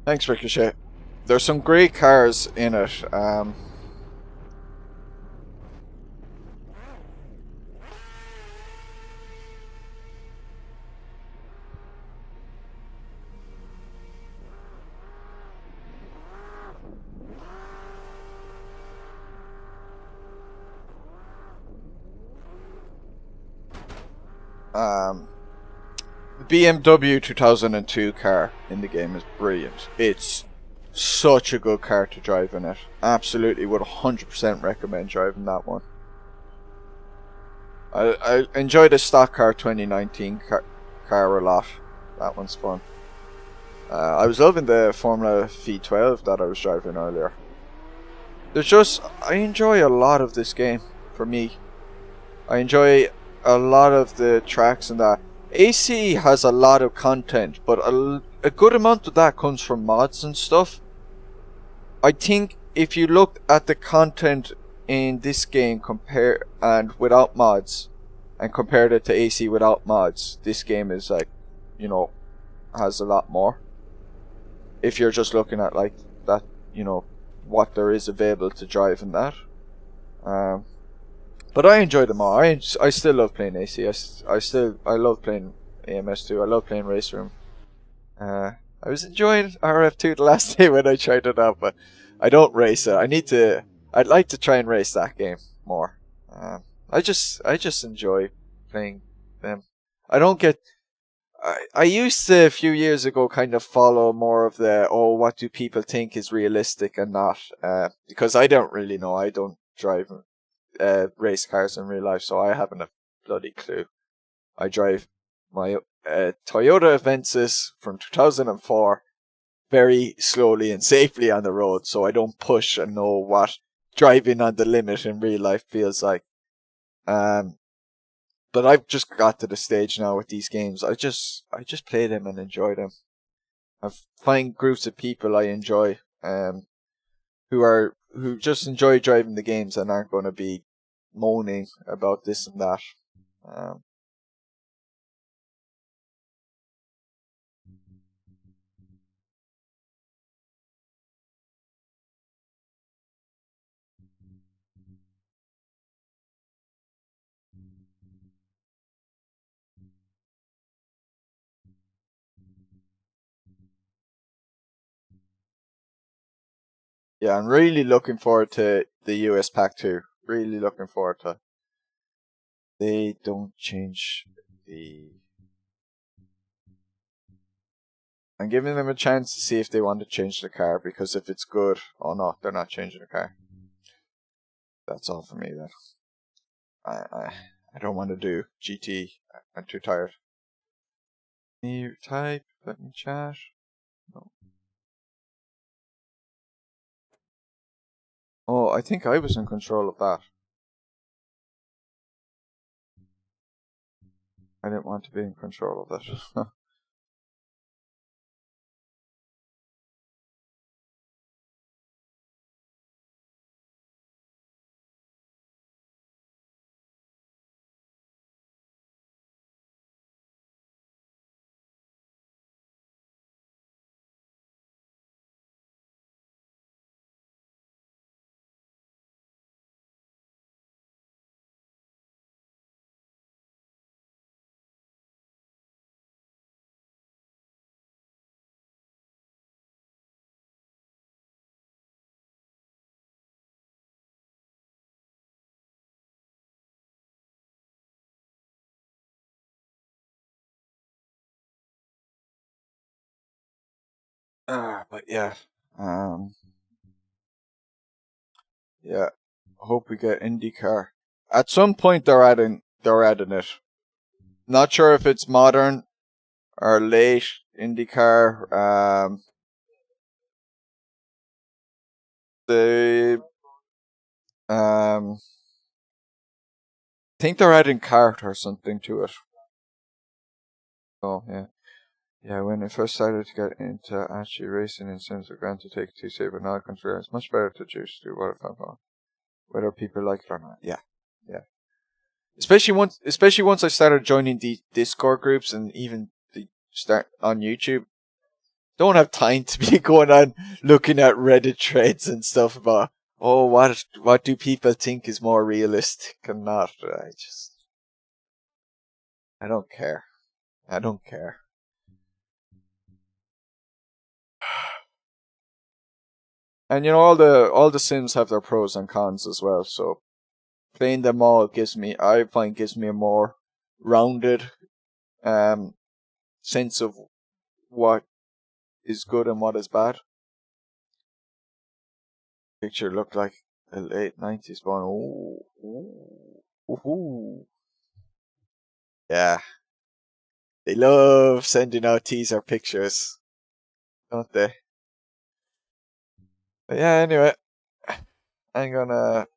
Speaker 1: Thanks, Ricochet. There's some great cars in it. The BMW 2002 car in the game is brilliant. It's such a good car to drive in it. Absolutely would 100% recommend driving that one. I enjoy the stock car 2019 car a lot. That one's fun. I was loving the Formula V12 that I was driving earlier. I enjoy a lot of this game, for me. I enjoy a lot of the tracks and that. AC has a lot of content, but a good amount of that comes from mods and stuff. I think if you look at the content in this game and without mods, and compared it to AC without mods, this game is like, you know, has a lot more. If you're just looking at like that, you know, what there is available to drive in that. But I enjoy them all. I still love playing AC. I love playing AMS2. I love playing Race Room. I was enjoying RF2 the last day when I tried it out, but I don't race it. I'd like to try and race that game more. I just enjoy playing them. I don't get. I used to, a few years ago, kind of follow more of the, what do people think is realistic and not, because I don't really know. I don't drive race cars in real life, so I haven't a bloody clue. I drive my Toyota Avensis from 2004 very slowly and safely on the road, so I don't push and know what driving on the limit in real life feels like. But I've just got to the stage now with these games. I just play them and enjoy them. I find groups of people I enjoy, who just enjoy driving the games and aren't going to be moaning about this and that. Yeah, I'm really looking forward to the US Pack 2. Really looking forward to. They don't change the. I'm giving them a chance to see if they want to change the car, because if it's good or not, they're not changing the car. That's all for me then. I don't want to do GT. I'm too tired. Let me type. Let me chat. No. Oh, I think I was in control of that. I didn't want to be in control of that. But yeah. Yeah. Hope we get IndyCar. At some point they're adding it. Not sure if it's modern or late IndyCar. the I think they're adding kart or something to it. Oh yeah. Yeah, when I first started to get into actually racing in Sims, we're going to take it too safe, but now I consider it's much better to just do what I found, whether people like it or not. Yeah, yeah. Especially once I started joining the Discord groups and even the start on YouTube. Don't have time to be going on looking at Reddit threads and stuff about what do people think is more realistic and not. I don't care. I don't care. And you know, all the Sims have their pros and cons as well, so playing them all gives me a more rounded sense of what is good and what is bad. Picture looked like a late 90s born. Ooh. Yeah. They love sending out teaser pictures, don't they? But yeah, anyway, I'm gonna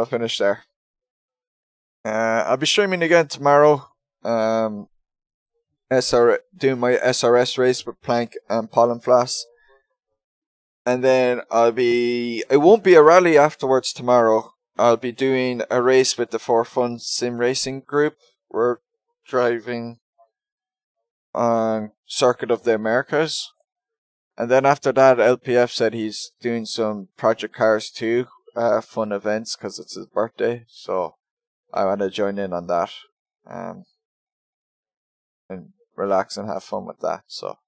Speaker 1: finish there. I'll be streaming again tomorrow. Doing my SRS race with Plank and Pollen Flass. And then it won't be a rally afterwards tomorrow. I'll be doing a race with the For Fun Sim Racing group. We're driving on Circuit of the Americas. And then after that, LPF said he's doing some Project Cars 2 fun events because it's his birthday. So I want to join in on that and relax and have fun with that. So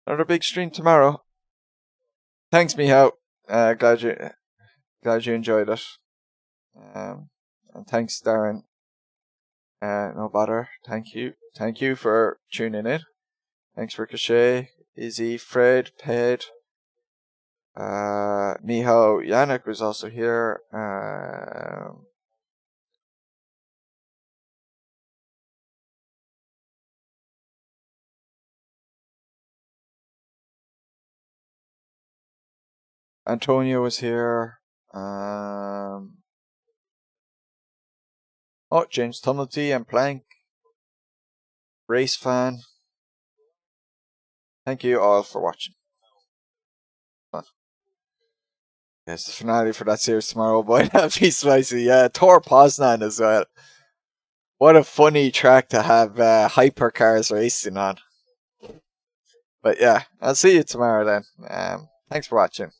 Speaker 1: another big stream tomorrow. Thanks, Mihao. Glad you enjoyed it. And thanks, Darren. No bother. Thank you for tuning in. Thanks, Ricochet, Izzy, Fred, Ped, Miho, Yannick was also here. Antonio was here. James Tumulty and Plank. Race fan. Thank you all for watching. Yes, the finale for that series tomorrow, boy. That'd be spicy. Yeah, Tor Poznan as well. What a funny track to have hypercars racing on. But yeah, I'll see you tomorrow then. Thanks for watching.